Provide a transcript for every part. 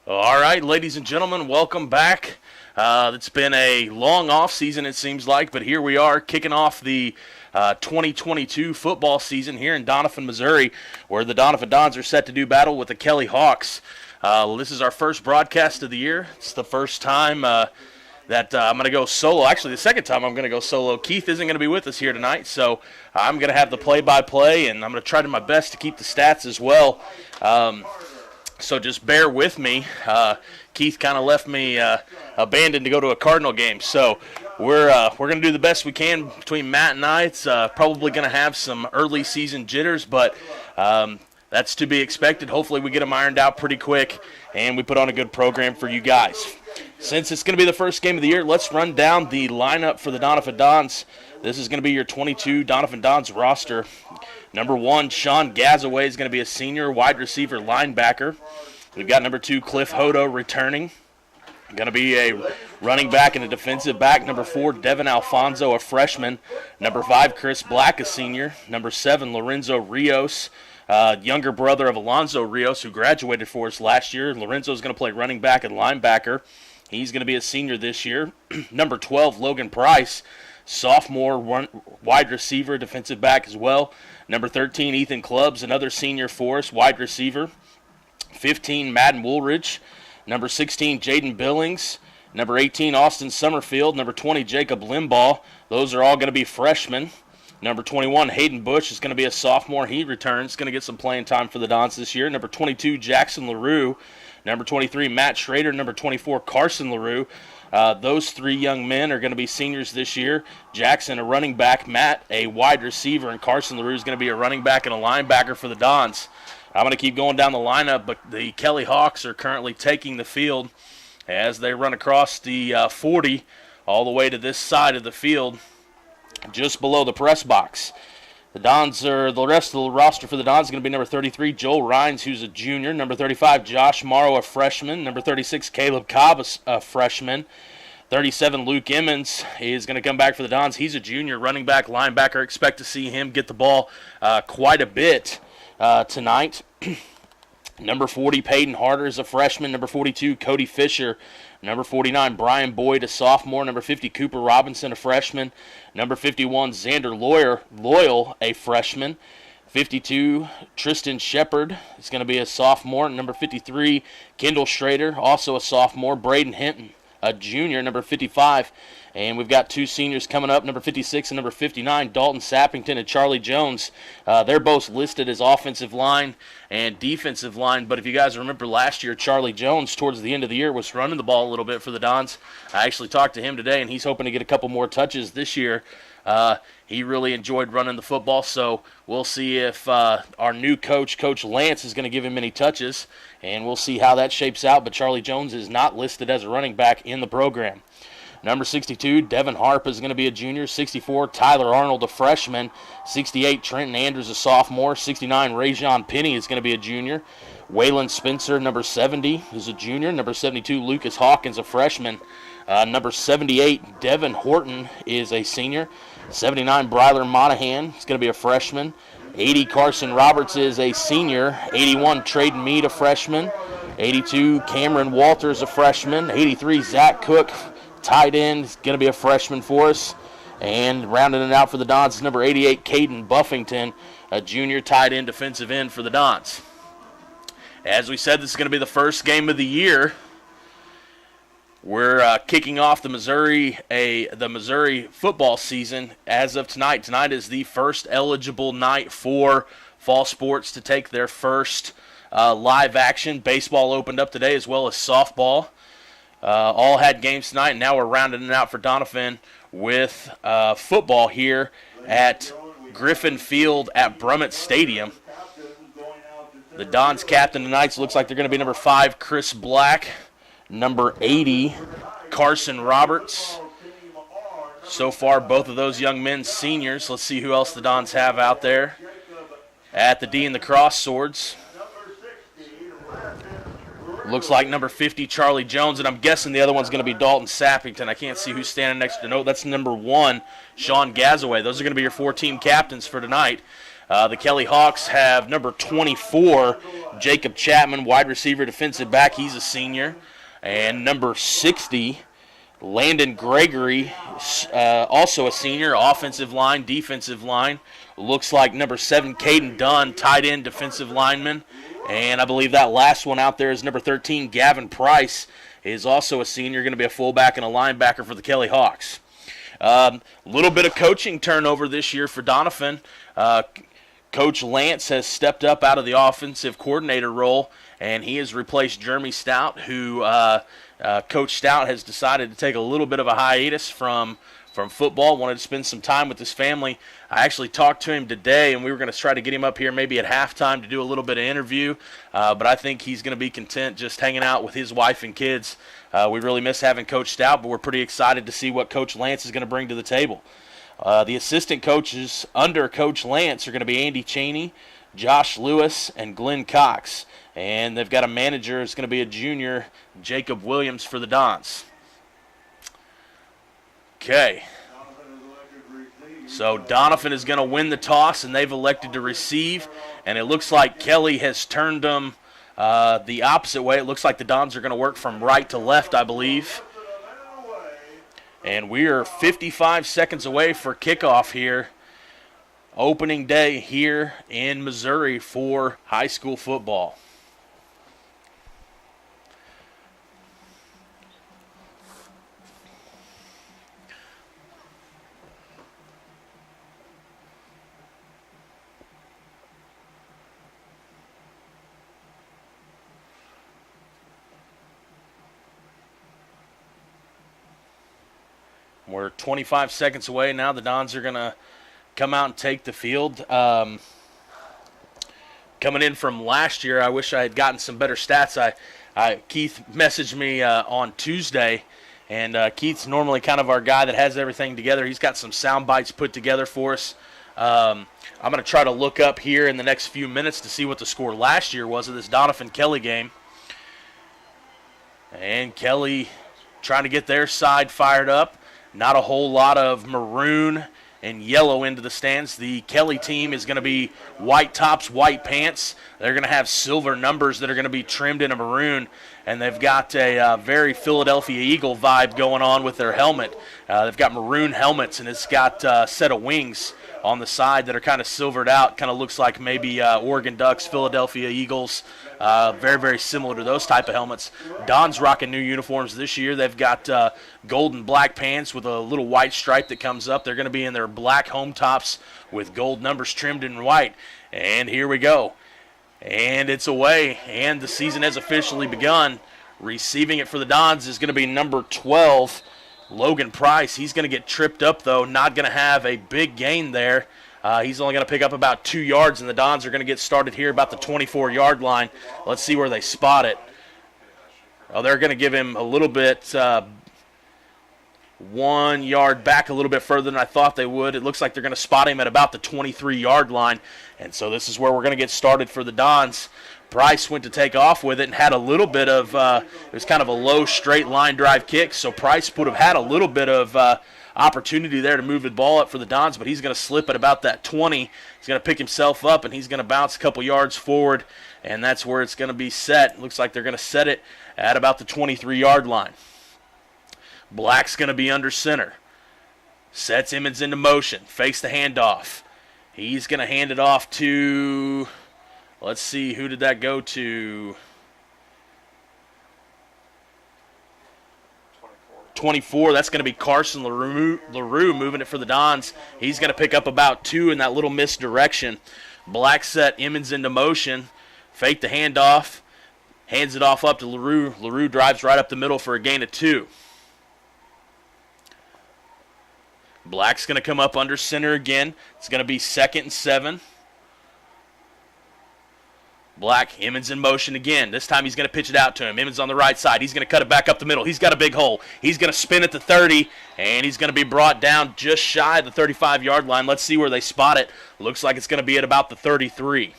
All right, ladies and gentlemen, welcome back. It's been a long off season, it seems like, but here we are kicking off the 2022 football season here in Doniphan, Missouri, where the Doniphan Dons are set to do battle with the Kelly Hawks. This is our first broadcast of the year. It's the first time that I'm going to go solo. Actually, the second time I'm going to go solo. Keith isn't going to be with us here tonight, so I'm going to have the play-by-play, and I'm going to try to my best to keep the stats as well. So just bear with me. Keith kind of left me abandoned to go to a Cardinal game. So we're going to do the best we can between Matt and I. It's probably going to have some early season jitters, but that's to be expected. Hopefully we get them ironed out pretty quick, and we put on a good program for you guys. Since it's going to be the first game of the year, let's run down the lineup for the Doniphan Dons. This is going to be your 22 Doniphan Dons roster. Number 1, Sean Gazaway is going to be a senior wide receiver linebacker. We've got number 2, Cliff Hodo returning. Going to be a running back and a defensive back. Number 4, Devin Alfonso, a freshman. Number 5, Chris Black, a senior. Number 7, Lorenzo Rios, younger brother of Alonzo Rios, who graduated for us last year. Lorenzo is going to play running back and linebacker. He's going to be a senior this year. Number 12, Logan Price, sophomore wide receiver, defensive back as well. Number 13, Ethan Clubbs, another senior for us, wide receiver. 15, Madden Woolridge. Number 16, Jaden Billings. Number 18, Austin Summerfield. Number 20, Jacob Limbaugh. Those are all going to be freshmen. Number 21, Hayden Bush is going to be a sophomore. He returns, going to get some playing time for the Dons this year. Number 22, Jackson LaRue. Number 23, Matt Schrader. Number 24, Carson LaRue. Those 3 young men are going to be seniors this year. Jackson, a running back. Matt, a wide receiver. And Carson LaRue is going to be a running back and a linebacker for the Dons. I'm going to keep going down the lineup, but the Kelly Hawks are currently taking the field as they run across the 40 all the way to this side of the field, just below the press box. The rest of the roster for the Dons is going to be number 33, Joel Rhines, who's a junior. Number 35, Josh Morrow, a freshman. Number 36, Caleb Cobb, a freshman. 37, Luke Emmons is going to come back for the Dons. He's a junior, running back, linebacker. Expect to see him get the ball quite a bit tonight. Number 40, Peyton Harder is a freshman. Number 42, Cody Fisher. Number 49, Brian Boyd, a sophomore. Number 50, Cooper Robinson, a freshman. Number 51, Xander Loyal, a freshman. 52, Tristan Shepard is going to be a sophomore. Number 53, Kendall Schrader, also a sophomore. Braden Hinton, a junior. Number 55, and we've got 2 seniors coming up, number 56 and number 59, Dalton Sappington and Charlie Jones. They're both listed as offensive line and defensive line, but if you guys remember last year, Charlie Jones, towards the end of the year, was running the ball a little bit for the Dons. I actually talked to him today, and he's hoping to get a couple more touches this year. He really enjoyed running the football, so we'll see if our new coach, Coach Lance, is going to give him any touches, and we'll see how that shapes out, but Charlie Jones is not listed as a running back in the program. Number 62, Devin Harp is going to be a junior. 64, Tyler Arnold, a freshman. 68, Trenton Andrews, a sophomore. 69, Rajon Penny is going to be a junior. Waylon Spencer, number 70, is a junior. Number 72, Lucas Hawkins, a freshman. Number 78, Devin Horton is a senior. 79, Bryler Monahan is going to be a freshman. 80, Carson Roberts is a senior. 81, Traden Mead, a freshman. 82, Cameron Walters, a freshman. 83, Zach Cook, tight end, is going to be a freshman for us. And rounding it out for the Dons is number 88, Caden Buffington, a junior tight end, defensive end for the Dons. As we said, this is going to be the first game of the year. We're kicking off the Missouri football season as of tonight. Tonight is the first eligible night for fall sports to take their first live action. Baseball opened up today as well as softball. All had games tonight, and now we're rounding it out for Doniphan with football here at Griffin Field at Brummett Stadium. The Dons captain tonight looks like they're going to be number 5, Chris Black, number 80, Carson Roberts. So far, both of those young men seniors. Let's see who else the Dons have out there at the D and the Cross Swords. Looks like number 50, Charlie Jones, and I'm guessing the other one's going to be Dalton Sappington. I can't see who's standing next to no. That's number 1, Sean Gazaway. Those are going to be your 4 team captains for tonight. The Kelly Hawks have number 24, Jacob Chapman, wide receiver, defensive back. He's a senior. And number 60, Landon Gregory, also a senior, offensive line, defensive line. Looks like number 7, Caden Dunn, tight end, defensive lineman. And I believe that last one out there is number 13, Gavin Price, is also a senior, going to be a fullback and a linebacker for the Kelly Hawks. Little bit of coaching turnover this year for Doniphan. Coach Lance has stepped up out of the offensive coordinator role, and he has replaced Jeremy Stout, who Coach Stout has decided to take a little bit of a hiatus from football, wanted to spend some time with his family. I actually talked to him today, and we were going to try to get him up here maybe at halftime to do a little bit of interview, but I think he's going to be content just hanging out with his wife and kids. We really miss having Coach Stout, but we're pretty excited to see what Coach Lance is going to bring to the table. The assistant coaches under Coach Lance are going to be Andy Cheney, Josh Lewis, and Glenn Cox. And they've got a manager. It's going to be a junior, Jacob Williams, for the Dons. Okay. So Doniphan is going to win the toss, and they've elected to receive. And it looks like Kelly has turned them the opposite way. It looks like the Dons are going to work from right to left, I believe. And we are 55 seconds away for kickoff here. Opening day here in Missouri for high school football. We're 25 seconds away now. The Dons are going to come out and take the field. Coming in from last year, I wish I had gotten some better stats. Keith messaged me on Tuesday, and Keith's normally kind of our guy that has everything together. He's got some sound bites put together for us. I'm going to try to look up here in the next few minutes to see what the score last year was of this Doniphan-Kelly game. And Kelly trying to get their side fired up. Not a whole lot of maroon and yellow into the stands. The Kelly team is going to be white tops, white pants. They're going to have silver numbers that are going to be trimmed in a maroon, and they've got a very Philadelphia Eagle vibe going on with their helmet. They've got maroon helmets, and it's got a set of wings on the side that are kind of silvered out. Kind of looks like maybe Oregon Ducks, Philadelphia Eagles. Very, very similar to those type of helmets. Don's rocking new uniforms this year. They've got gold and black pants with a little white stripe that comes up. They're going to be in their black home tops with gold numbers trimmed in white. And here we go. And it's away, and the season has officially begun. Receiving it for the Dons is going to be number 12, Logan Price. He's going to get tripped up, though, not going to have a big gain there. He's only going to pick up about 2 yards, and the Dons are going to get started here about the 24-yard line. Let's see where they spot it. Oh, they're going to give him a little bit 1 yard back a little bit further than I thought they would. It looks like they're going to spot him at about the 23-yard line, and so this is where we're going to get started for the Dons. Price went to take off with it and had a little bit of it was kind of a low straight line drive kick, so Price would have had a little bit of opportunity there to move the ball up for the Dons, but he's going to slip at about that 20. He's going to pick himself up, and he's going to bounce a couple yards forward, and that's where it's going to be set. Looks like they're going to set it at about the 23-yard line. Black's going to be under center. Sets Emmons into motion. Fakes the handoff. He's going to hand it off to, let's see, who did that go to? 24. That's going to be Carson LaRue moving it for the Dons. He's going to pick up about 2 in that little misdirection. Black set Emmons into motion. Fake the handoff. Hands it off up to LaRue. LaRue drives right up the middle for a gain of 2. Black's going to come up under center again. It's going to be 2nd and 7. Black, Emmons in motion again. This time he's going to pitch it out to him. Emmons on the right side. He's going to cut it back up the middle. He's got a big hole. He's going to spin at the 30, and he's going to be brought down just shy of the 35-yard line. Let's see where they spot it. Looks like it's going to be at about the 33.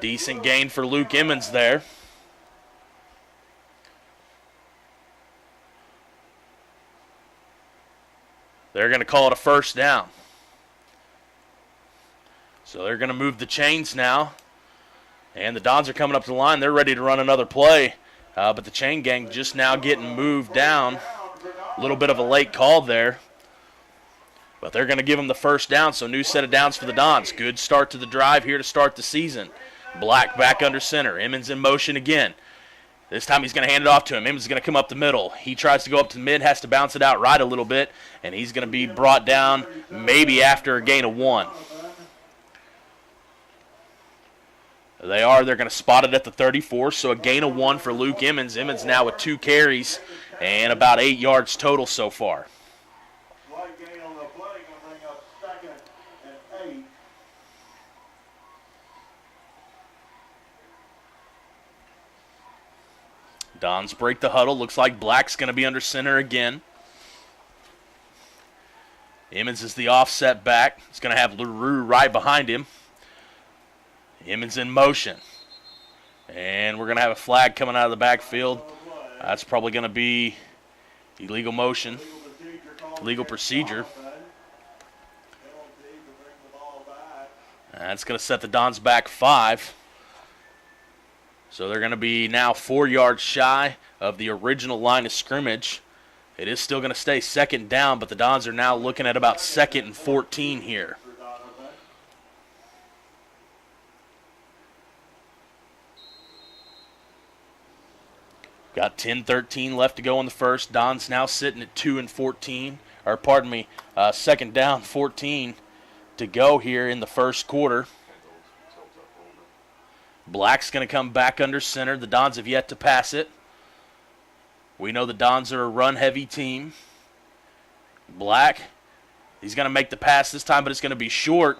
Decent gain for Luke Emmons there. They're going to call it a first down. So they're going to move the chains now. And the Dons are coming up to the line. They're ready to run another play. But the chain gang just now getting moved down. A little bit of a late call there. But they're going to give them the first down, so new set of downs for the Dons. Good start to the drive here to start the season. Black back under center. Emmons in motion again. This time he's going to hand it off to him. Emmons is going to come up the middle. He tries to go up to the mid, has to bounce it out right a little bit, and he's going to be brought down maybe after a gain of 1. They're going to spot it at the 34, so a gain of 1 for Luke Emmons. Emmons now with 2 carries and about 8 yards total so far. Dons break the huddle. Looks like Black's going to be under center again. Emmons is the offset back. He's going to have LaRue right behind him. Emmons in motion. And we're going to have a flag coming out of the backfield. That's probably going to be illegal motion, legal procedure. That's going to set the Dons back 5. So they're going to be now 4 yards shy of the original line of scrimmage. It is still going to stay second down, but the Dons are now looking at about 2nd and 14 here. Got 10-13 left to go in the first. Dons now sitting at 2 and 14. Or pardon me, second down, 14 to go here in the first quarter. Black's going to come back under center. The Dons have yet to pass it. We know the Dons are a run-heavy team. Black, he's going to make the pass this time, but it's going to be short.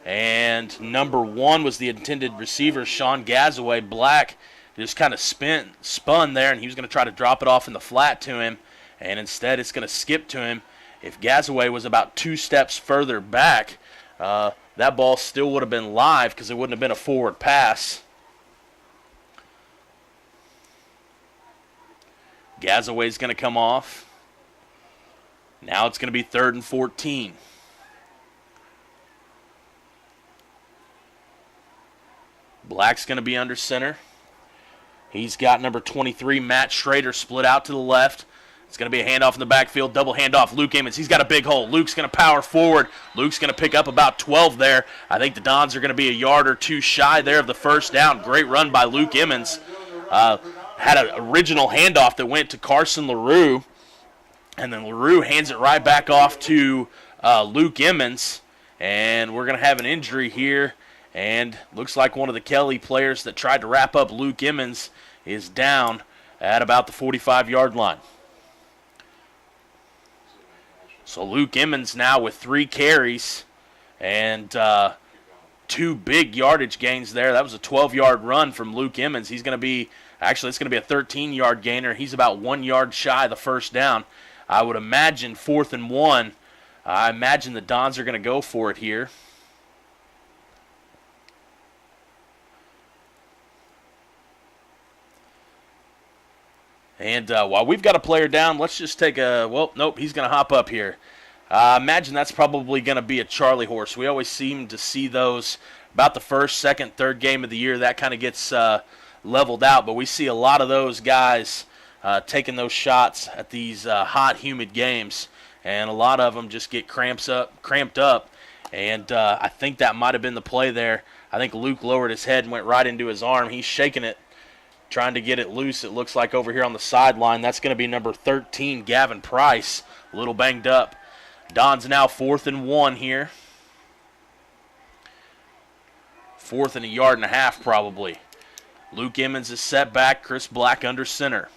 And number 1 was the intended receiver, Sean Gazaway. Black just kind of spun there, and he was going to try to drop it off in the flat to him, and instead it's going to skip to him. If Gazaway was about 2 steps further back, that ball still would have been live because it wouldn't have been a forward pass. Gazaway's going to come off. Now it's going to be 3rd and 14. Black's going to be under center. He's got number 23, Matt Schrader, split out to the left. It's going to be a handoff in the backfield, double handoff. Luke Emmons, he's got a big hole. Luke's going to power forward. Luke's going to pick up about 12 there. I think the Dons are going to be a yard or 2 shy there of the first down. Great run by Luke Emmons. Had an original handoff that went to Carson LaRue, and then LaRue hands it right back off to Luke Emmons, and we're going to have an injury here, and looks like one of the Kelly players that tried to wrap up Luke Emmons is down at about the 45-yard line. So Luke Emmons now with 3 carries and 2 big yardage gains there. That was a 12-yard run from Luke Emmons. He's going to be, actually, it's going to be a 13-yard gainer. He's about 1 yard shy of the first down. I would imagine 4th and 1. I imagine the Dons are going to go for it here. And while we've got a player down, let's just take a, well, nope, he's going to hop up here. Imagine that's probably going to be a Charlie horse. We always seem to see those about the first, second, third game of the year. That kind of gets leveled out, but we see a lot of those guys taking those shots at these hot, humid games, and a lot of them just get cramped up, and I think that might have been the play there. I think Luke lowered his head and went right into his arm. He's shaking it, trying to get it loose, it looks like, over here on the sideline. That's going to be number 13, Gavin Price, a little banged up. Don's now 4th and 1 here. 4th and a yard and a half probably. Luke Emmons is set back, Chris Black under center.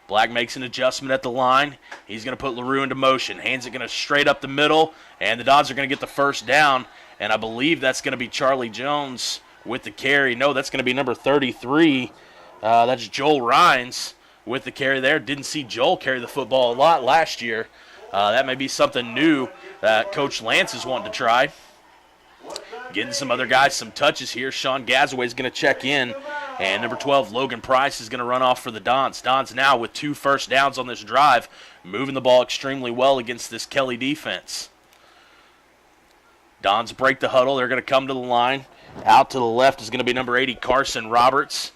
Black makes an adjustment at the line. He's going to put LaRue into motion. Hands it going to straight up the middle, and the Dons are going to get the first down, and I believe that's going to be Charlie Jones with the carry. No, that's going to be number 33. That's Joel Rhines with the carry there. Didn't see Joel carry the football a lot last year. That may be something new that Coach Lance is wanting to try. Getting some other guys some touches here. Sean Gazaway is going to check in. And number 12, Logan Price, is going to run off for the Dons. Dons now with 2 first downs on this drive, moving the ball extremely well against this Kelly defense. Dons break the huddle. They're going to come to the line. Out to the left is going to be number 80, Carson Roberts.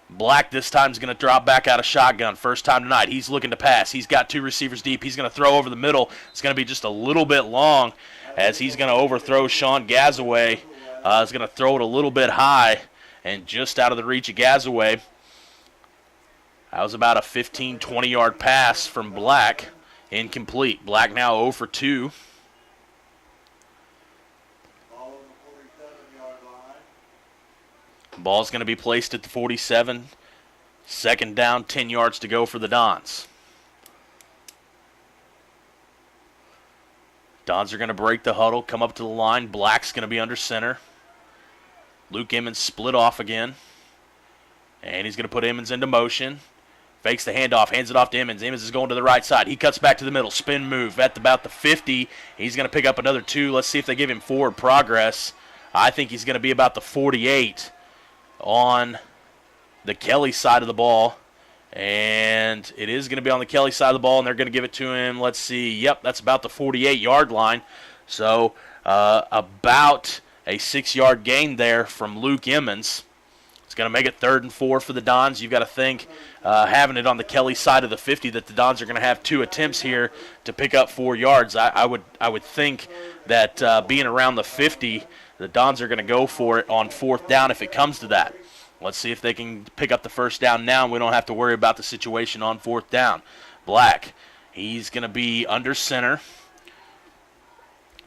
Black this time is going to drop back out of shotgun. First time tonight. He's looking to pass. He's got 2 receivers deep. He's going to throw over the middle. It's going to be just a little bit long as he's going to overthrow Sean Gazaway. He's going to throw it a little bit high and just out of the reach of Gazaway. That was about a 15, 20-yard pass from Black. Incomplete. Black now 0 for 2. Ball's going to be placed at the 47. Second down, 10 yards to go for the Dons. Dons are going to break the huddle, come up to the line. Black's going to be under center. Luke Emmons split off again. And he's going to put Emmons into motion. Fakes the handoff, hands it off to Emmons. Emmons is going to the right side. He cuts back to the middle, spin move at about the 50. He's going to pick up another 2. Let's see if they give him forward progress. I think he's going to be about the 48 on the Kelly side of the ball. And it is going to be on the Kelly side of the ball, and they're going to give it to him. Let's see. Yep, that's about the 48-yard line. So about a 6-yard gain there from Luke Emmons. It's going to make it 3rd and 4 for the Dons. You've got to think, having it on the Kelly side of the 50, that the Dons are going to have 2 attempts here to pick up 4 yards. I would think that being around the 50, the Dons are going to go for it on 4th down if it comes to that. Let's see if they can pick up the first down now, and we don't have to worry about the situation on 4th down. Black, he's going to be under center.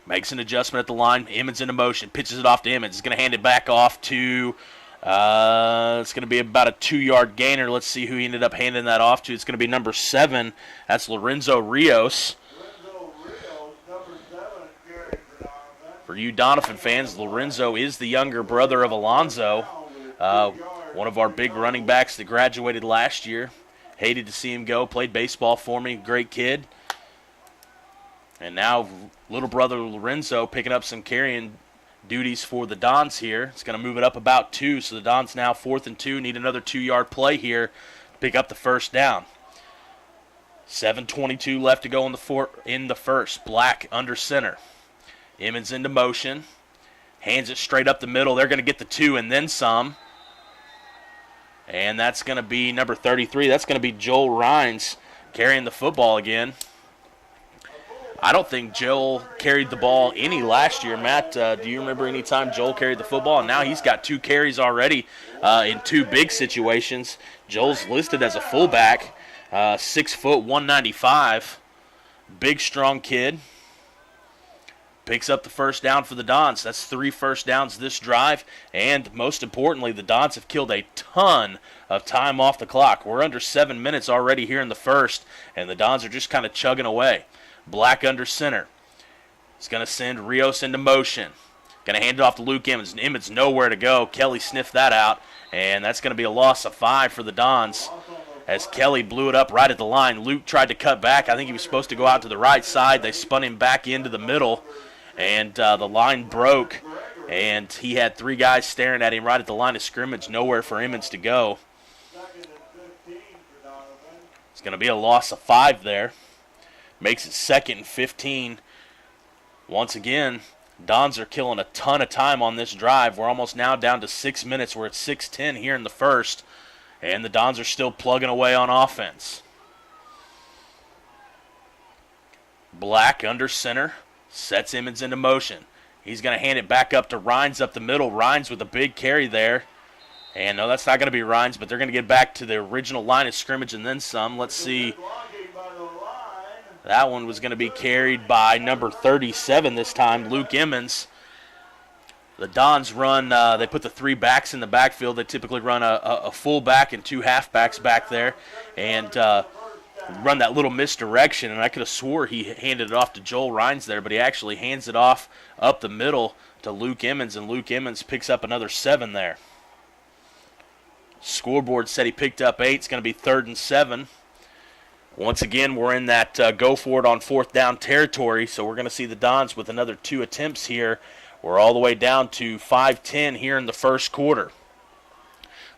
Makes an adjustment at the line. Emmons into motion. Pitches it off to Emmons. He's going to hand it back off to, it's going to be about a 2-yard gainer. Let's see who he ended up handing that off to. It's going to be number 7. That's Lorenzo Rios. For you Doniphan fans, Lorenzo is the younger brother of Alonzo. One of our big running backs that graduated last year. Hated to see him go. Played baseball for me. Great kid. And now little brother Lorenzo picking up some carrying duties for the Dons here. It's going to move it up about 2. So the Dons now 4th and 2. Need another 2-yard play here to pick up the first down. 7:22 left to go in the first. Black under center. Emmons into motion. Hands it straight up the middle. They're going to get the 2 and then some. And that's going to be number 33. That's going to be Joel Rhines carrying the football again. I don't think Joel carried the ball any last year. Matt, do you remember any time Joel carried the football? And now he's got 2 carries already in 2 big situations. Joel's listed as a fullback, 6 foot, 195. Big, strong kid. Picks up the first down for the Dons. That's 3 first downs this drive. And most importantly, the Dons have killed a ton of time off the clock. We're under 7 minutes already here in the first, and the Dons are just kind of chugging away. Black under center. He's going to send Rios into motion. Going to hand it off to Luke Emmons. Emmons nowhere to go. Kelly sniffed that out, and that's going to be a loss of 5 for the Dons as Kelly blew it up right at the line. Luke tried to cut back. I think he was supposed to go out to the right side. They spun him back into the middle. And the line broke, and he had 3 guys staring at him right at the line of scrimmage, nowhere for Emmons to go. It's going to be a loss of 5 there. Makes it 2nd and 15. Once again, Dons are killing a ton of time on this drive. We're almost now down to 6 minutes. We're at 6:10 here in the first, and the Dons are still plugging away on offense. Black under center. Sets Emmons into motion. He's going to hand it back up to Rhines up the middle. Rhines with a big carry there. And no, that's not going to be Rhines, but they're going to get back to the original line of scrimmage and then some. Let's see. That one was going to be carried by number 37 this time, Luke Emmons. The Dons run, they put the 3 backs in the backfield. They typically run a fullback and 2 halfbacks back there. And run that little misdirection, and I could have swore he handed it off to Joel Rhines there, but he actually hands it off up the middle to Luke Emmons, and Luke Emmons picks up another 7 there. Scoreboard said he picked up 8. It's going to be 3rd and 7. Once again, we're in that go for it on 4th down territory, so we're going to see the Dons with another 2 attempts here. We're all the way down to 5:10 here in the first quarter.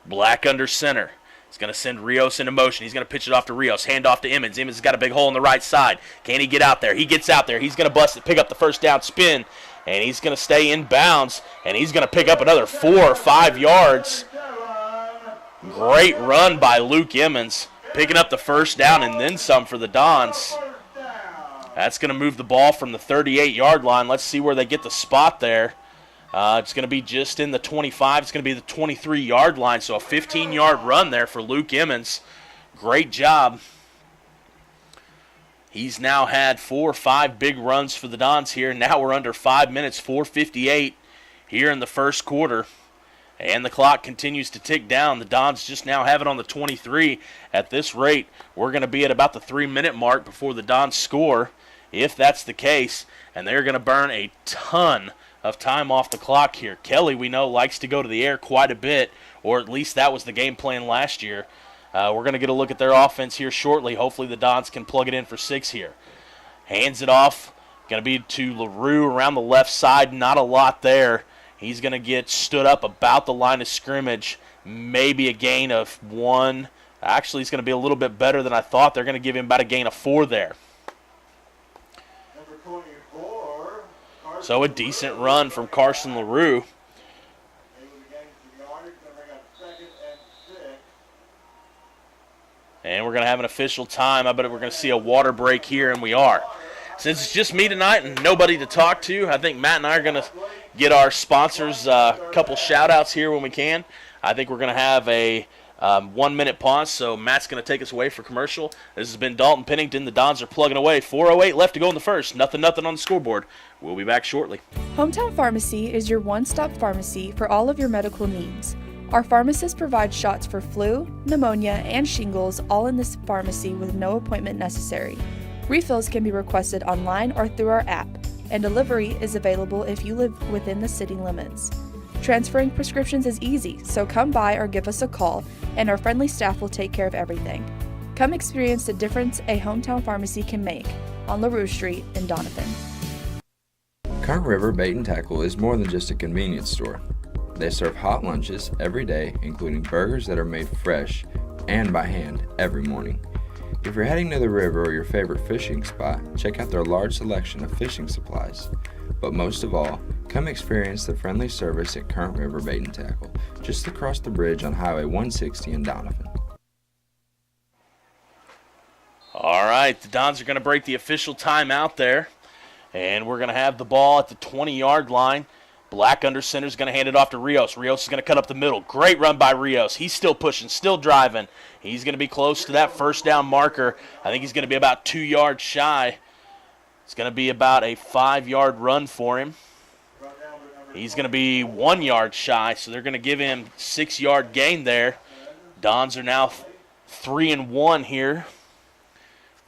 Black under center. He's going to send Rios into motion. He's going to pitch it off to Rios. Hand off to Emmons. Emmons has got a big hole on the right side. Can he get out there? He gets out there. He's going to bust it, pick up the first down spin, and he's going to stay in bounds, and he's going to pick up another 4 or 5 yards. Great run by Luke Emmons, picking up the first down and then some for the Dons. That's going to move the ball from the 38-yard line. Let's see where they get the spot there. It's going to be just in the 25. It's going to be the 23-yard line, so a 15-yard run there for Luke Emmons. Great job. He's now had 4 or 5 big runs for the Dons here. Now we're under 5 minutes, 4:58 here in the first quarter. And the clock continues to tick down. The Dons just now have it on the 23. At this rate, we're going to be at about the 3-minute mark before the Dons score, if that's the case. And they're going to burn a ton of time off the clock here. Kelly, we know, likes to go to the air quite a bit, or at least that was the game plan last year. We're going to get a look at their offense here shortly. Hopefully the Dons can plug it in for 6 here. Hands it off. Going to be to LaRue around the left side. Not a lot there. He's going to get stood up about the line of scrimmage. Maybe a gain of 1. Actually, he's going to be a little bit better than I thought. They're going to give him about a gain of 4 there. So a decent run from Carson LaRue. And we're going to have an official time. I bet we're going to see a water break here, and we are. Since it's just me tonight and nobody to talk to, I think Matt and I are going to get our sponsors a couple shout-outs here when we can. I think we're going to have a 1-minute pause, so Matt's going to take us away for commercial. This has been Dalton Pennington. The Dons are plugging away. 4:08 left to go in the first. Nothing on the scoreboard. We'll be back shortly. Hometown Pharmacy is your one-stop pharmacy for all of your medical needs. Our pharmacists provide shots for flu, pneumonia, and shingles all in this pharmacy with no appointment necessary. Refills can be requested online or through our app, and delivery is available if you live within the city limits. Transferring prescriptions is easy, so come by or give us a call, and our friendly staff will take care of everything. Come experience the difference a hometown pharmacy can make on LaRue Street in Doniphan. Current River Bait and Tackle is more than just a convenience store. They serve hot lunches every day, including burgers that are made fresh and by hand every morning. If you're heading to the river or your favorite fishing spot, check out their large selection of fishing supplies. But most of all, come experience the friendly service at Current River Bait and Tackle, just across the bridge on Highway 160 in Doniphan. All right, the Dons are going to break the official timeout there, and we're going to have the ball at the 20-yard line. Black under center is going to hand it off to Rios. Rios is going to cut up the middle. Great run by Rios. He's still pushing, still driving. He's going to be close to that first down marker. I think he's going to be about 2 yards shy. It's going to be about a 5-yard run for him. He's going to be 1 yard shy, so they're going to give him 6-yard gain there. Dons are now 3-1 here.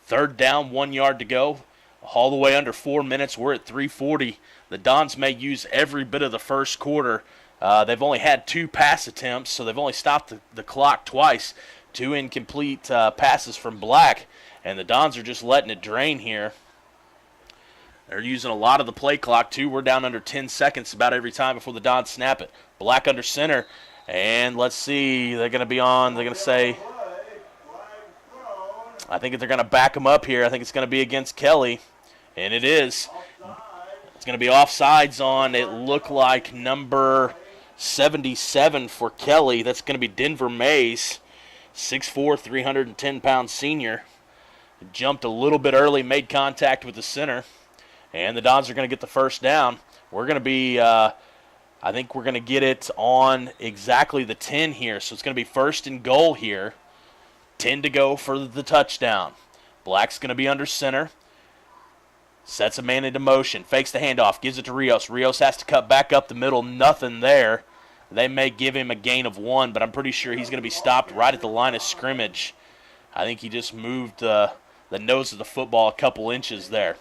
Third down, 1 yard to go. All the way under 4 minutes. We're at 3:40. The Dons may use every bit of the first quarter. They've only had 2 pass attempts, so they've only stopped the clock twice. 2 incomplete passes from Black, and the Dons are just letting it drain here. They're using a lot of the play clock, too. We're down under 10 seconds about every time before the Dons snap it. Black under center, and let's see. They're going to be on. They're going to say, I think they're going to back him up here. I think it's going to be against Kelly, and it is. It's going to be offsides on, it looked like, number 77 for Kelly. That's going to be Denver Mays, 6'4", 310-pound senior. Jumped a little bit early, made contact with the center, and the Dons are going to get the first down. We're going to be, I think we're going to get it on exactly the 10 here, so it's going to be first and goal here. 10 to go for the touchdown. Black's going to be under center. Sets a man into motion. Fakes the handoff. Gives it to Rios. Rios has to cut back up the middle. Nothing there. They may give him a gain of 1, but I'm pretty sure he's going to be stopped right at the line of scrimmage. I think he just moved the nose of the football a couple inches there.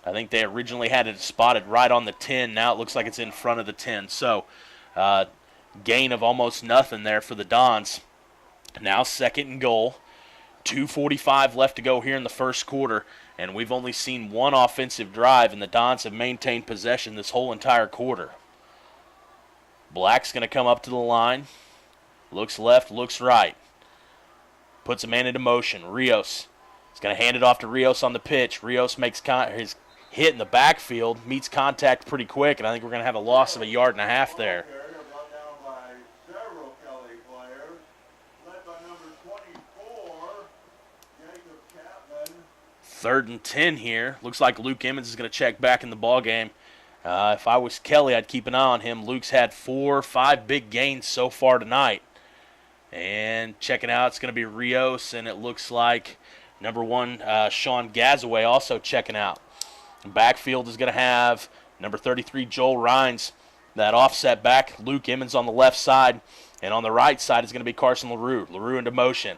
I think they originally had it spotted right on the 10. Now it looks like it's in front of the 10. So gain of almost nothing there for the Dons. Now second and goal. 2:45 left to go here in the first quarter, and we've only seen one offensive drive, and the Dons have maintained possession this whole entire quarter. Black's going to come up to the line. Looks left, looks right. Puts a man into motion. Rios is going to hand it off to Rios on the pitch. Rios makes his hit in the backfield, meets contact pretty quick, and I think we're going to have a loss of 1.5 yards there. Third and 10 here. Looks like Luke Emmons is going to check back in the ballgame. If I was Kelly, I'd keep an eye on him. Luke's had 4 or 5 big gains so far tonight. And checking out, it's going to be Rios, and it looks like number 1, Sean Gazaway, also checking out. Backfield is going to have number 33, Joel Rhines. That offset back, Luke Emmons on the left side. And on the right side is going to be Carson LaRue. LaRue into motion.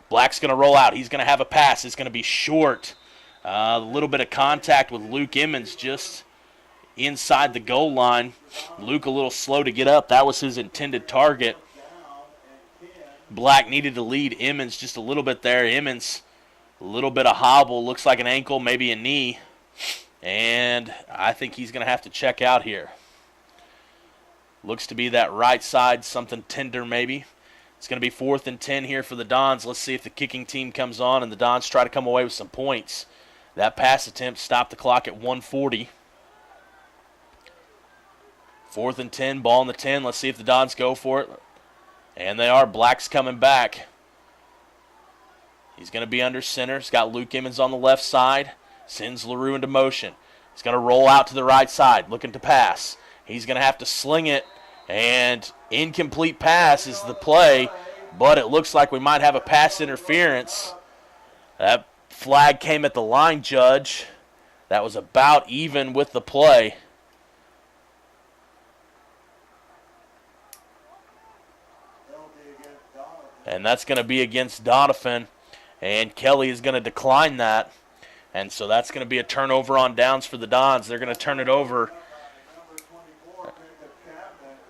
Black's going to roll out. He's going to have a pass. It's going to be short. A little bit of contact with Luke Emmons just inside the goal line. Luke a little slow to get up. That was his intended target. Black needed to lead Emmons just a little bit there. Emmons, a little bit of hobble. Looks like an ankle, maybe a knee. And I think he's going to have to check out here. Looks to be that right side, something tender maybe. It's going to be 4th and 10 here for the Dons. Let's see if the kicking team comes on and the Dons try to come away with some points. That pass attempt stopped the clock at 1:40. 4th and 10, ball in the 10. Let's see if the Dons go for it. And they are. Black's coming back. He's going to be under center. He's got Luke Emmons on the left side. Sends LaRue into motion. He's going to roll out to the right side, looking to pass. He's going to have to sling it, and incomplete pass is the play, but it looks like we might have a pass interference. That flag came at the line judge. That was about even with the play. And that's going to be against Doniphan, and Kelly is going to decline that. And so that's going to be a turnover on downs for the Dons. They're going to turn it over.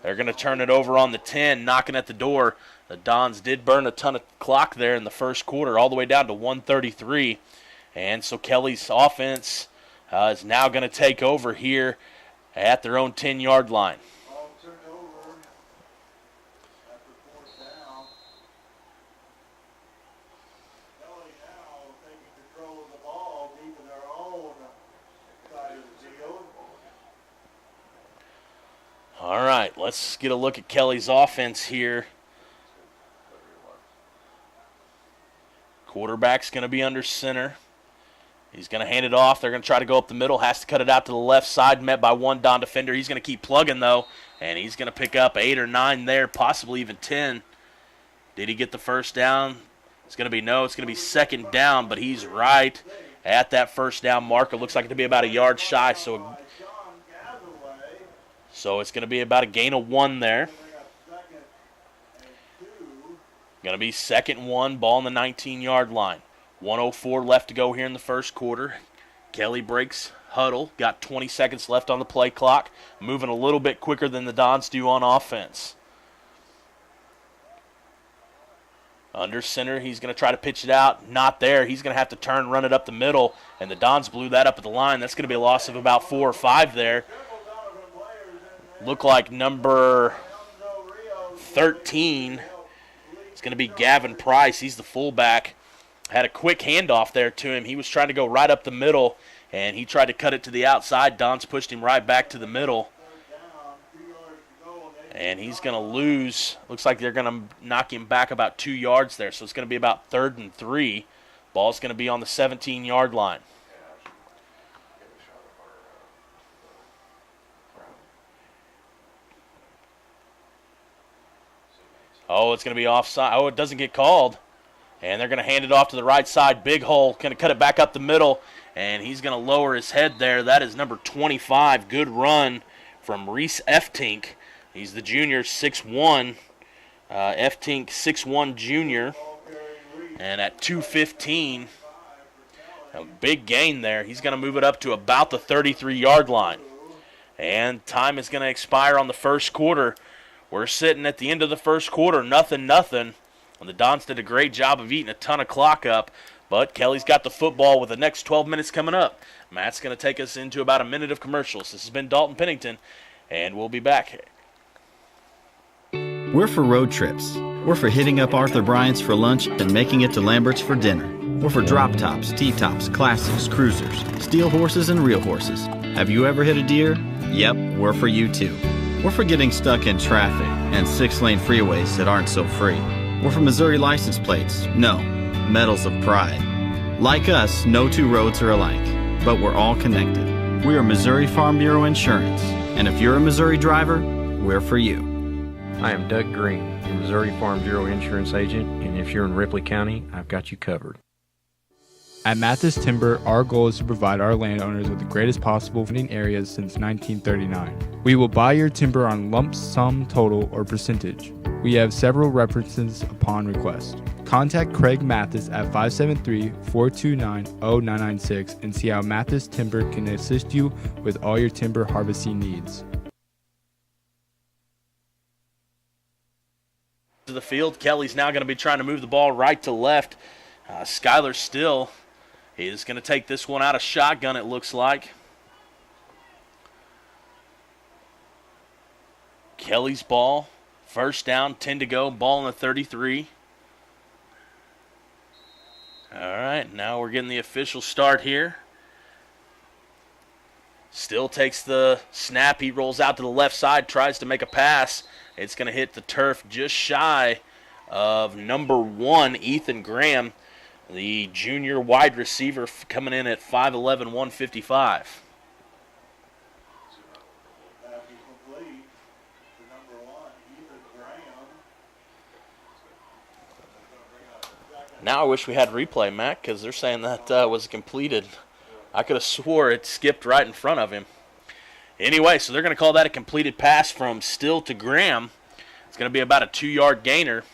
They're going to turn it over on the 10, knocking at the door. The Dons did burn a ton of clock there in the first quarter, all the way down to 1:33. And so Kelly's offense is now going to take over here at their own 10-yard line. All right, let's get a look at Kelly's offense here. Quarterback's going to be under center. He's going to hand it off. They're going to try to go up the middle. Has to cut it out to the left side, met by one Don defender. He's going to keep plugging, though, and he's going to pick up 8 or 9 there, possibly even 10. Did he get the first down? It's going to be no. It's going to be second down, but he's right at that first down marker. Looks like it'll be about a yard shy, so it's going to be about a gain of 1 there. Going to be 2nd and 1, ball on the 19-yard line. 1:04 left to go here in the first quarter. Kelly breaks huddle. Got 20 seconds left on the play clock. Moving a little bit quicker than the Dons do on offense. Under center, he's going to try to pitch it out. Not there. He's going to have to turn, run it up the middle, and the Dons blew that up at the line. That's going to be a loss of about 4 or 5 there. Look like number 13 is going to be Gavin Price. He's the fullback. Had a quick handoff there to him. He was trying to go right up the middle, and he tried to cut it to the outside. Dons pushed him right back to the middle. And he's going to lose. Looks like they're going to knock him back about 2 yards there. So it's going to be about 3rd and 3. Ball's going to be on the 17-yard line. Oh, it's going to be offside. Oh, it doesn't get called. And they're going to hand it off to the right side. Big hole. Going to cut it back up the middle. And he's going to lower his head there. That is number 25. Good run from Reese Eftink. He's the junior, 6'1". Eftink, 6'1", junior. And at 2:15, a big gain there. He's going to move it up to about the 33-yard line. And time is going to expire on the first quarter. We're sitting at the end of the first quarter, nothing. when the Dons did a great job of eating a ton of clock up. But Kelly's got the football with the next 12 minutes coming up. Matt's going to take us into about a minute of commercials. This has been Dalton Pennington, and we'll be back. We're for road trips. We're for hitting up Arthur Bryant's for lunch and making it to Lambert's for dinner. We're for drop tops, T-tops, classics, cruisers, steel horses, and real horses. Have you ever hit a deer? Yep, we're for you too. We're for getting stuck in traffic and 6-lane freeways that aren't so free. We're for Missouri license plates. No, medals of pride. Like us, no two roads are alike, but we're all connected. We are Missouri Farm Bureau Insurance, and if you're a Missouri driver, we're for you. I am Doug Green, your Missouri Farm Bureau Insurance Agent, and if you're in Ripley County, I've got you covered. At Mathis Timber, our goal is to provide our landowners with the greatest possible funding areas since 1939. We will buy your timber on lump sum total or percentage. We have several references upon request. Contact Craig Mathis at 573-429-0996 and see how Mathis Timber can assist you with all your timber harvesting needs. To the field, Kelly's now going to be trying to move the ball right to left. Skylar Still is going to take this one out of shotgun, it looks like. Kelly's ball, first down, 10 to go, ball in the 33. All right, now we're getting the official start here. Still takes the snap, he rolls out to the left side, tries to make a pass. It's going to hit the turf just shy of number 1, Ethan Graham, the junior wide receiver coming in at 5'11", 155. Now I wish we had replay, Matt, because they're saying that was completed. I could have swore it skipped right in front of him. Anyway, so they're going to call that a completed pass from Still to Graham. It's going to be about a 2-yard gainer.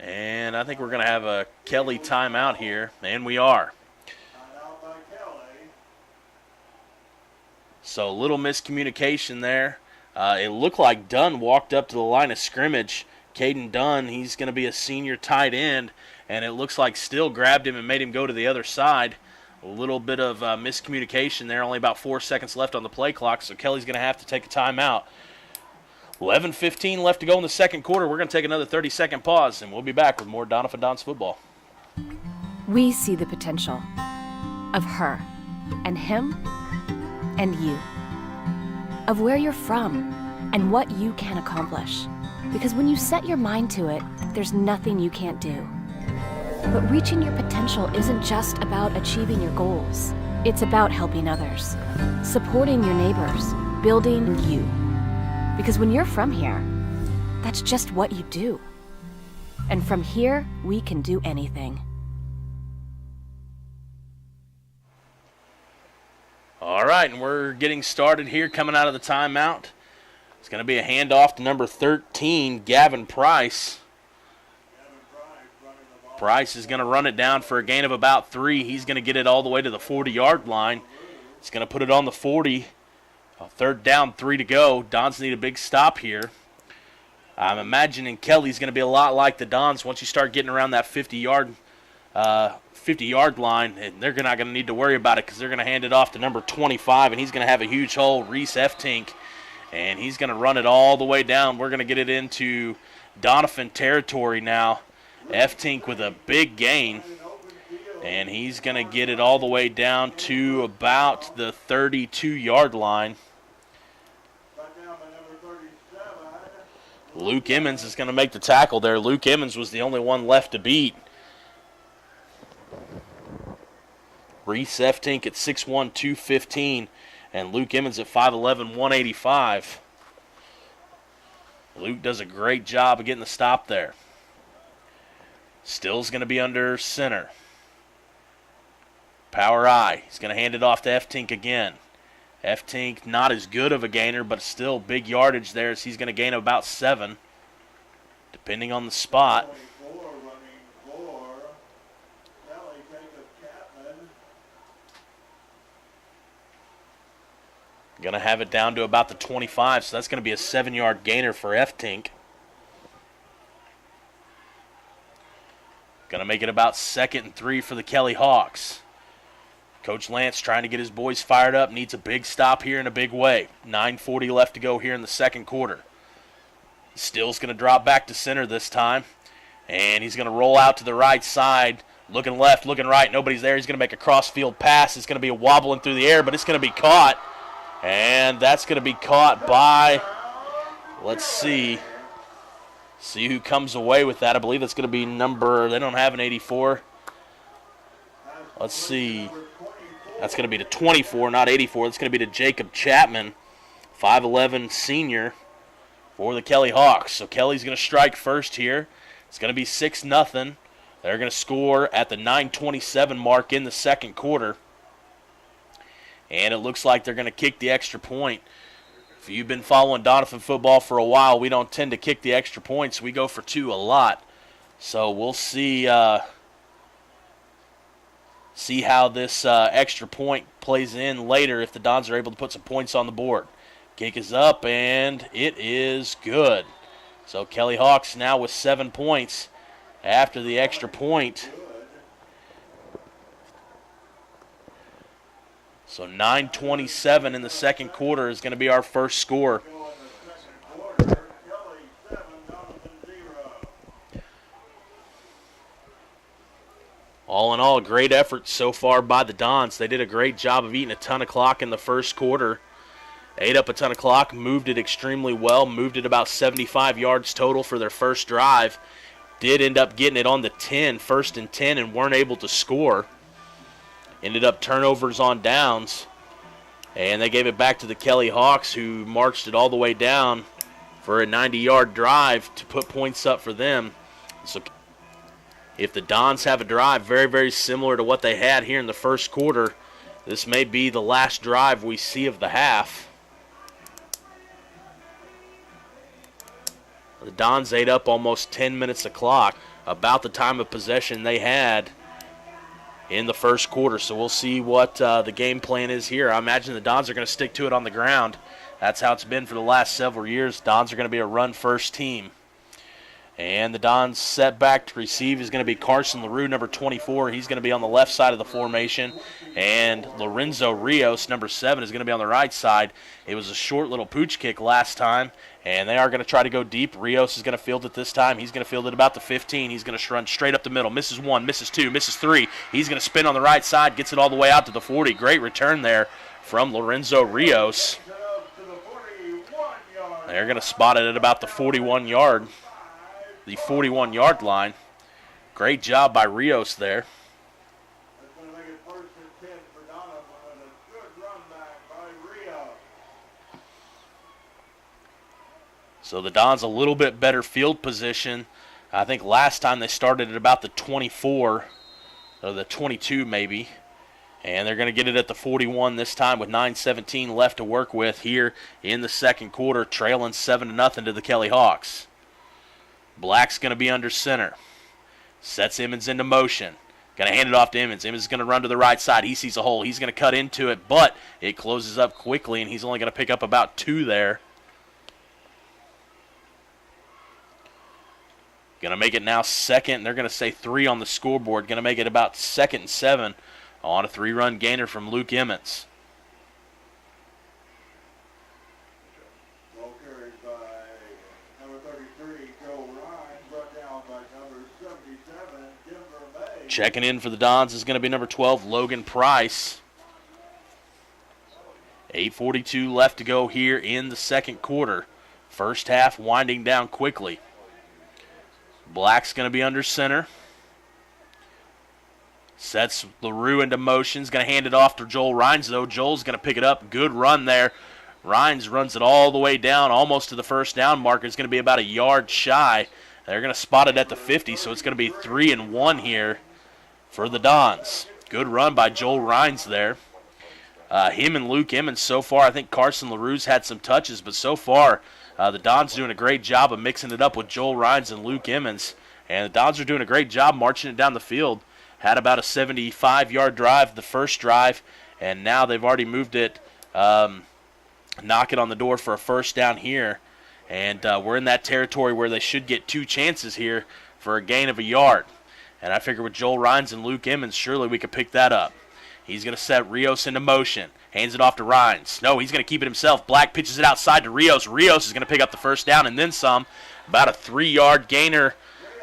And I think we're going to have a Kelly timeout here, and we are. So a little miscommunication there. It looked like Dunn walked up to the line of scrimmage. Caden Dunn, he's going to be a senior tight end, and it looks like Still grabbed him and made him go to the other side. A little bit of miscommunication there, only about 4 seconds left on the play clock, so Kelly's going to have to take a timeout. 11:15 left to go in the second quarter. We're going to take another 30-second pause, and we'll be back with more Doniphan Dons football. We see the potential of her and him and you, of where you're from and what you can accomplish. Because when you set your mind to it, there's nothing you can't do. But reaching your potential isn't just about achieving your goals. It's about helping others, supporting your neighbors, building you. Because when you're from here, that's just what you do. And from here, we can do anything. All right, and we're getting started here coming out of the timeout. It's going to be a handoff to number 13, Gavin Price. Price is going to run it down for a gain of about 3. He's going to get it all the way to the 40-yard line. He's going to put it on the 40. Third down, 3 to go. Dons need a big stop here. I'm imagining Kelly's going to be a lot like the Dons once you start getting around that 50-yard line, and they're not going to need to worry about it because they're going to hand it off to number 25, and he's going to have a huge hole, Reese Eftink, and he's going to run it all the way down. We're going to get it into Doniphan territory now. Eftink with a big gain, and he's going to get it all the way down to about the 32-yard line. Luke Emmons is going to make the tackle there. Luke Emmons was the only one left to beat. Reese Eftink at 6'1", 215, and Luke Emmons at 5'11", 185. Luke does a great job of getting the stop there. Still's going to be under center. Power I. He's going to hand it off to Eftink again. Eftink not as good of a gainer, but still big yardage there as he's going to gain about 7, depending on the spot. Going to have it down to about the 25, so that's going to be a 7-yard gainer for F-Tink. Going to make it about 2nd and 3 for the Kelly Hawks. Coach Lance trying to get his boys fired up, needs a big stop here in a big way. 9:40 left to go here in the second quarter. Still's going to drop back to center this time, and he's going to roll out to the right side, looking left, looking right. Nobody's there. He's going to make a cross-field pass. It's going to be a wobbling through the air, but it's going to be caught, and that's going to be caught by, let's see who comes away with that. I believe that's going to be number, they don't have an 84. Let's see. That's going to be to 24, not 84. That's going to be to Jacob Chapman, 5'11 senior for the Kelly Hawks. So Kelly's going to strike first here. It's going to be 6-0. They're going to score at the 9:27 mark in the second quarter. And it looks like they're going to kick the extra point. If you've been following Doniphan football for a while, we don't tend to kick the extra points. We go for 2 a lot. So we'll see how this extra point plays in later if the Dons are able to put some points on the board. Kick is up, and it is good. So Kelly Hawks now with 7 points after the extra point. So 9:27 in the second quarter is going to be our first score. All in all, great effort so far by the Dons. They did a great job of eating a ton of clock in the first quarter. Ate up a ton of clock, moved it extremely well, moved it about 75 yards total for their first drive. Did end up getting it on the 10, 1st and 10, and weren't able to score. Ended up turnovers on downs, and they gave it back to the Kelly Hawks, who marched it all the way down for a 90-yard drive to put points up for them. So if the Dons have a drive very, very similar to what they had here in the first quarter, this may be the last drive we see of the half. The Dons ate up almost 10 minutes of clock, about the time of possession they had in the first quarter. So we'll see what the game plan is here. I imagine the Dons are going to stick to it on the ground. That's how it's been for the last several years. Dons are going to be a run-first team. And the Dons set back to receive is going to be Carson LaRue, number 24. He's going to be on the left side of the formation. And Lorenzo Rios, number 7, is going to be on the right side. It was a short little pooch kick last time, and they are going to try to go deep. Rios is going to field it this time. He's going to field it about the 15. He's going to run straight up the middle. Misses 1, misses 2, misses 3. He's going to spin on the right side, gets it all the way out to the 40. Great return there from Lorenzo Rios. They're going to spot it at about the 41-yard line. Great job by Rios there. So the Dons a little bit better field position. I think last time they started at about the 24, or the 22 maybe. And they're going to get it at the 41 this time with 9:17 left to work with here in the second quarter, trailing 7-0 to the Kelly Hawks. Black's going to be under center. Sets Emmons into motion. Going to hand it off to Emmons. Emmons is going to run to the right side. He sees a hole. He's going to cut into it, but it closes up quickly, and he's only going to pick up about 2 there. Going to make it now second. They're going to say 3 on the scoreboard. Going to make it about 2nd and 7 on a 3-run gainer from Luke Emmons. Checking in for the Dons is going to be number 12, Logan Price. 8:42 left to go here in the second quarter. First half winding down quickly. Black's going to be under center. Sets LaRue into motion. He's going to hand it off to Joel Rhines, though. Joel's going to pick it up. Good run there. Rhines runs it all the way down, almost to the first down marker. It's going to be about a yard shy. They're going to spot it at the 50, so it's going to be 3-1 here for the Dons. Good run by Joel Rhines there. Him and Luke Emmons so far. I think Carson LaRue's had some touches, but so far the Dons doing a great job of mixing it up with Joel Rhines and Luke Emmons. And the Dons are doing a great job marching it down the field. Had about a 75-yard drive the first drive, and now they've already moved it knocking on the door for a first down here. And we're in that territory where they should get 2 chances here for a gain of a yard. And I figure with Joel Rhines and Luke Emmons, surely we could pick that up. He's going to set Rios into motion. Hands it off to Rhines. No, he's going to keep it himself. Black pitches it outside to Rios. Rios is going to pick up the first down and then some. About a 3-yard gainer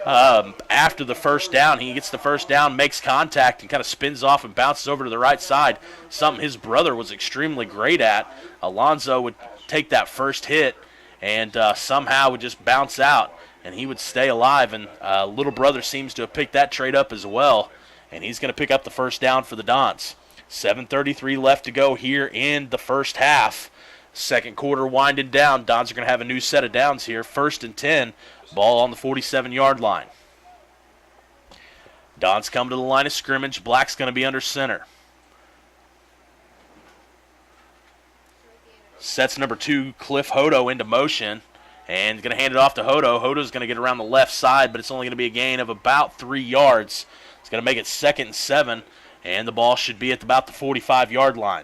after the first down. He gets the first down, makes contact, and kind of spins off and bounces over to the right side, something his brother was extremely great at. Alonzo would take that first hit and somehow would just bounce out, and he would stay alive. And little brother seems to have picked that trade up as well, and he's going to pick up the first down for the Dons. 7:33 left to go here in the first half. Second quarter winding down. Dons are going to have a new set of downs here. 1st and 10, ball on the 47-yard line. Dons come to the line of scrimmage. Black's going to be under center. Sets number 2, Cliff Hodo, into motion, and going to hand it off to Hodo. Hodo's going to get around the left side, but it's only going to be a gain of about 3 yards. It's going to make it 2nd and 7, and the ball should be at about the 45-yard line.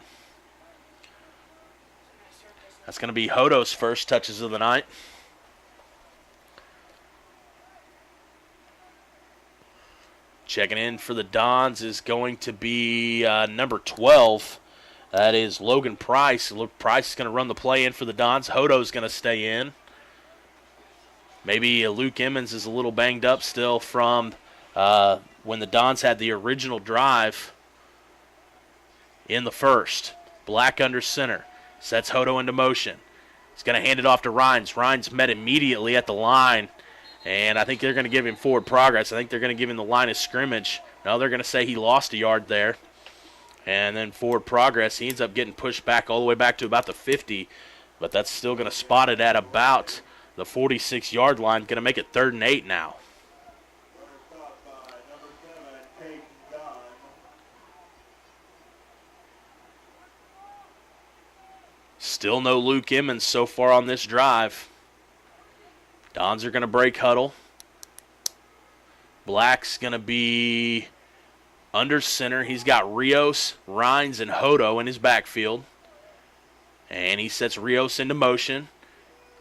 That's going to be Hodo's first touches of the night. Checking in for the Dons is going to be number 12. That is Logan Price. Price is going to run the play in for the Dons. Hodo's going to stay in. Maybe Luke Emmons is a little banged up still from when the Dons had the original drive in the first. Black under center. Sets Hodo into motion. He's going to hand it off to Rhines. Rhines met immediately at the line, and I think they're going to give him forward progress. I think they're going to give him the line of scrimmage. No, they're going to say he lost a yard there. And then forward progress, he ends up getting pushed back all the way back to about the 50, but that's still going to spot it at about the 46-yard line. Going to make it 3rd and 8 now. Still no Luke Emmons so far on this drive. Dons are going to break huddle. Black's going to be under center. He's got Rios, Rhines, and Hodo in his backfield. And he sets Rios into motion.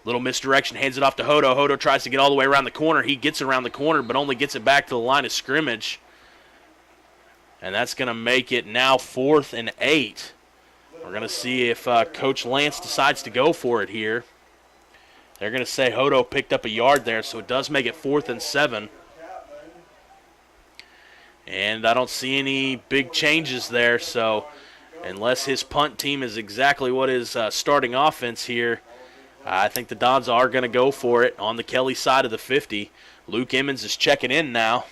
Little misdirection, hands it off to Hodo. Hodo tries to get all the way around the corner. He gets around the corner, but only gets it back to the line of scrimmage. And that's going to make it now 4th and 8. We're going to see if Coach Lance decides to go for it here. They're going to say Hodo picked up a yard there, so it does make it 4th and 7. And I don't see any big changes there, so unless his punt team is exactly what is starting offense here, I think the Dons are going to go for it on the Kelly side of the 50. Luke Emmons is checking in now.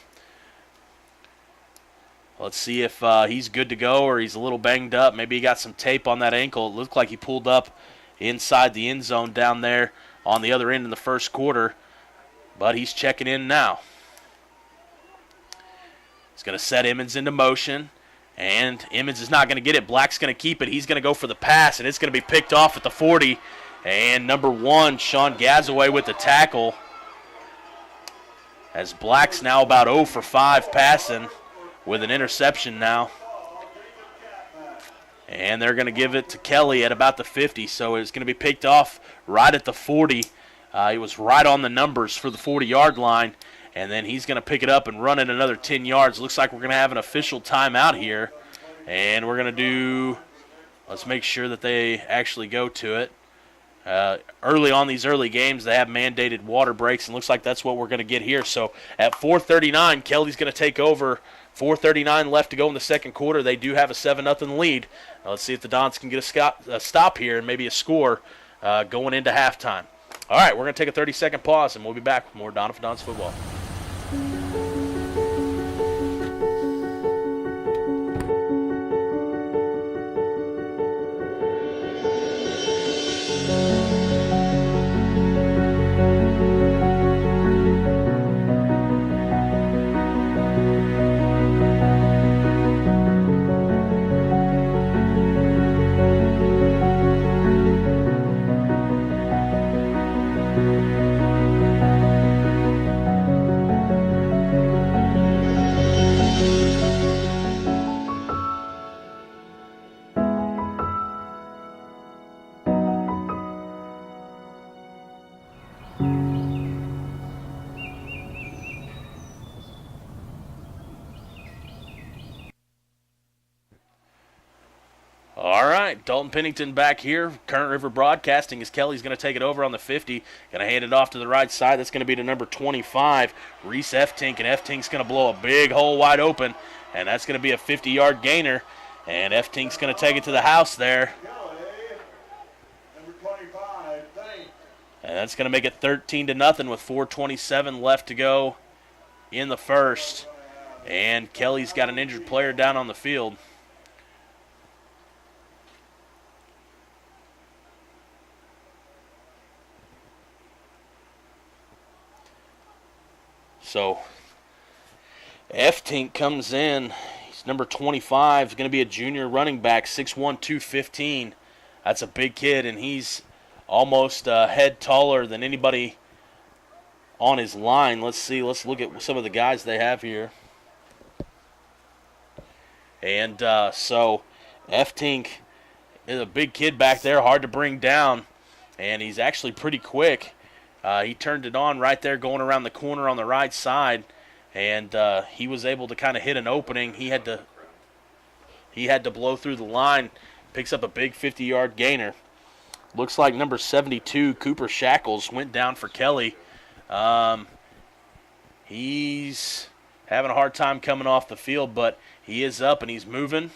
Let's see if he's good to go or he's a little banged up. Maybe he got some tape on that ankle. It looked like he pulled up inside the end zone down there on the other end in the first quarter, but he's checking in now. He's going to set Emmons into motion, and Emmons is not going to get it. Black's going to keep it. He's going to go for the pass, and it's going to be picked off at the 40. And number 1, Sean Gazaway with the tackle, as Black's now about 0 for 5 passing with an interception now. And they're going to give it to Kelly at about the 50, so it's going to be picked off right at the 40. He was right on the numbers for the 40-yard line, and then he's going to pick it up and run it another 10 yards. Looks like we're going to have an official timeout here, and we're going to do – let's make sure that they actually go to it. Early on these early games, they have mandated water breaks, and looks like that's what we're going to get here. So at 4:39, Kelly's going to take over. 4:39 left to go in the second quarter. They do have a 7-0 lead. Let's see if the Dons can get a stop here and maybe a score going into halftime. All right, we're going to take a 30-second pause, and we'll be back with more Doniphan Dons football. All right, Dalton Pennington back here. Current River Broadcasting as Kelly's going to take it over on the 50. Going to hand it off to the right side. That's going to be to number 25, Reese Eftink. And Eftink's going to blow a big hole wide open. And that's going to be a 50-yard gainer. And Eftink's going to take it to the house there. And that's going to make it 13-0 with 4:27 left to go in the first. And Kelly's got an injured player down on the field. So Eftink comes in. He's number 25. He's going to be a junior running back, 6'1", 215. That's a big kid, and he's almost a head taller than anybody on his line. Let's see. Let's look at some of the guys they have here. And so Eftink is a big kid back there, hard to bring down, and he's actually pretty quick. He turned it on right there going around the corner on the right side, and he was able to kind of hit an opening. He had to blow through the line, picks up a big 50-yard gainer. Looks like number 72, Cooper Shackles, went down for Kelly. He's having a hard time coming off the field, but he is up and he's moving.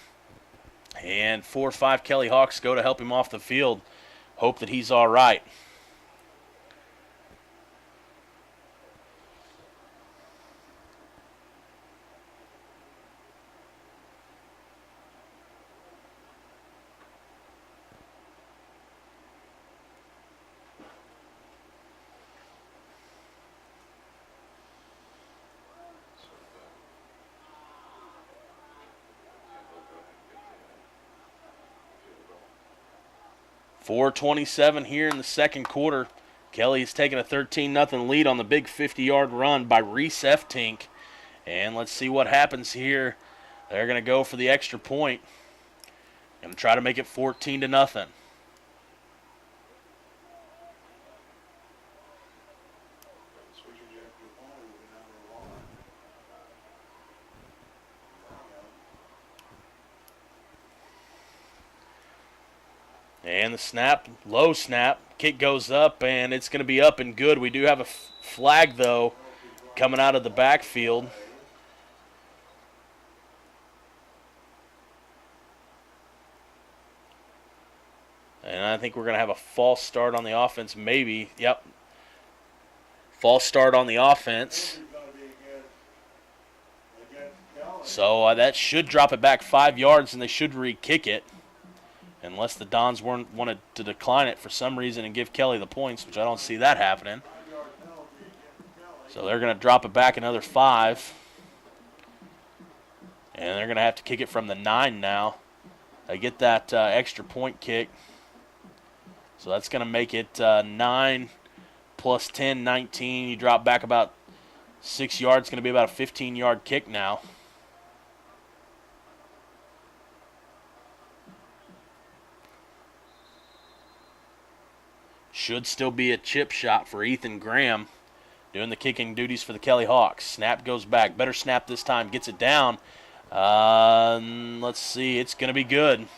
And 4 or 5 Kelly Hawks go to help him off the field. Hope that he's all right. 4:27 here in the second quarter. Kelly is taking a 13-0 lead on the big 50-yard run by Reese Eftink. And let's see what happens here. They're going to go for the extra point and try to make it 14-0. And the snap, low snap, kick goes up, and it's going to be up and good. We do have a flag, though, coming out of the backfield. And I think we're going to have a false start on the offense, maybe. Yep. False start on the offense. So that should drop it back 5 yards, and they should re-kick it. Unless the Dons wanted to decline it for some reason and give Kelly the points, which I don't see that happening. So they're going to drop it back another 5. And they're going to have to kick it from the 9 now. They get that extra point kick. So that's going to make it 9 plus 10, 19. You drop back about 6 yards. It's going to be about a 15-yard kick now. Should still be a chip shot for Ethan Graham doing the kicking duties for the Kelly Hawks. Snap goes back. Better snap this time. Gets it down. Let's see. It's going to be good.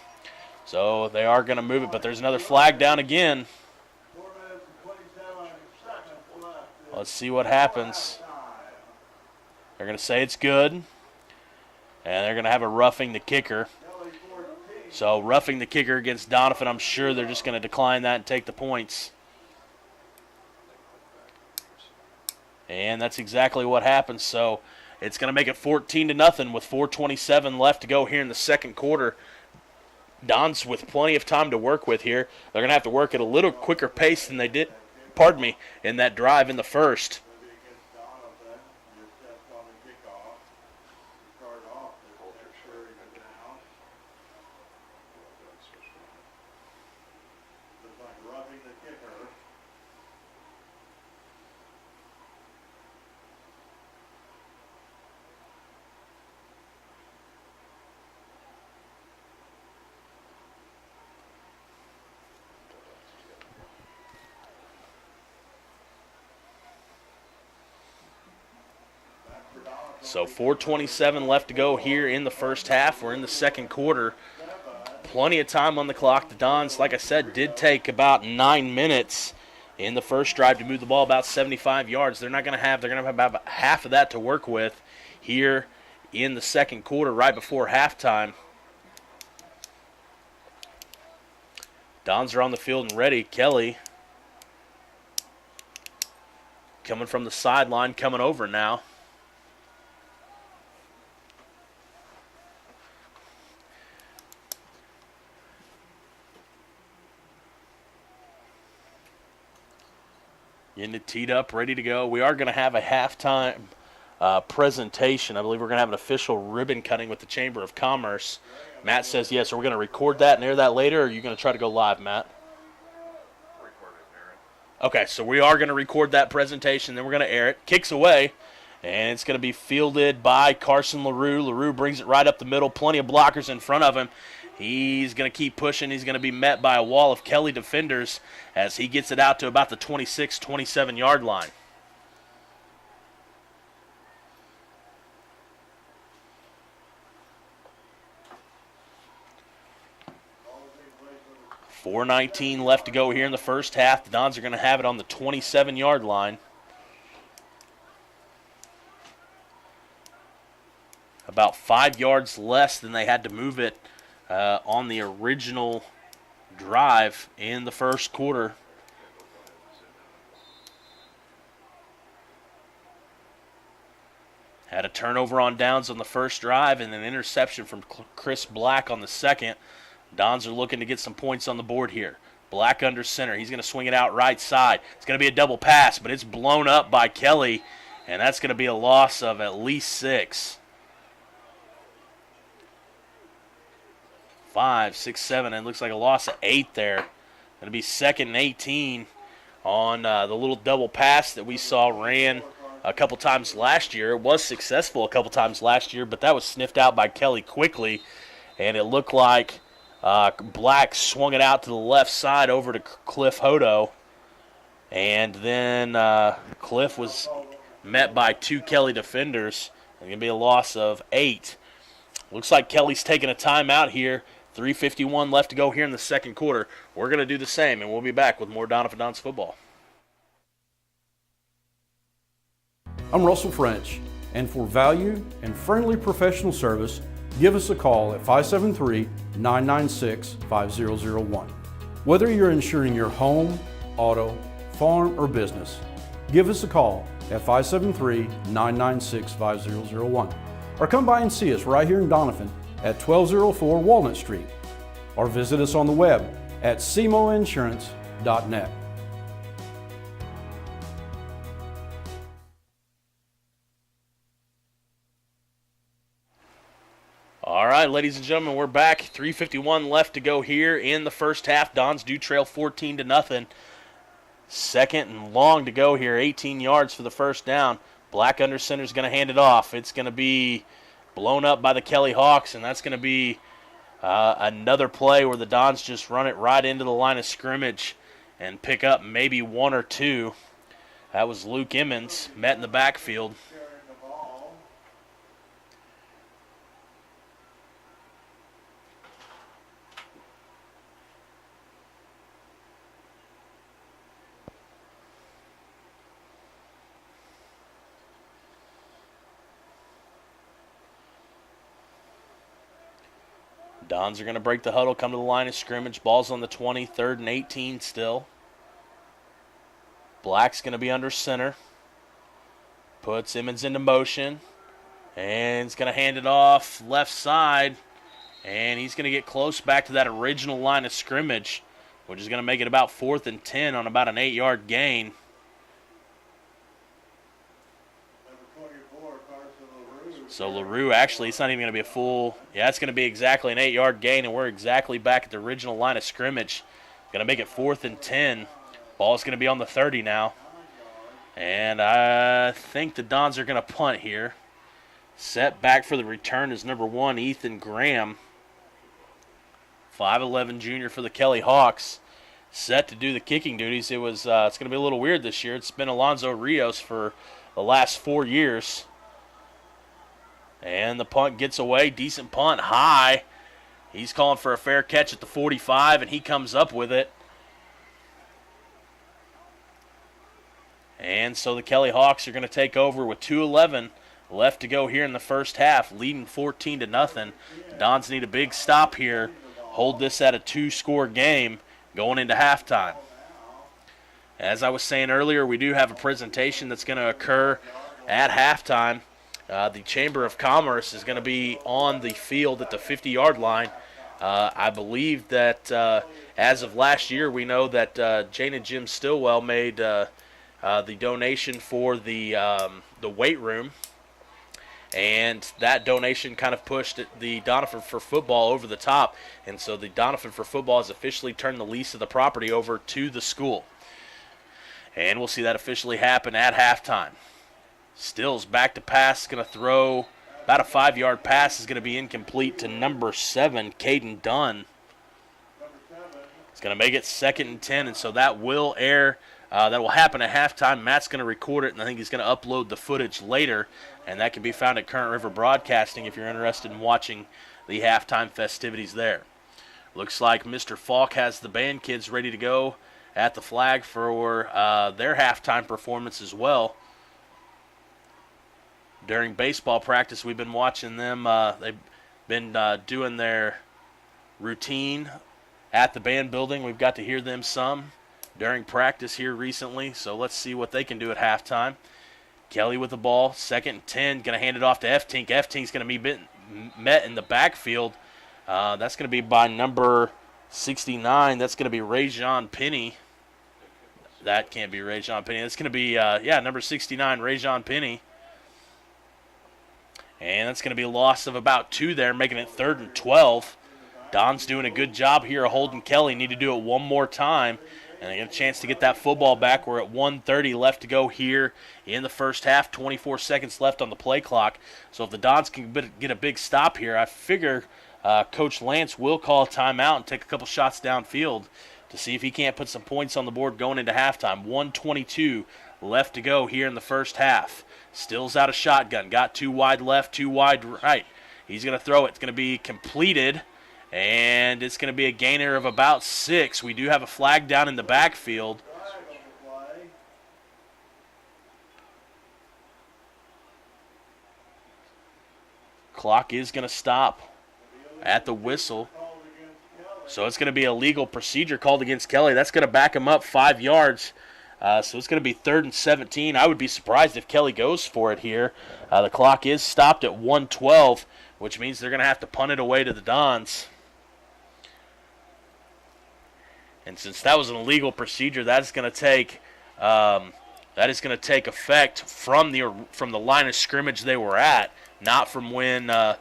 So they are going to move it, but there's another flag down again. Let's see what happens. They're going to say it's good. And they're going to have a roughing the kicker. So roughing the kicker against Doniphan, I'm sure they're just going to decline that and take the points. And that's exactly what happens. So it's going to make it 14-0 with 4:27 left to go here in the second quarter. Dons with plenty of time to work with here. They're going to have to work at a little quicker pace than they did, in that drive in the first. So 4:27 left to go here in the first half. We're in the second quarter. Plenty of time on the clock. The Dons, like I said, did take about 9 minutes in the first drive to move the ball about 75 yards. They're going to have about half of that to work with here in the second quarter right before halftime. Dons are on the field and ready. Kelly coming from the sideline, coming over now. Getting it teed up, ready to go. We are going to have a halftime presentation. I believe we're going to have an official ribbon cutting with the Chamber of Commerce. Matt says yes. Are we going to record that and air that later, or are you going to try to go live, Matt? Record it and air it. Okay, so we are going to record that presentation, then we're going to air it. Kicks away, and it's going to be fielded by Carson LaRue. LaRue brings it right up the middle. Plenty of blockers in front of him. He's going to keep pushing. He's going to be met by a wall of Kelly defenders as he gets it out to about the 26, 27-yard line. .419 left to go here in the first half. The Dons are going to have it on the 27-yard line. About 5 yards less than they had to move it on the original drive in the first quarter. Had a turnover on downs on the first drive and an interception from Chris Black on the second. Dons are looking to get some points on the board here. Black under center. He's going to swing it out right side. It's going to be a double pass, but it's blown up by Kelly, and that's going to be a loss of at least 6. 5, 6, 7, and it looks like a loss of 8 there. Going to be 2nd and 18 on the little double pass that we saw ran a couple times last year. It was successful a couple times last year, but that was sniffed out by Kelly quickly, and it looked like Black swung it out to the left side over to Cliff Hodo, and then Cliff was met by 2 Kelly defenders. It's going to be a loss of 8. Looks like Kelly's taking a timeout here. 3:51 left to go here in the second quarter. We're going to do the same, and we'll be back with more Doniphan Dons football. I'm Russell French, and for value and friendly professional service, give us a call at 573-996-5001. Whether you're insuring your home, auto, farm, or business, give us a call at 573-996-5001. Or come by and see us right here in Doniphan at 1204 Walnut Street. Or visit us on the web at cmoinsurance.net. All right, ladies and gentlemen, we're back. 3:51 left to go here in the first half. Dons do trail 14-0. 2nd and long to go here. 18 yards for the first down. Black under center is going to hand it off. It's going to be blown up by the Kelly Hawks, and that's going to be another play where the Dons just run it right into the line of scrimmage and pick up maybe 1 or 2. That was Luke Emmons, met in the backfield. Dons are going to break the huddle, come to the line of scrimmage. Ball's on the 20, 3rd and 18 still. Black's going to be under center. Puts Emmons into motion. And he's going to hand it off left side. And he's going to get close back to that original line of scrimmage, which is going to make it about 4th and 10 on about an 8-yard gain. So LaRue, actually, it's not even going to be a full. Yeah, it's going to be exactly an 8-yard gain, and we're exactly back at the original line of scrimmage. Going to make it 4th and 10. Ball's going to be on the 30 now. And I think the Dons are going to punt here. Set back for the return is number 1, Ethan Graham. 5'11" junior for the Kelly Hawks. Set to do the kicking duties. It's going to be a little weird this year. It's been Alonzo Rios for the last 4 years. And the punt gets away. Decent punt, high. He's calling for a fair catch at the 45, and he comes up with it. And so the Kelly Hawks are going to take over with 2:11 left to go here in the first half, leading 14-0. The Dons need a big stop here, hold this at a 2-score game going into halftime. As I was saying earlier, we do have a presentation that's going to occur at halftime. The Chamber of Commerce is going to be on the field at the 50-yard line. I believe that as of last year, we know that Jane and Jim Stillwell made the donation for the weight room, and that donation kind of pushed the Doniphan for Football over the top, and so the Doniphan for Football has officially turned the lease of the property over to the school. And we'll see that officially happen at halftime. Stills back to pass, going to throw about a 5-yard pass, is going to be incomplete to number 7, Caden Dunn. It's going to make it 2nd and 10, and so that will air. That will happen at halftime. Matt's going to record it, and I think he's going to upload the footage later, and that can be found at Current River Broadcasting if you're interested in watching the halftime festivities there. Looks like Mr. Falk has the band kids ready to go at the flag for their halftime performance as well. During baseball practice, we've been watching them. They've been doing their routine at the band building. We've got to hear them some during practice here recently, so let's see what they can do at halftime. Kelly with the ball, 2nd and 10, going to hand it off to Eftink. Eftink's going to be met in the backfield. That's going to be by number 69. That's going to be Rajon Penny. That can't be Rajon Penny. That's going to be, number 69, Rajon Penny. And that's going to be a loss of about 2 there, making it 3rd and 12. Don's doing a good job here of holding Kelly. Need to do it one more time, and they get a chance to get that football back. We're at 1:30 left to go here in the first half, 24 seconds left on the play clock. So if the Dons can get a big stop here, I figure Coach Lance will call a timeout and take a couple shots downfield to see if he can't put some points on the board going into halftime. 1:22 left to go here in the first half. Stills out a shotgun. Got 2 wide left, 2 wide right. He's going to throw it. It's going to be completed, and it's going to be a gainer of about 6. We do have a flag down in the backfield. Clock is going to stop at the whistle. So it's going to be a legal procedure called against Kelly. That's going to back him up 5 yards. So it's going to be 3rd and 17. I would be surprised if Kelly goes for it here. The clock is stopped at 1:12, which means they're going to have to punt it away to the Dons. And since that was an illegal procedure, that is going to take effect from the line of scrimmage they were at, not from when the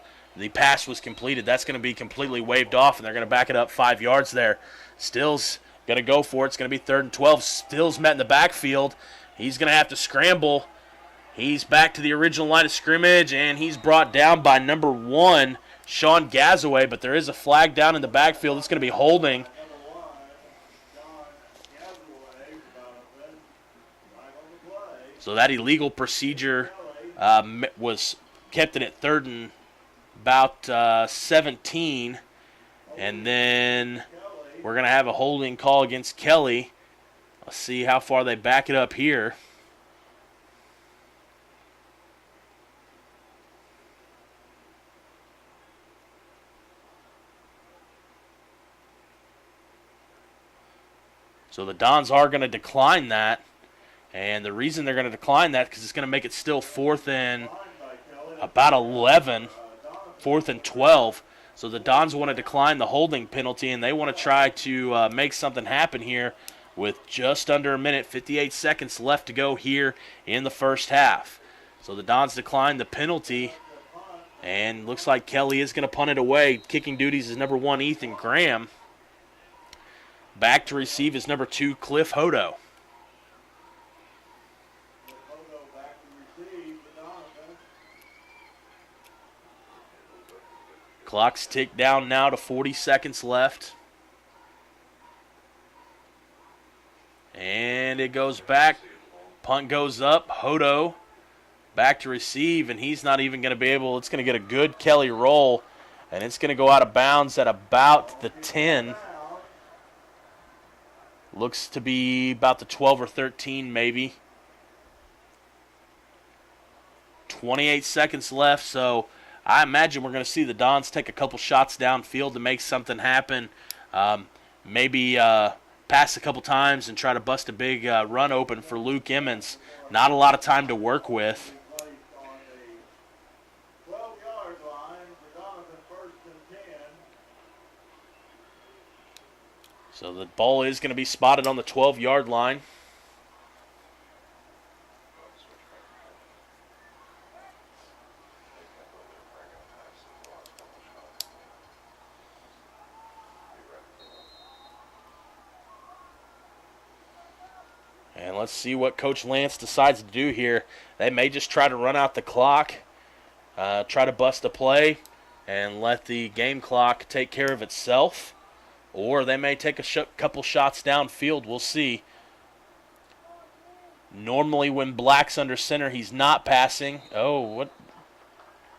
pass was completed. That's going to be completely waved off, and they're going to back it up 5 yards there. Stills going to go for it. It's going to be 3rd and 12. Stills met in the backfield. He's going to have to scramble. He's back to the original line of scrimmage, and he's brought down by number 1, Sean Gazaway, but there is a flag down in the backfield. It's going to be holding. So that illegal procedure was kept it at 3rd and about 17, and then we're going to have a holding call against Kelly. Let's see how far they back it up here. So the Dons are going to decline that. And the reason they're going to decline that is because it's going to make it still 4th and about 11, 4th and 12. So the Dons want to decline the holding penalty, and they want to try to make something happen here with just under a minute, 58 seconds left to go here in the first half. So the Dons decline the penalty, and looks like Kelly is going to punt it away. Kicking duties is number 1, Ethan Graham. Back to receive is number 2, Cliff Hodo. Clock's ticked down now to 40 seconds left. And it goes back. Punt goes up. Hodo back to receive, and he's not even going to be able. It's going to get a good Kelly roll, and it's going to go out of bounds at about the 10. Looks to be about the 12 or 13 maybe. 28 seconds left, so I imagine we're going to see the Dons take a couple shots downfield to make something happen. Maybe pass a couple times and try to bust a big run open for Luke Emmons. Not a lot of time to work with. So the ball is going to be spotted on the 12-yard line. And let's see what Coach Lance decides to do here. They may just try to run out the clock, try to bust a play, and let the game clock take care of itself. Or they may take a couple shots downfield. We'll see. Normally when Black's under center, he's not passing. Oh, what?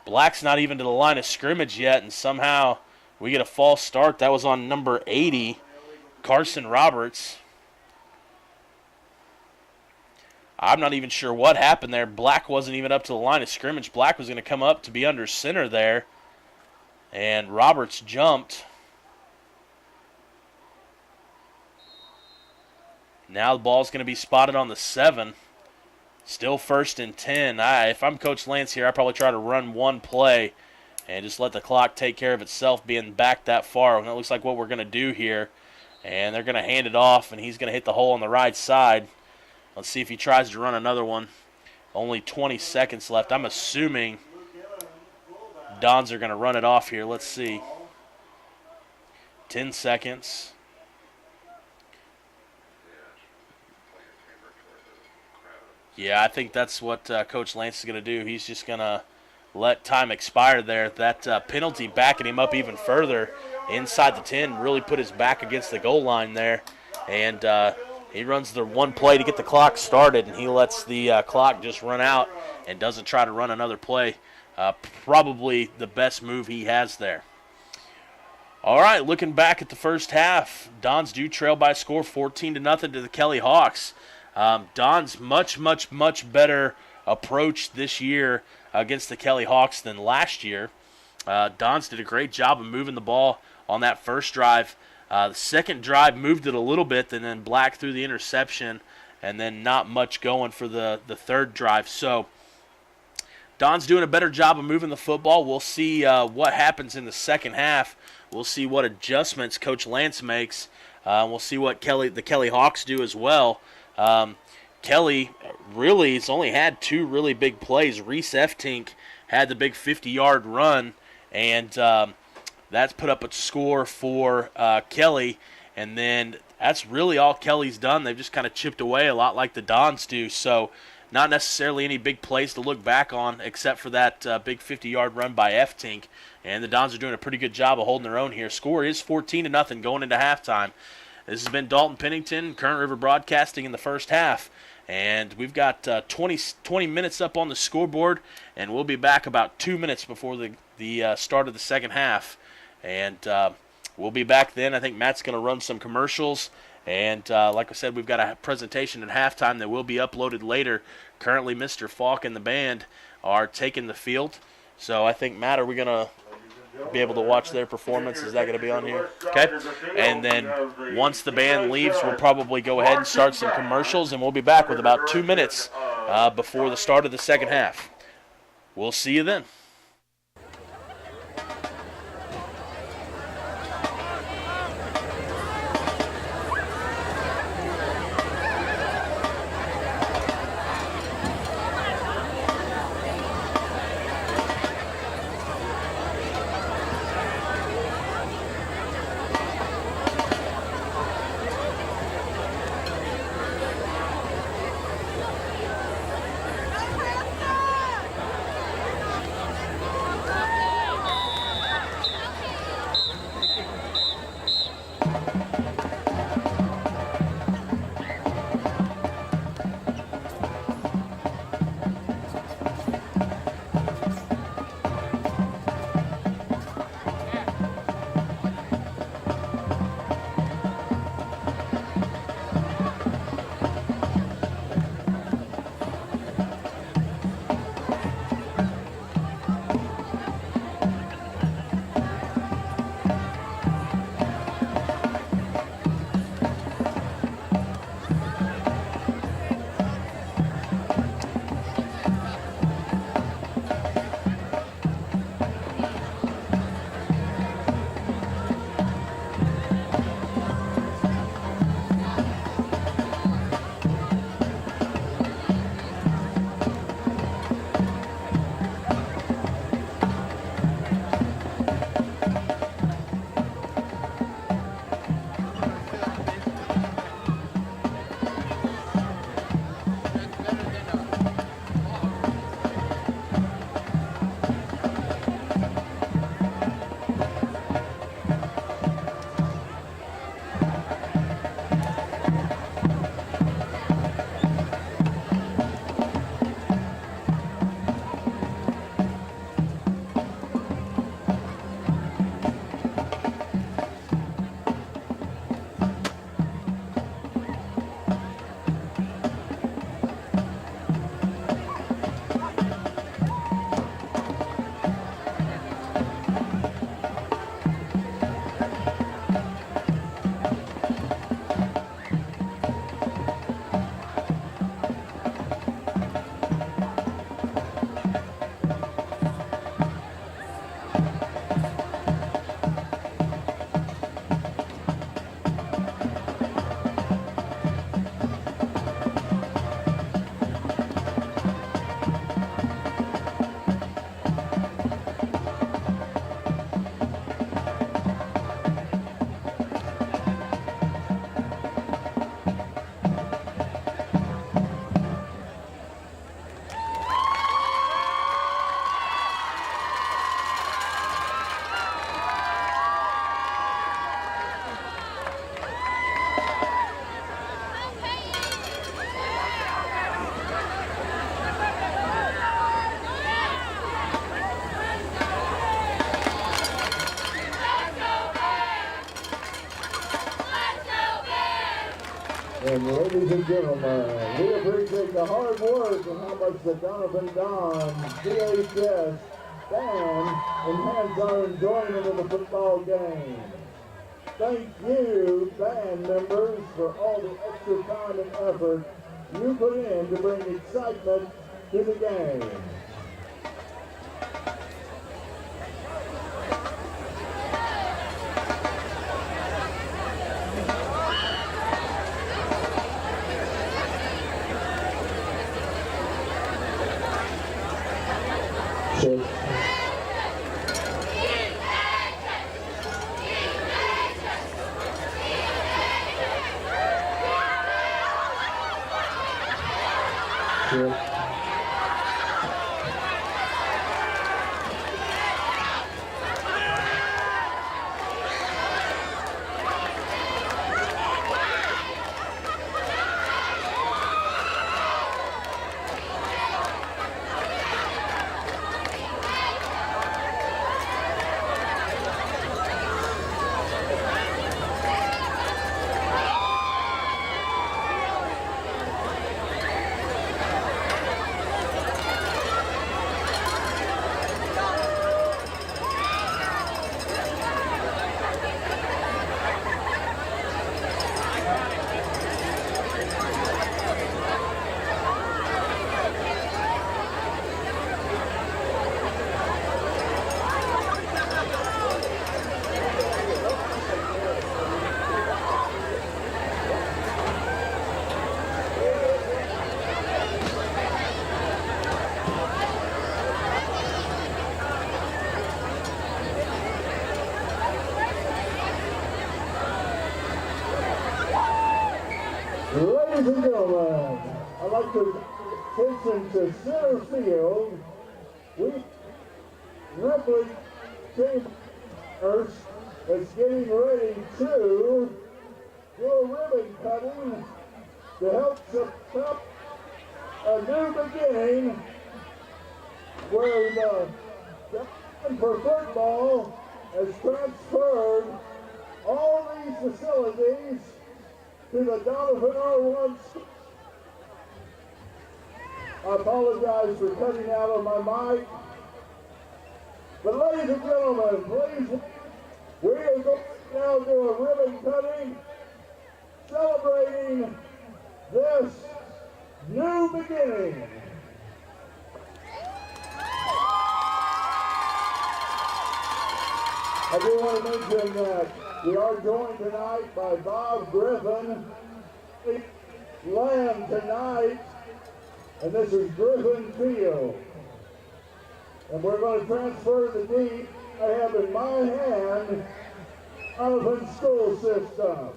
Black's not even to the line of scrimmage yet, and somehow we get a false start. That was on number 80, Carson Roberts. I'm not even sure what happened there. Black wasn't even up to the line of scrimmage. Black was going to come up to be under center there, and Roberts jumped. Now the ball's going to be spotted on the 7. Still 1st and 10. If I'm Coach Lance here, I'd probably try to run one play and just let the clock take care of itself being back that far. And that looks like what we're going to do here. And they're going to hand it off, and he's going to hit the hole on the right side. Let's see if he tries to run another one. Only 20 seconds left. I'm assuming Dons are going to run it off here. Let's see. 10 seconds. Yeah, I think that's what Coach Lance is going to do. He's just going to let time expire there. That penalty backing him up even further inside the 10 really put his back against the goal line there. And he runs the one play to get the clock started, and he lets the clock just run out and doesn't try to run another play. Probably the best move he has there. All right, looking back at the first half, Dons do trail by a score 14-0 to the Kelly Hawks. Don's much better approach this year against the Kelly Hawks than last year. Dons did a great job of moving the ball on that first drive. The second drive moved it a little bit, and then Black threw the interception, and then not much going for the third drive. So Don's doing a better job of moving the football. We'll see what happens in the second half. We'll see what adjustments Coach Lance makes. We'll see what the Kelly Hawks do as well. Kelly really has only had 2 really big plays. Reese Eftink had the big 50-yard run, and that's put up a score for Kelly. And then that's really all Kelly's done. They've just kind of chipped away a lot like the Dons do. So not necessarily any big plays to look back on except for that big 50-yard run by Eftink. And the Dons are doing a pretty good job of holding their own here. Score is 14-0 going into halftime. This has been Dalton Pennington, Current River Broadcasting in the first half. And we've got 20 minutes up on the scoreboard, and we'll be back about 2 minutes before the start of the second half. And we'll be back then. I think Matt's going to run some commercials. And like I said, we've got a presentation at halftime that will be uploaded later. Currently, Mr. Falk and the band are taking the field. So I think, Matt, are we going to be able to watch their performance? Is that going to be on here? Okay. And then once the band leaves, we'll probably go ahead and start some commercials, and we'll be back with about 2 minutes before the start of the second half. We'll see you then. Ladies and gentlemen, we appreciate the hard work and how much the Doniphan Don DHS band enhance our enjoyment of the football game. Thank you, band members, for all the extra time and effort you put in to bring excitement to the game. Ladies and gentlemen, I'd like to attention to center field. We Ripley Chambers is getting ready to do a ribbon cutting to help set up a new beginning where the Division for football has transferred all these facilities to the Doniphan R1 school. I apologize for cutting out on my mic. But ladies and gentlemen, please, we are going to now do a ribbon cutting celebrating this new beginning. I do want to mention that we are joined tonight by Bob Griffin, Lamb tonight, and this is Griffin Field. And we're going to transfer the deed I have in my hand, Doniphan school system.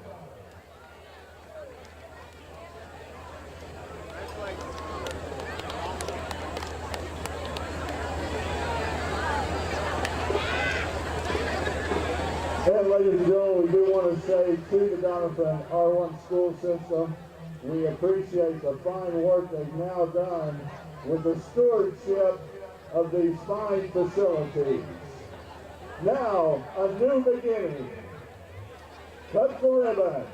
And ladies and gentlemen, we do want to say to the Doniphan R1 school system, we appreciate the fine work they've now done with the stewardship of these fine facilities. Now, a new beginning. Cut the ribbon.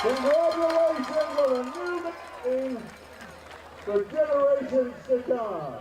Congratulations on a new beginning for generations to come.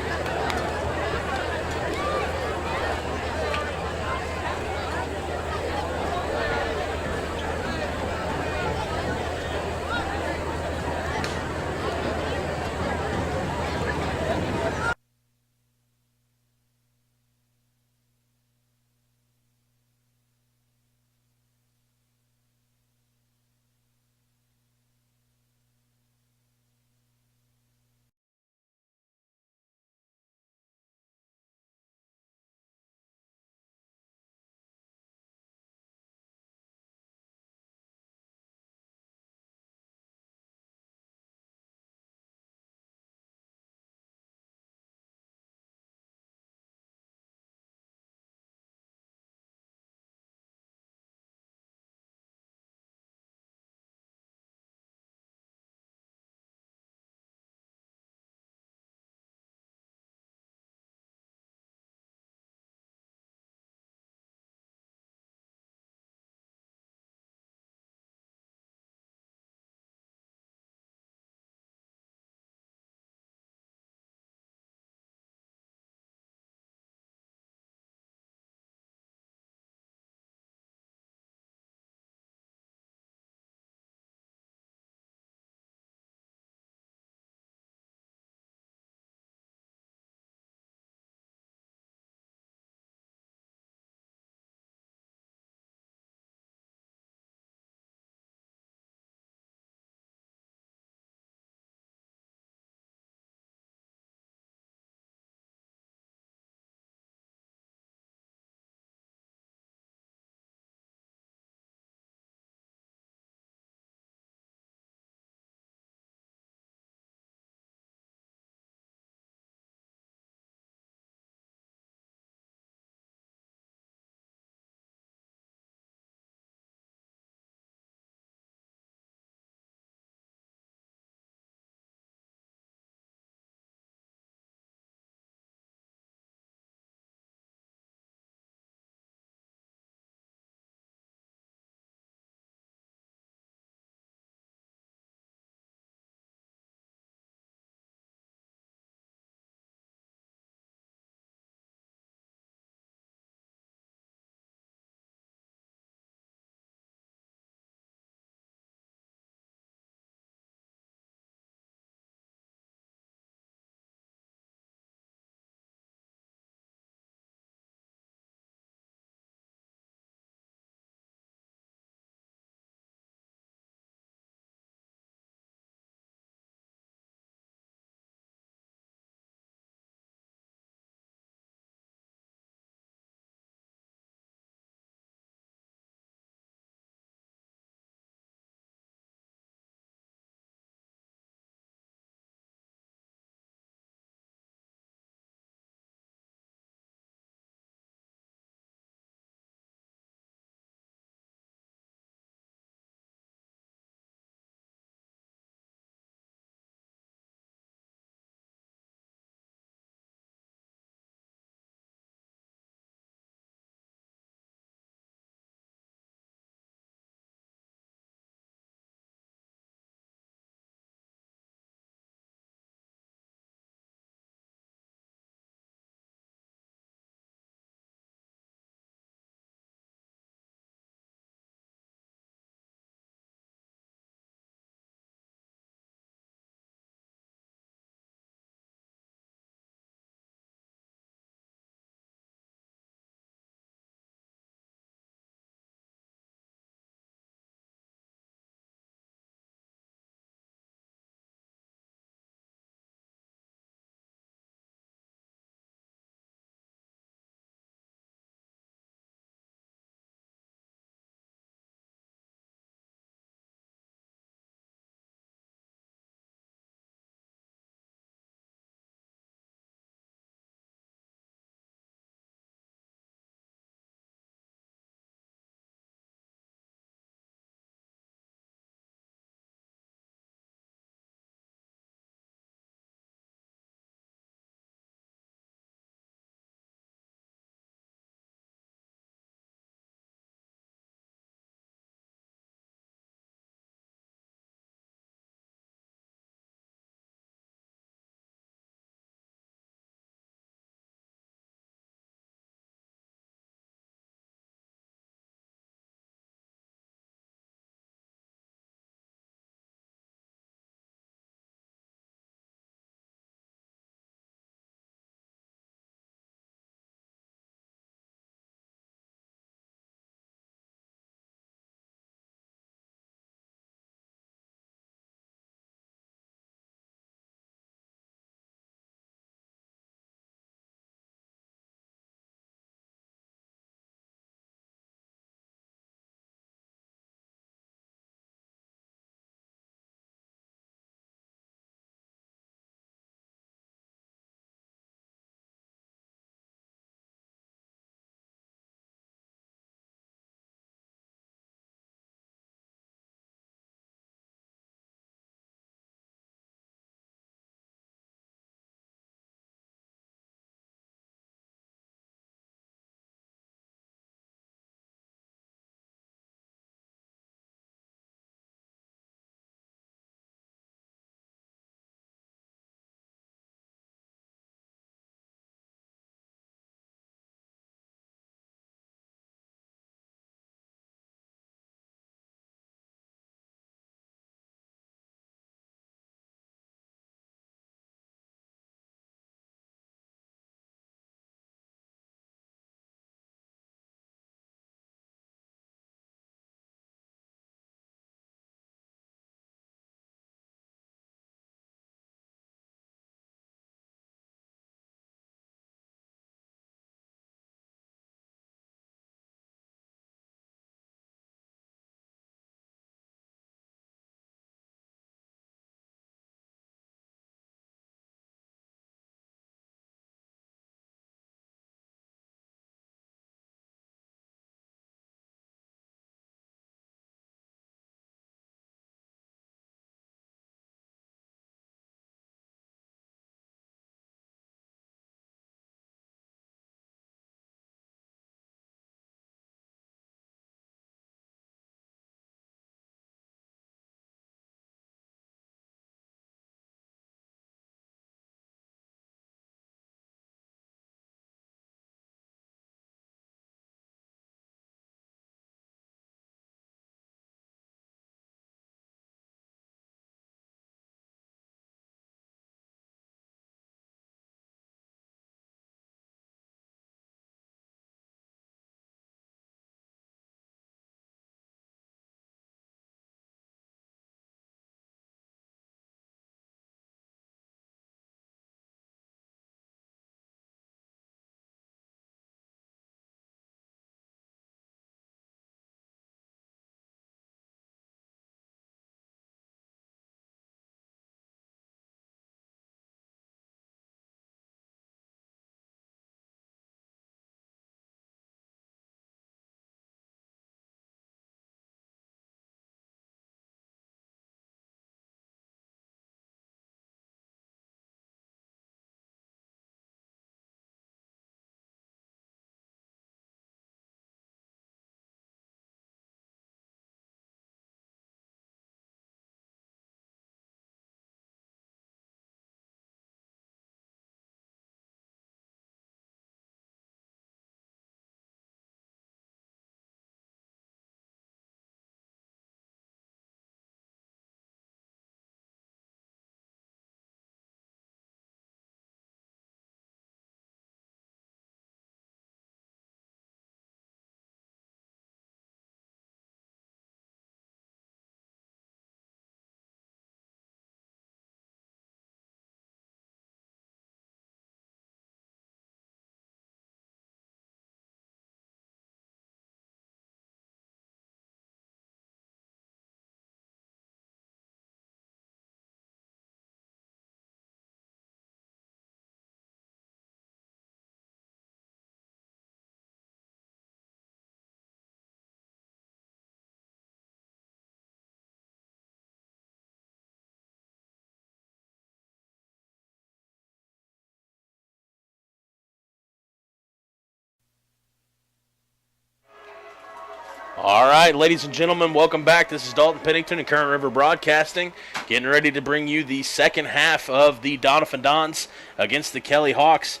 All right, ladies and gentlemen, welcome back. This is Dalton Pennington and Current River Broadcasting, getting ready to bring you the second half of the Doniphan Dons against the Kelly Hawks.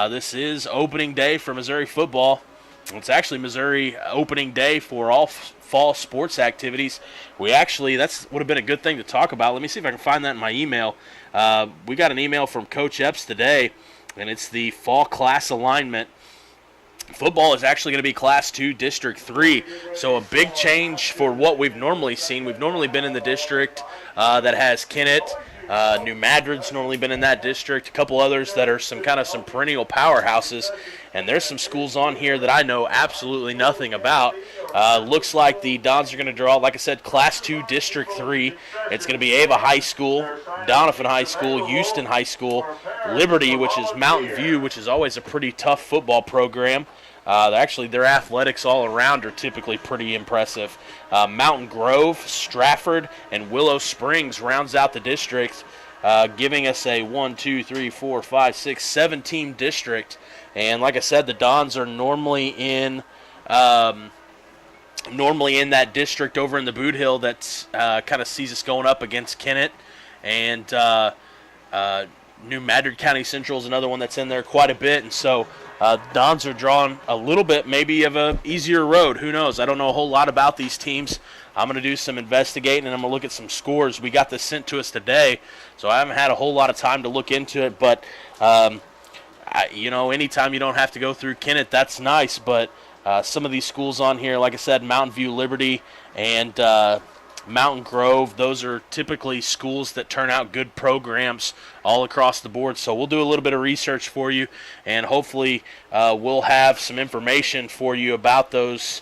This is opening day for Missouri football. It's actually Missouri opening day for all fall sports activities. That's would have been a good thing to talk about. Let me see if I can find that in my email. We got an email from Coach Epps today, and it's the fall class alignment. Football is actually going to be Class 2, District 3, so a big change for what we've normally seen. We've normally been in the district that has Kennett. New Madrid's normally been in that district. A couple others that are some perennial powerhouses, and there's some schools on here that I know absolutely nothing about. Looks like the Dons are going to draw, like I said, Class 2, District 3. It's going to be Ava High School, Doniphan High School, Houston High School, Liberty, which is Mountain View, which is always a pretty tough football program. Their athletics all around are typically pretty impressive. Mountain Grove, Stratford, and Willow Springs rounds out the district, giving us a 7-team district. And like I said, the Dons are normally in that district over in the Boot Hill that kind of sees us going up against Kennett. And New Madrid County Central is another one that's in there quite a bit. And so Dons are drawing a little bit maybe of a easier road. Who knows? I don't know a whole lot about these teams. I'm going to do some investigating, and I'm going to look at some scores. We got this sent to us today, so I haven't had a whole lot of time to look into it. But, anytime you don't have to go through Kennett, that's nice. But some of these schools on here, like I said, Mountain View, Liberty, and Mountain Grove, those are typically schools that turn out good programs all across the board. So we'll do a little bit of research for you, and hopefully we'll have some information for you about those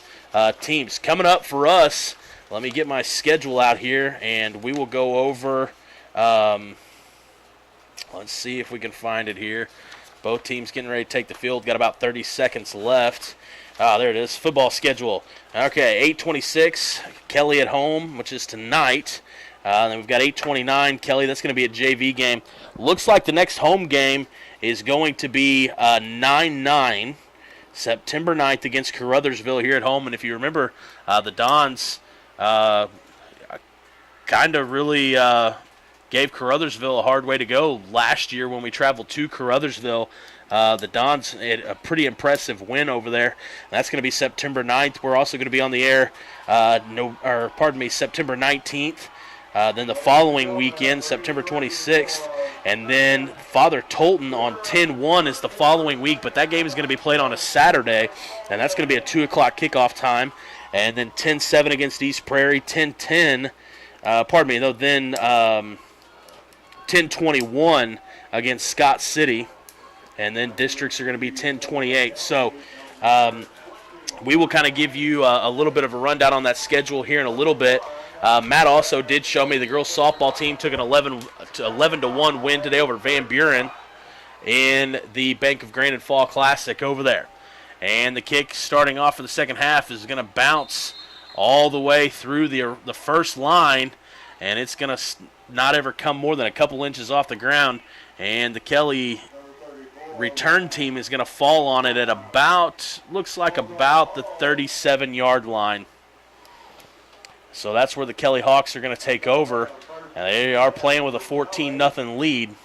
teams. Coming up for us, let me get my schedule out here, and we will go over, let's see if we can find it here. Both teams getting ready to take the field. Got about 30 seconds left. There it is, football schedule. Okay, 8:26, Kelly at home, which is tonight. Then we've got 8:29, Kelly. That's going to be a JV game. Looks like the next home game is going to be 9-9, September 9th against Caruthersville here at home. And if you remember, the Dons kind of really gave Caruthersville a hard way to go last year when we traveled to Caruthersville. The Dons had a pretty impressive win over there. And that's going to be September 9th. We're also going to be on the air, September 19th. Then the following weekend, September 26th. And then Father Tolton on 10-1 is the following week. But that game is going to be played on a Saturday. And that's going to be a 2 o'clock kickoff time. And then 10-7 against East Prairie. 10-10, then 10-21 against Scott City. And then districts are going to be 10-28. So we will kind of give you a little bit of a rundown on that schedule here in a little bit. Matt also did show me the girls softball team took an 11-1 win today over Van Buren in the Bank of Granite Fall Classic over there. And the kick starting off for the second half is going to bounce all the way through the first line, and it's going to not ever come more than a couple inches off the ground. And the Kelly return team is going to fall on it at looks like about the 37-yard line. So that's where the Kelly Hawks are going to take over. And they are playing with a 14-0 lead.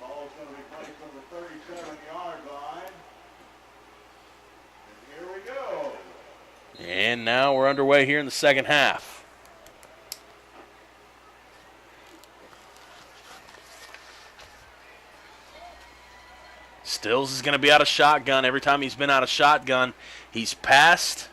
Ball's going to be placed on the 37-yard line. And here we go. And now we're underway here in the second half. Stills is going to be out of shotgun. Every time he's been out of shotgun, he's passed.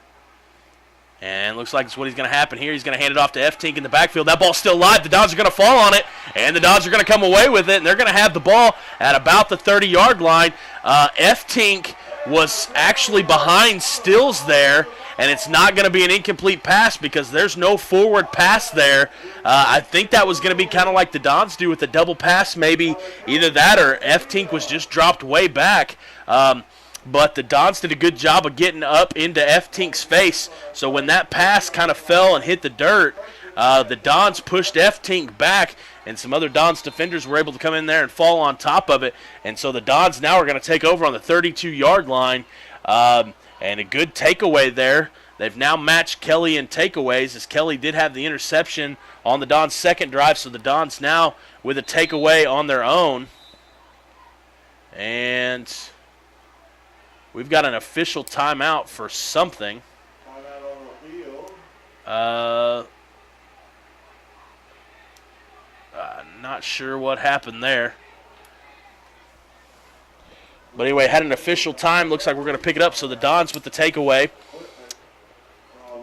And looks like it's what he's going to happen here. He's going to hand it off to F-Tink in the backfield. That ball's still live. The Dons are going to fall on it, and the Dons are going to come away with it, and they're going to have the ball at about the 30-yard line. F-Tink was actually behind Stills there, and it's not going to be an incomplete pass because there's no forward pass there. I think that was going to be kind of like the Dons do with the double pass, maybe either that or F-Tink was just dropped way back. But the Dons did a good job of getting up into F-Tink's face. So when that pass kind of fell and hit the dirt, the Dons pushed F-Tink back, and some other Dons defenders were able to come in there and fall on top of it. And so the Dons now are going to take over on the 32-yard line. And a good takeaway there. They've now matched Kelly in takeaways, as Kelly did have the interception on the Dons' second drive, so the Dons now with a takeaway on their own. And we've got an official timeout for something. Not sure what happened there. But anyway, had an official time. Looks like we're going to pick it up. So the Dons with the takeaway.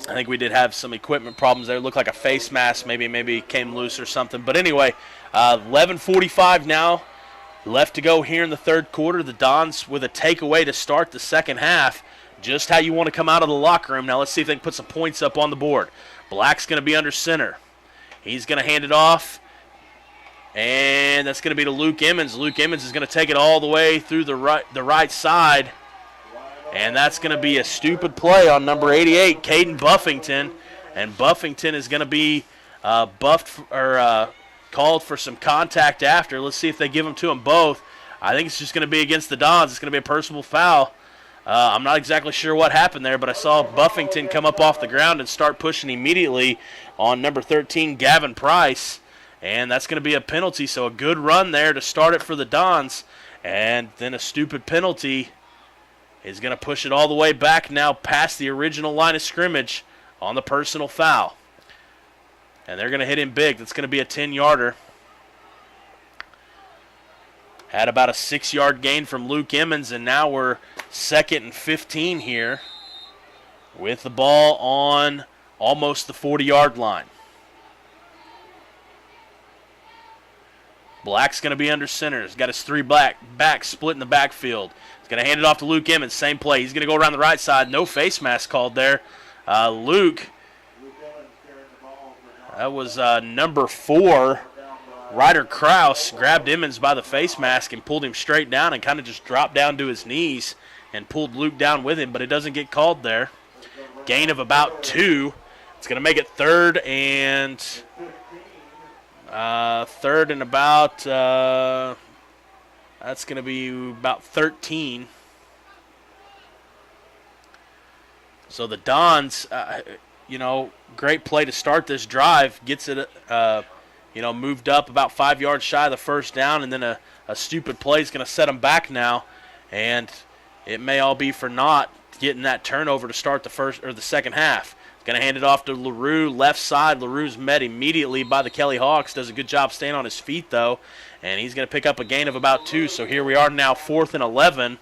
I think we did have some equipment problems there. It looked like a face mask maybe came loose or something. But anyway, 11:45 now left to go here in the third quarter. The Dons with a takeaway to start the second half. Just how you want to come out of the locker room. Now let's see if they can put some points up on the board. Black's going to be under center. He's going to hand it off. And that's going to be to Luke Emmons. Luke Emmons is going to take it all the way through the right side. And that's going to be a stupid play on number 88, Caden Buffington. And Buffington is going to be called for some contact after. Let's see if they give them to them both. I think it's just going to be against the Dons. It's going to be a personal foul. I'm not exactly sure what happened there, but I saw Buffington come up off the ground and start pushing immediately on number 13, Gavin Price. And that's going to be a penalty, so a good run there to start it for the Dons. And then a stupid penalty is going to push it all the way back now past the original line of scrimmage on the personal foul. And they're going to hit him big. That's going to be a 10-yarder. Had about a 6-yard gain from Luke Emmons, and now we're 2nd and 15 here with the ball on almost the 40-yard line. Black's going to be under center. He's got his three backs split in the backfield. He's going to hand it off to Luke Emmons. Same play. He's going to go around the right side. No face mask called there. Luke, that was number 4, Ryder Kraus, grabbed Emmons by the face mask and pulled him straight down and kind of just dropped down to his knees and pulled Luke down with him, but it doesn't get called there. Gain of about 2. It's going to make it third and about, that's going to be about 13. So the Dons, great play to start this drive, gets it, moved up about 5 yards shy of the first down, and then a stupid play is going to set them back now, and it may all be for naught getting that turnover to start the second half. Going to hand it off to LaRue, left side. LaRue's met immediately by the Kelly Hawks. Does a good job staying on his feet, though. And he's going to pick up a gain of about 2. So here we are now 4th and 11.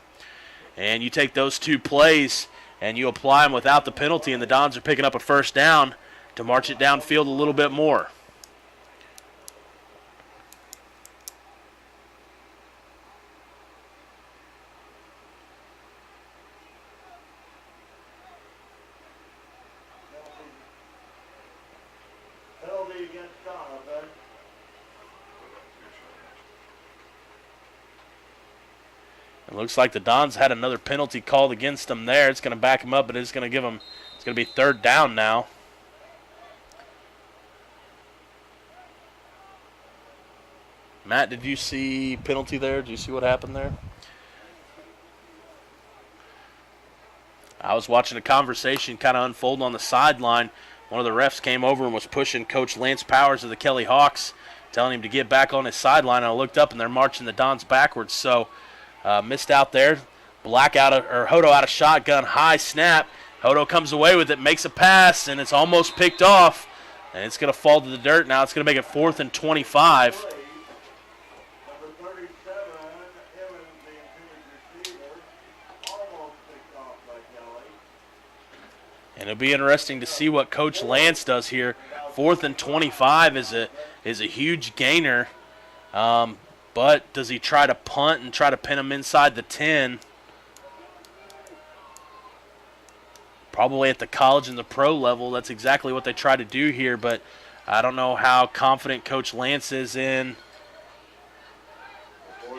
And you take those 2 plays and you apply them without the penalty, and the Dons are picking up a first down to march it downfield a little bit more. It looks like the Dons had another penalty called against them there. It's going to back them up, but it's going to give them, it's going to be third down now. Matt, did you see penalty there? Did you see what happened there? I was watching a conversation kind of unfold on the sideline. One of the refs came over and was pushing Coach Lance Powers of the Kelly Hawks, telling him to get back on his sideline. And I looked up, and they're marching the Dons backwards. So missed out there. Hodo out of shotgun, high snap. Hodo comes away with it, makes a pass, and it's almost picked off. And it's going to fall to the dirt now. It's going to make it 4th and 25. And it'll be interesting to see what Coach Lance does here. 4th and 25 is a huge gainer. But does he try to punt and try to pin him inside the 10? Probably at the college and the pro level, that's exactly what they try to do here. But I don't know how confident Coach Lance is in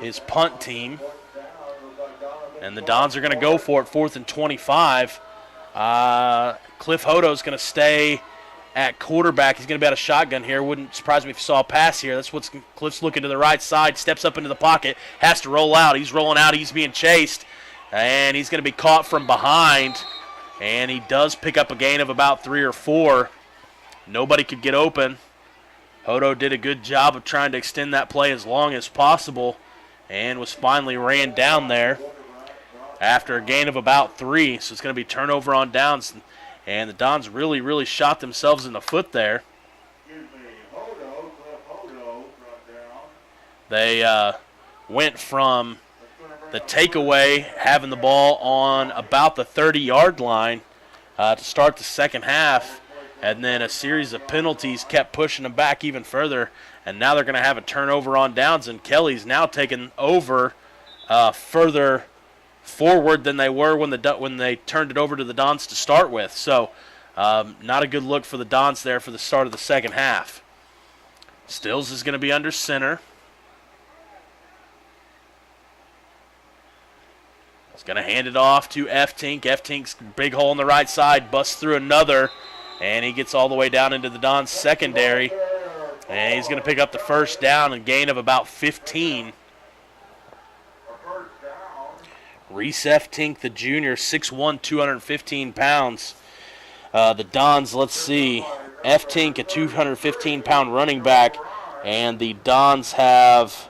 his punt team. And the Dons are going to go for it, 4th and 25. Cliff Hodo's going to stay at quarterback. He's going to be out of shotgun here. Wouldn't surprise me if you saw a pass here. That's what's Cliff's looking to the right side, steps up into the pocket, has to roll out. He's rolling out. He's being chased. And he's going to be caught from behind. And he does pick up a gain of about 3 or 4. Nobody could get open. Hodo did a good job of trying to extend that play as long as possible and was finally ran down there after a gain of about 3. So it's going to be turnover on downs. And the Dons really, really shot themselves in the foot there. They went from the takeaway, having the ball on about the 30-yard line to start the second half, and then a series of penalties kept pushing them back even further, and now they're going to have a turnover on downs, and Kelly's now taking over further forward than they were when they turned it over to the Dons to start with. So not a good look for the Dons there for the start of the second half. Stills is going to be under center. He's going to hand it off to F-Tink. F-Tink's big hole on the right side, busts through another, and he gets all the way down into the Dons secondary. And he's going to pick up the first down and gain of about 15. Reese F-Tink, the junior, 6'1", 215 pounds. The Dons, let's see, F-Tink, a 215-pound running back, and the Dons have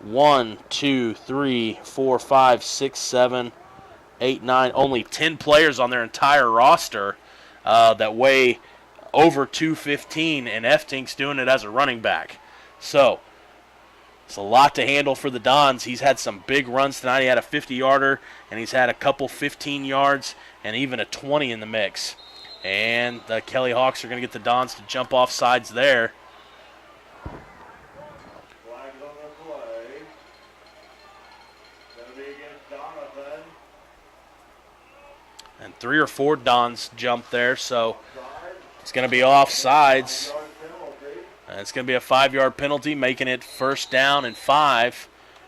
1, 2, 3, 4, 5, 6, 7, 8, 9, only 10 players on their entire roster that weigh over 215, and F-Tink's doing it as a running back. So it's a lot to handle for the Dons. He's had some big runs tonight. He had a 50-yarder, and he's had a couple 15 yards and even a 20 in the mix. And the Kelly Hawks are going to get the Dons to jump off sides there. And 3 or 4 Dons jumped there, so it's going to be off sides. And it's going to be a 5-yard penalty, making it first down and 5.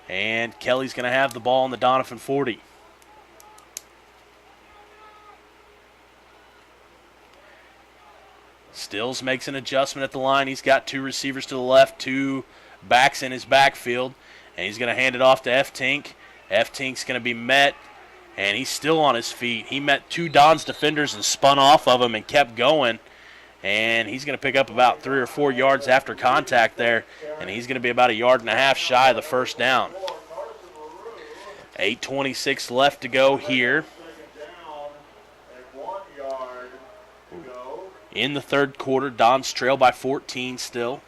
And Kelly's going to have the ball on the Doniphan 40. Stills makes an adjustment at the line. He's got 2 receivers to the left, 2 backs in his backfield. And he's going to hand it off to F-Tink. F-Tink's going to be met, and he's still on his feet. He met 2 Dons defenders and spun off of them and kept going. And he's going to pick up about 3 or 4 yards after contact there, and he's going to be about 1.5 yards shy of the first down. 8:26 left to go here in the third quarter. Dons trail by 14 still.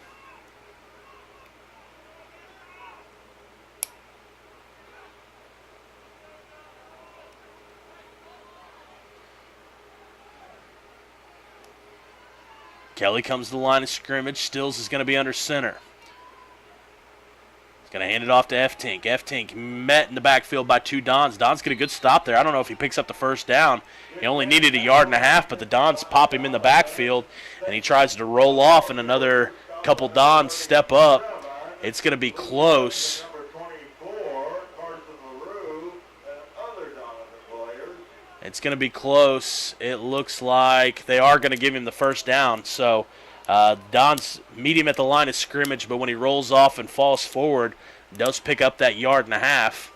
Kelly comes to the line of scrimmage. Stills is going to be under center. He's going to hand it off to F-Tink. F-Tink met in the backfield by 2 Dons. Dons get a good stop there. I don't know if he picks up the first down. He only needed 1.5 yards, but the Dons pop him in the backfield, and he tries to roll off, and another couple Dons step up. It's going to be close. It's going to be close. It looks like they are going to give him the first down. So Dons meet him at the line of scrimmage, but when he rolls off and falls forward, does pick up that 1.5 yards.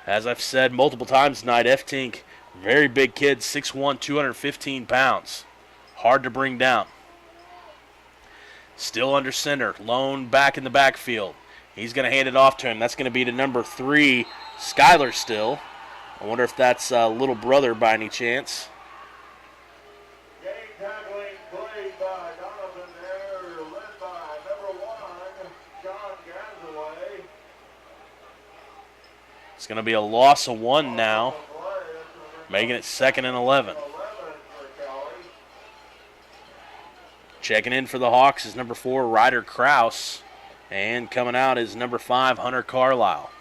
As I've said multiple times tonight, F-Tink, very big kid, 6'1", 215 pounds. Hard to bring down. Still under center. Lone back in the backfield. He's going to hand it off to him. That's going to be to number 3, Skyler Still. I wonder if that's little brother by any chance. It's going to be a loss of 1 now, making it 2nd and 11. Checking in for the Hawks is number 4, Ryder Kraus, and coming out is number 5, Hunter Carlisle.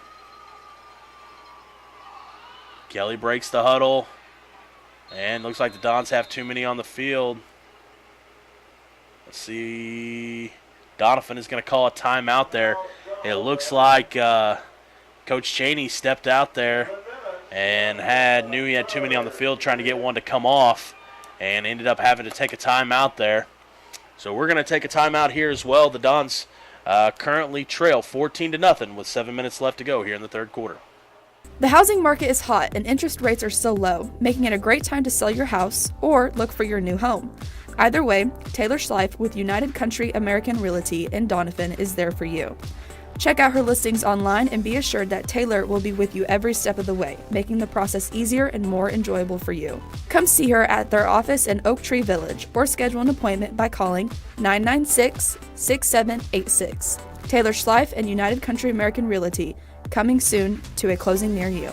Kelly breaks the huddle, and looks like the Dons have too many on the field. Let's see. Doniphan is going to call a timeout there. It looks like Coach Cheney stepped out there and knew he had too many on the field, trying to get one to come off, and ended up having to take a timeout there. So we're going to take a timeout here as well. The Dons currently trail 14-0 with 7 minutes left to go here in the third quarter. The housing market is hot and interest rates are still low, making it a great time to sell your house or look for your new home. Either way, Taylor Schleif with United Country American Realty in Doniphan is there for you. Check out her listings online and be assured that Taylor will be with you every step of the way, making the process easier and more enjoyable for you. Come see her at their office in Oak Tree Village or schedule an appointment by calling 996-6786. Taylor Schleif and United Country American Realty, coming soon to a closing near you.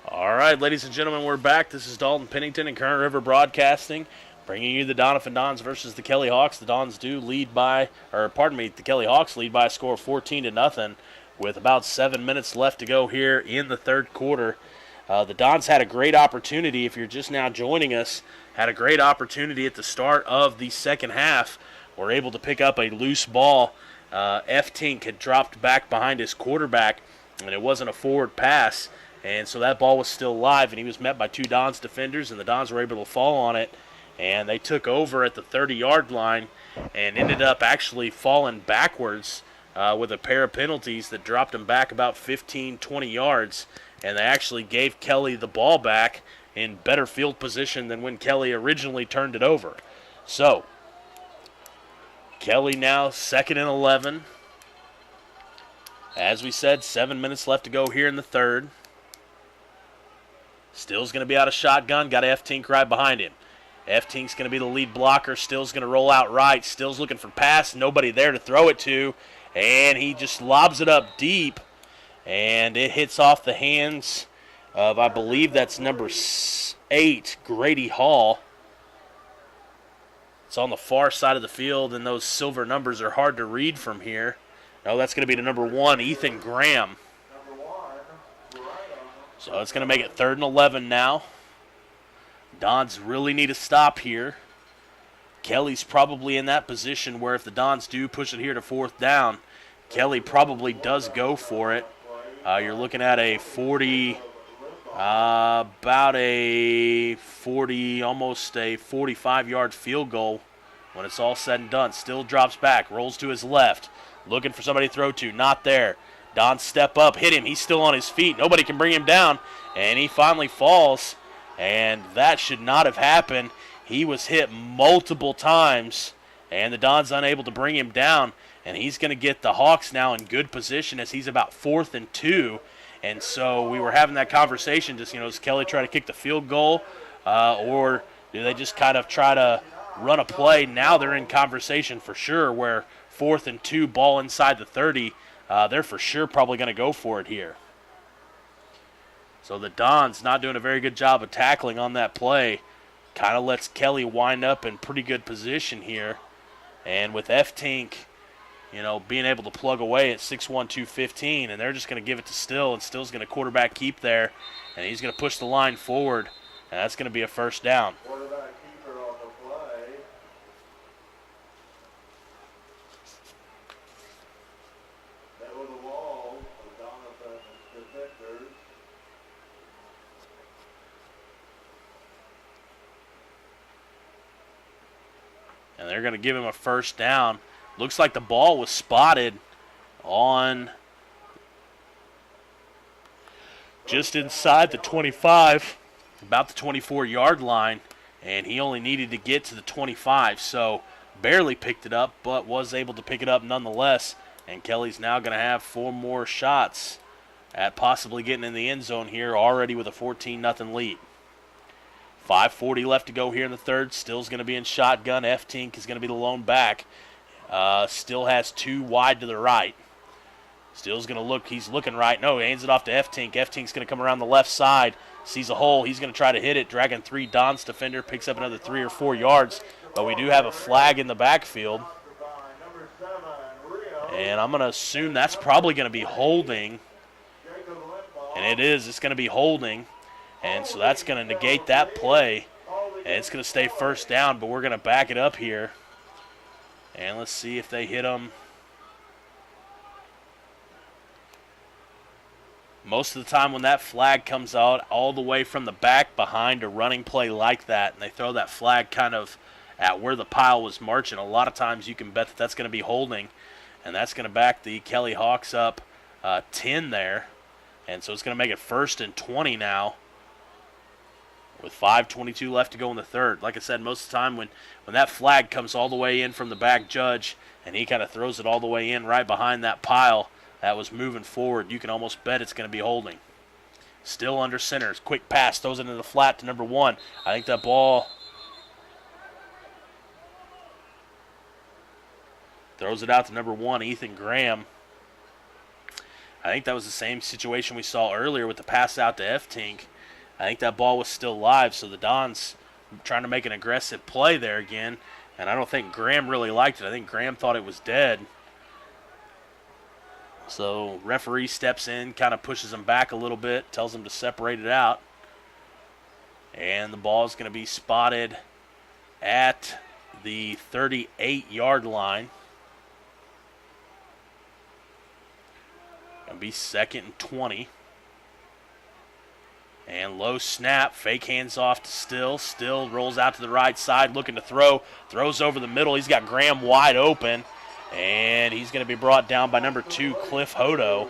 All right, ladies and gentlemen, we're back. This is Dalton Pennington and Current River Broadcasting, bringing you the Doniphan Dons versus the Kelly Hawks. The Dons the Kelly Hawks lead by a score of 14-0 with about 7 minutes left to go here in the third quarter. The Dons had a great opportunity, if you're just now joining us, had a great opportunity at the start of the second half. Were able to pick up a loose ball. F. Tink had dropped back behind his quarterback, and it wasn't a forward pass. And so that ball was still live, and he was met by two Dons defenders, and the Dons were able to fall on it. And they took over at the 30-yard line and ended up actually falling backwards with a pair of penalties that dropped them back about 15, 20 yards. And they actually gave Kelly the ball back in better field position than when Kelly originally turned it over. So, Kelly now 2nd and 11. As we said, 7 minutes left to go here in the third. Still's going to be out of shotgun. Got F. Tink right behind him. F. Tink's going to be the lead blocker. Still's going to roll out right. Still's looking for pass. Nobody there to throw it to. And he just lobs it up deep. And it hits off the hands of, I believe that's number 8, Grady Hall. It's on the far side of the field, and those silver numbers are hard to read from here. No, that's going to be the number 1, Ethan Graham. So it's going to make it 3rd and 11 now. Dons really need a stop here. Kelly's probably in that position where if the Dons do push it here to 4th down, Kelly probably does go for it. You're looking at a 40, about a 40, almost a 45-yard field goal when it's all said and done. Still drops back, rolls to his left, looking for somebody to throw to, not there. Don step up, hit him. He's still on his feet. Nobody can bring him down, and he finally falls, and that should not have happened. He was hit multiple times, and the Dons unable to bring him down, and he's going to get the Hawks now in good position as he's about 4th and 2. And so we were having that conversation, just, does Kelly try to kick the field goal, or do they just kind of try to run a play? Now they're in conversation for sure where 4th and 2, ball inside the 30, they're for sure probably going to go for it here. So the Dons not doing a very good job of tackling on that play. Kind of lets Kelly wind up in pretty good position here. And with F. Tink, being able to plug away at 6'1", 215, and they're just going to give it to Still, and Still's going to quarterback keep there, and he's going to push the line forward, and that's going to be a 1st down. Quarterback keeper on the play. That was the wall of Doniphan defenders. And they're going to give him a 1st down. Looks like the ball was spotted on just inside the 25, about the 24-yard line, and he only needed to get to the 25, so barely picked it up, but was able to pick it up nonetheless. And Kelly's now going to have 4 more shots at possibly getting in the end zone here, already with a 14-0 lead. 5:40 left to go here in the third. Still's going to be in shotgun. F. Tink is going to be the lone back. Still has 2 wide to the right. Still's going to look. He's looking right. No, he hands it off to F. Tink. F. Tink's going to come around the left side. Sees a hole. He's going to try to hit it. Dragging 3 Dons defender. Picks up another 3 or 4 yards. But we do have a flag in the backfield. And I'm going to assume that's probably going to be holding. And it is. It's going to be holding. And so that's going to negate that play. And it's going to stay 1st down, but we're going to back it up here. And let's see if they hit him. most of the time when that flag comes out all the way from the back behind a running play like that, and they throw that flag kind of at where the pile was marching, a lot of times you can bet that that's going to be holding, and that's going to back the Kelly Hawks up 10 there. And so it's going to make it 1st and 20 now with 5:22 left to go in the third. Like I said, most of the time when that flag comes all the way in from the back judge and he kind of throws it all the way in right behind that pile that was moving forward, you can almost bet it's going to be holding. Still under center. Quick pass, throws it into the flat to number 1. I think that ball throws it out to number 1, Ethan Graham. I think that was the same situation we saw earlier with the pass out to F-Tink. I think that ball was still live, so the Dons trying to make an aggressive play there again, and I don't think Graham really liked it. I think Graham thought it was dead. So referee steps in, kind of pushes him back a little bit, tells him to separate it out. And the ball is going to be spotted at the 38-yard line. Going to be 2nd and 20. And low snap, fake hands off to Still. Still rolls out to the right side, looking to throw. Throws over the middle. He's got Graham wide open. And he's going to be brought down by number 2, Cliff Hodo.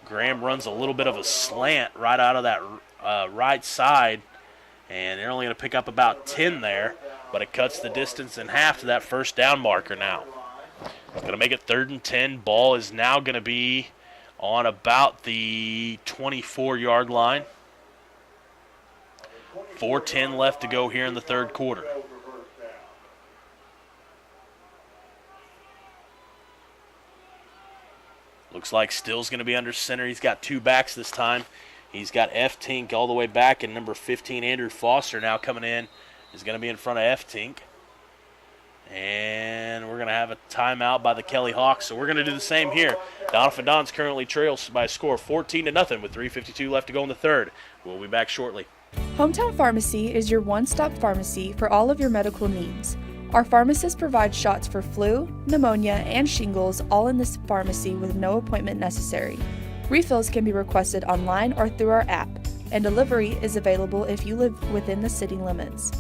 Graham runs a little bit of a slant right out of that right side. And they're only going to pick up about 10 there. But it cuts the distance in half to that first down marker now. It's going to make it 3rd and 10. Ball is now going to be on about the 24-yard line. 4:10 left to go here in the third quarter. Looks like Still's going to be under center. He's got 2 backs this time. He's got F-Tink all the way back, and number 15, Andrew Foster, now coming in, is going to be in front of F-Tink. And we're going to have a timeout by the Kelly Hawks, so we're going to do the same here. Doniphan Dons currently trails by a score of 14-0 with 3:52 left to go in the third. We'll be back shortly. Hometown Pharmacy is your one-stop pharmacy for all of your medical needs. Our pharmacists provide shots for flu, pneumonia, and shingles all in this pharmacy with no appointment necessary. Refills can be requested online or through our app, and delivery is available if you live within the city limits.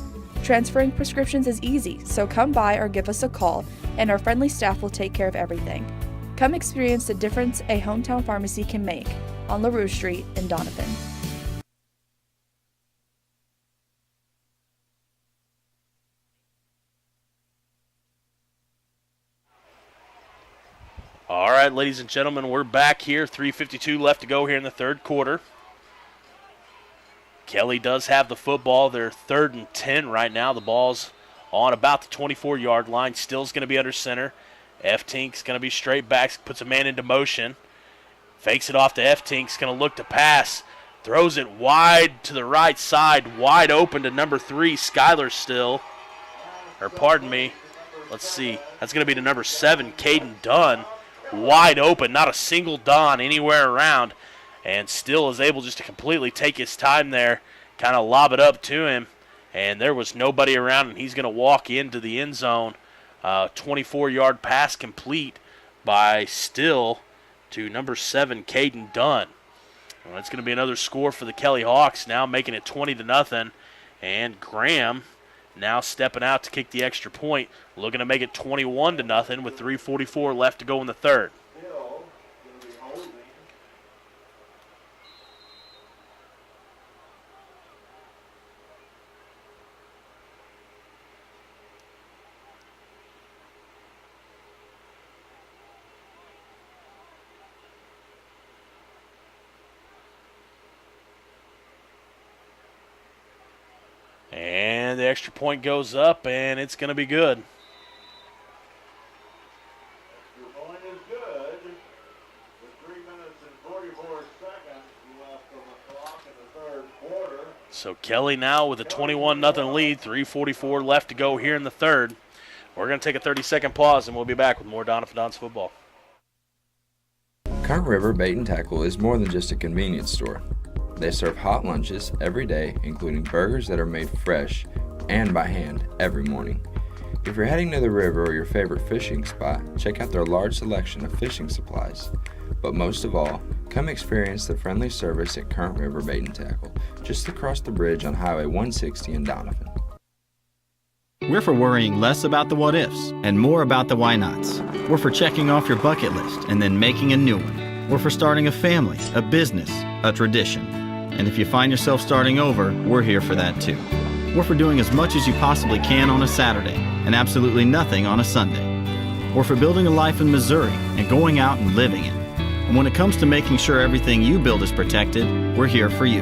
Transferring prescriptions is easy, so come by or give us a call, and our friendly staff will take care of everything. Come experience the difference a hometown pharmacy can make on LaRue Street in Doniphan. All right, ladies and gentlemen, we're back here. 3:52 left to go here in the third quarter. Kelly does have the football. They're 3rd and 10 right now. The ball's on about the 24-yard line. Still's going to be under center. F-Tink's going to be straight back, puts a man into motion. Fakes it off to F-Tink's going to look to pass. Throws it wide to the right side, wide open to number 3, Skylar Still. Or pardon me, let's see. That's going to be to number 7, Caden Dunn. Wide open, not a single Don anywhere around. And Still is able just to completely take his time there, kind of lob it up to him. And there was nobody around, and he's going to walk into the end zone. 24-yard pass complete by Still to number 7, Caden Dunn. Well, that's going to be another score for the Kelly Hawks, now making it 20-0. And Graham now stepping out to kick the extra point, looking to make it 21-0 with 3:44 left to go in the third. And the extra point goes up, and it's going to be good. Extra point is good. With 3 minutes and 44 seconds left on the clock in the third quarter. So Kelly now with a 21-0 lead, 3:44 left to go here in the third. We're going to take a 30-second pause, and we'll be back with more Doniphan Dons football. Carn River Bait and Tackle is more than just a convenience store. They serve hot lunches every day, including burgers that are made fresh and by hand every morning. If you're heading to the river or your favorite fishing spot, check out their large selection of fishing supplies. But most of all, Come experience the friendly service at Current River Bait and Tackle, just across the bridge on Highway 160 in Doniphan. We're for worrying less about the what ifs and more about the why nots. We're for checking off your bucket list and then making a new one. We're for starting a family, a business, a tradition. And if you find yourself starting over, we're here for that too. We're for doing as much as you possibly can on a Saturday and absolutely nothing on a Sunday. We're for building a life in Missouri and going out and living it. And when it comes to making sure everything you build is protected, we're here for you.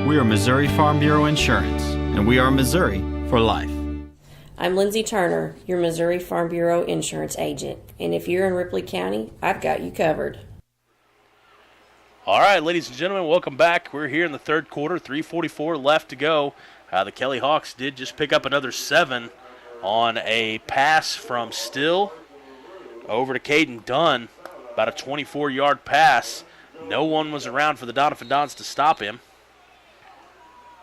We are Missouri Farm Bureau Insurance, and we are Missouri for life. I'm Lindsay Turner, your Missouri Farm Bureau insurance agent, and if you're in Ripley County, I've got you covered. All right, ladies and gentlemen, welcome back. We're here in the third quarter, 3:44 left to go. The Kelly Hawks did just pick up another 7 on a pass from Still over to Caden Dunn, about a 24-yard pass. No one was around for the Doniphan Dons to stop him.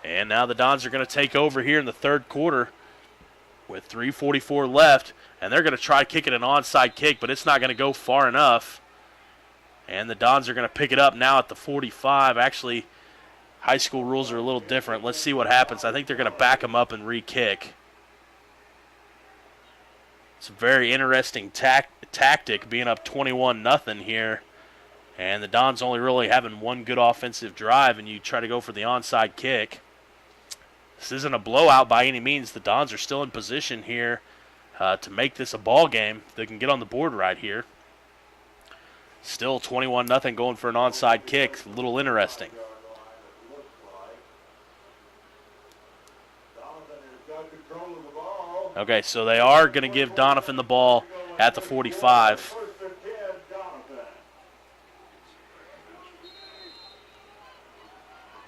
And now the Dons are going to take over here in the third quarter with 3:44 left, and they're going to try kicking an onside kick, but it's not going to go far enough. And the Dons are going to pick it up now at the 45. Actually, high school rules are a little different. Let's see what happens. I think they're going to back them up and re-kick. It's a very interesting tactic, being up 21-0 here. And the Dons only really having one good offensive drive, and you try to go for the onside kick. This isn't a blowout by any means. The Dons are still in position here to make this a ball game. They can get on the board right here. Still 21-0 going for an onside kick. A little interesting. Okay, so they are going to give Doniphan the ball at the 45.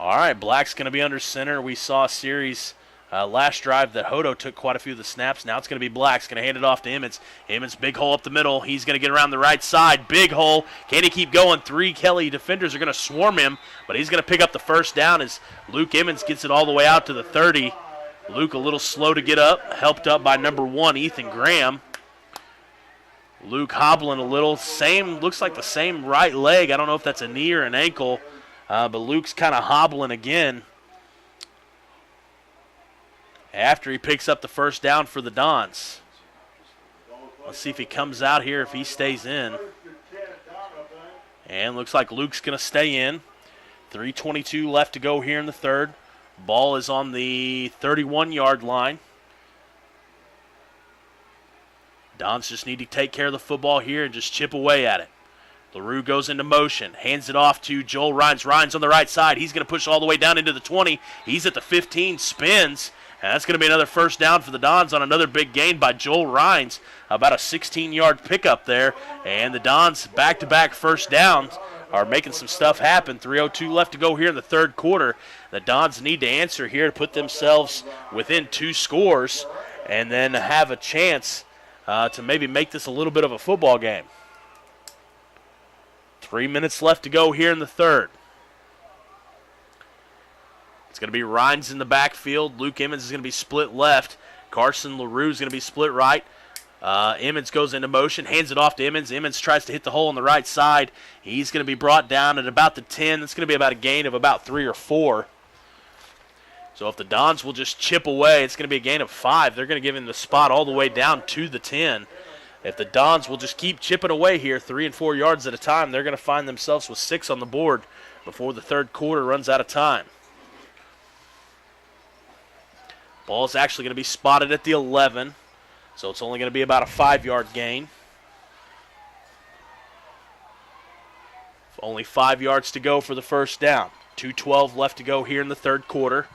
All right, Black's going to be under center. We saw a series last drive that Hodo took quite a few of the snaps. Now it's going to be Black's going to hand it off to Emmons. Emmons, big hole up the middle. He's going to get around the right side. Big hole. Can he keep going? 3 Kelly defenders are going to swarm him, but he's going to pick up the first down as Luke Emmons gets it all the way out to the 30. Luke a little slow to get up, helped up by number 1, Ethan Graham. Luke hobbling a little. Looks like the same right leg. I don't know if that's a knee or an ankle. But Luke's kind of hobbling again after he picks up the first down for the Dons. Let's see if he comes out here, if he stays in. And looks like Luke's going to stay in. 3:22 left to go here in the third. Ball is on the 31-yard line. Dons just need to take care of the football here and just chip away at it. LaRue goes into motion, hands it off to Joel Rhines. Rhines on the right side. He's going to push all the way down into the 20. He's at the 15, spins, and that's going to be another first down for the Dons on another big gain by Joel Rhines. About a 16-yard pickup there, and the Dons back-to-back first downs are making some stuff happen. 3:02 left to go here in the third quarter. The Dons need to answer here to put themselves within 2 scores and then have a chance to maybe make this a little bit of a football game. 3 minutes left to go here in the third. It's going to be Rhines in the backfield. Luke Emmons is going to be split left. Carson LaRue is going to be split right. Emmons goes into motion, hands it off to Emmons. Emmons tries to hit the hole on the right side. He's going to be brought down at about the 10. It's going to be about a gain of about 3 or 4. So if the Dons will just chip away, it's going to be a gain of 5. They're going to give him the spot all the way down to the 10. If the Dons will just keep chipping away here 3 and 4 yards at a time, they're going to find themselves with 6 on the board before the third quarter runs out of time. Ball's actually going to be spotted at the 11, so it's only going to be about a 5-yard gain. Only 5 yards to go for the first down. 2:12 left to go here in the third quarter.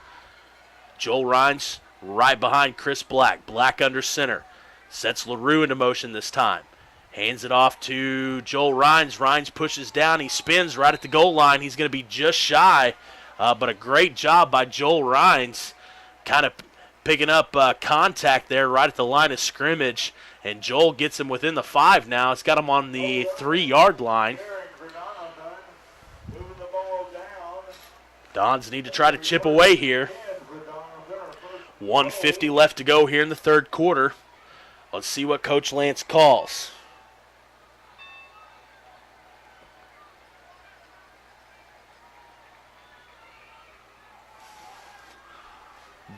Joel Rhines right behind Chris Black. Black under center. Sets LaRue into motion this time. Hands it off to Joel Rhines. Rhines pushes down. He spins right at the goal line. He's going to be just shy, but a great job by Joel Rhines kind of picking up contact there right at the line of scrimmage. And Joel gets him within the 5 now. It's got him on the 3-yard line. Dons need to try to chip away here. 1:50 left to go here in the third quarter. Let's see what Coach Lance calls.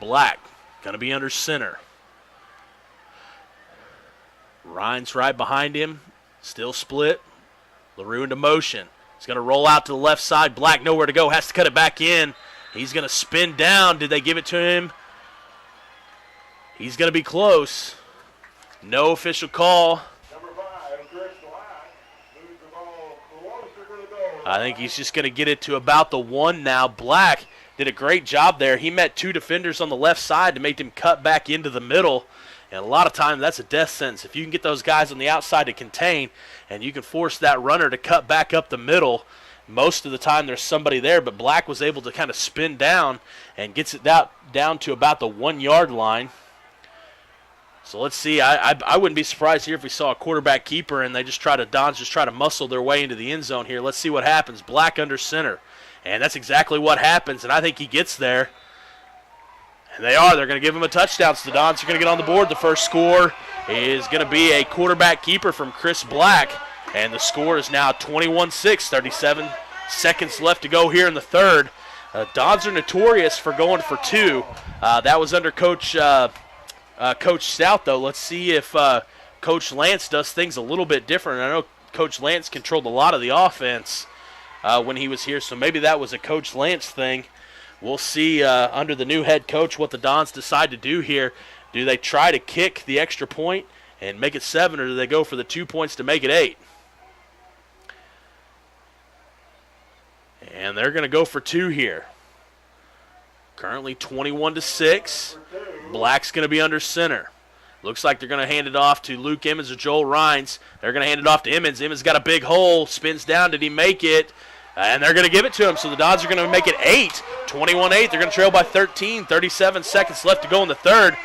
Black going to be under center. Ryan's right behind him, still split. LaRue into motion. He's going to roll out to the left side. Black nowhere to go, has to cut it back in. He's going to spin down. Did they give it to him? He's going to be close. No official call. I think he's just going to get it to about the 1 now. Black did a great job there. He met 2 defenders on the left side to make them cut back into the middle. And a lot of times that's a death sentence. If you can get those guys on the outside to contain and you can force that runner to cut back up the middle, most of the time there's somebody there. But Black was able to kind of spin down and gets it down to about the 1 yard line. So let's see. I wouldn't be surprised here if we saw a quarterback keeper and Dons just try to muscle their way into the end zone here. Let's see what happens. Black under center. And that's exactly what happens, and I think he gets there. And they are. They're going to give him a touchdown, so the Dons are going to get on the board. The first score is going to be a quarterback keeper from Chris Black, and the score is now 21-6, 37 seconds left to go here in the third. Dons are notorious for going for 2. That was under Coach Stout, though. Let's see if Coach Lance does things a little bit different. I know Coach Lance controlled a lot of the offense when he was here, so maybe that was a Coach Lance thing. We'll see under the new head coach what the Dons decide to do here. Do they try to kick the extra point and make it 7, or do they go for the 2 points to make it 8? And they're going to go for 2 here. Currently 21-6. Black's going to be under center. Looks like they're going to hand it off to Luke Emmons or Joel Rhines. They're going to hand it off to Emmons. Emmons got a big hole, spins down. Did he make it? And they're going to give it to him. So the Dons are going to make it 8, 21-8. They're going to trail by 13, 37 seconds left to go in the third.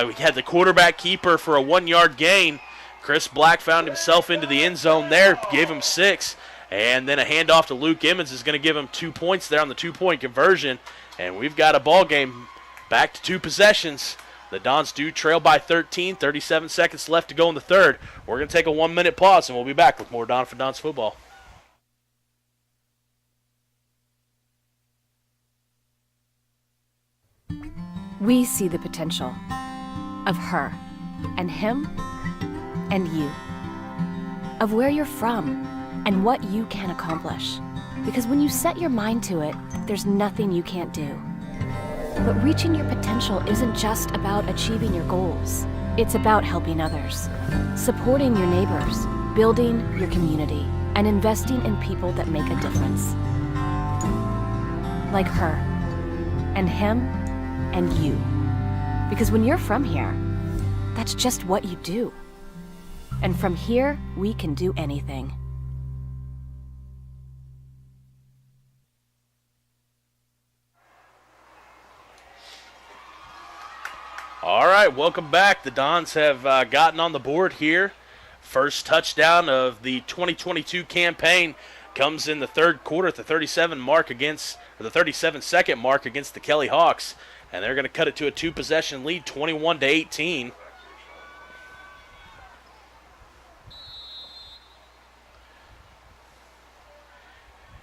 We had the quarterback keeper for a 1 yard gain. Chris Black found himself into the end zone there, gave him 6. And then a handoff to Luke Emmons is going to give him 2 points there on the 2-point conversion. And we've got a ball game back to 2 possessions. The Dons do trail by 13, 37 seconds left to go in the third. We're going to take a 1-minute pause, and we'll be back with more Doniphan Dons football. We see the potential of her and him and you, of where you're from and what you can accomplish. Because when you set your mind to it, there's nothing you can't do. But reaching your potential isn't just about achieving your goals. It's about helping others, supporting your neighbors, building your community, and investing in people that make a difference. Like her and him and you. Because when you're from here, that's just what you do. And from here, we can do anything. All right, welcome back. The Dons have gotten on the board here. First touchdown of the 2022 campaign comes in the third quarter at the 37-second mark against the Kelly Hawks, and they're going to cut it to a 2-possession lead, 21-18.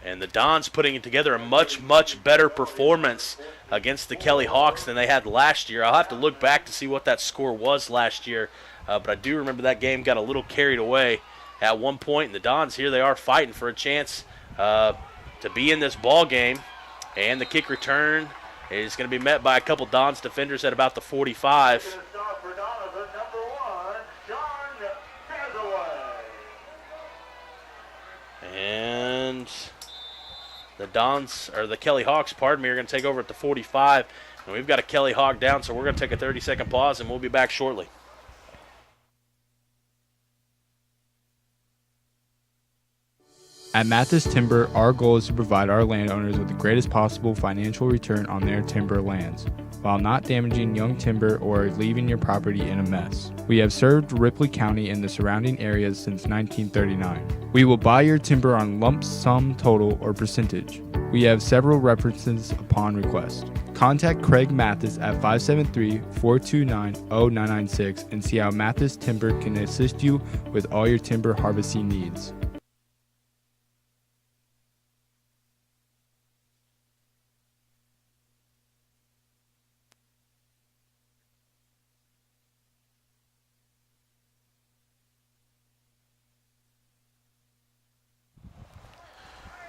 And the Dons putting together a much, much better performance against the Kelly Hawks than they had last year. I'll have to look back to see what that score was last year, but I do remember that game got a little carried away at one point. And the Dons here, they are fighting for a chance to be in this ball game. And the kick return is going to be met by a couple Dons defenders at about the 45. And the Kelly Hawks, are going to take over at the 45. And we've got a Kelly Hawk down, so we're going to take a 30-second pause, and we'll be back shortly. At Mathis Timber, our goal is to provide our landowners with the greatest possible financial return on their timber lands, while not damaging young timber or leaving your property in a mess. We have served Ripley County and the surrounding areas since 1939. We will buy your timber on lump sum total or percentage. We have several references upon request. Contact Craig Mathis at 573-429-0996 and see how Mathis Timber can assist you with all your timber harvesting needs.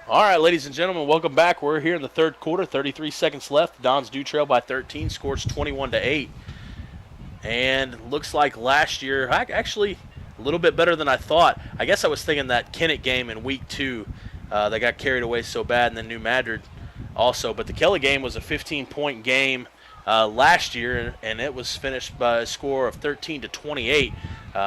All right, ladies and gentlemen, welcome back. We're here in the third quarter, 33 seconds left. The Dons do trail by 13, scores 21-8. And looks like last year, actually a little bit better than I thought. I guess I was thinking that Kennett game in week 2, they got carried away so bad, and then New Madrid also. But the Kelly game was a 15-point game last year, and it was finished by a score of 13-28.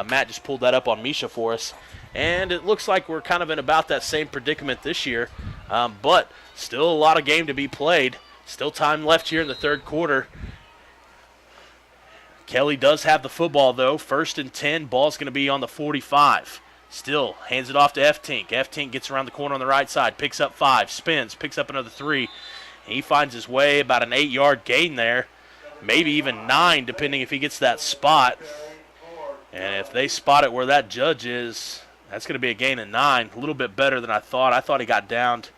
Matt just pulled that up on Misha for us. And it looks like we're kind of in about that same predicament this year. But still a lot of game to be played. Still time left here in the third quarter. Kelly does have the football, though. 1st and 10. Ball's going to be on the 45. Still hands it off to F-Tink. F-Tink gets around the corner on the right side. Picks up 5. Spins. Picks up another 3. And he finds his way about an 8-yard gain there. Maybe even 9, depending if he gets that spot. And if they spot it where that judge is, that's going to be a gain of 9. A little bit better than I thought. I thought he got downed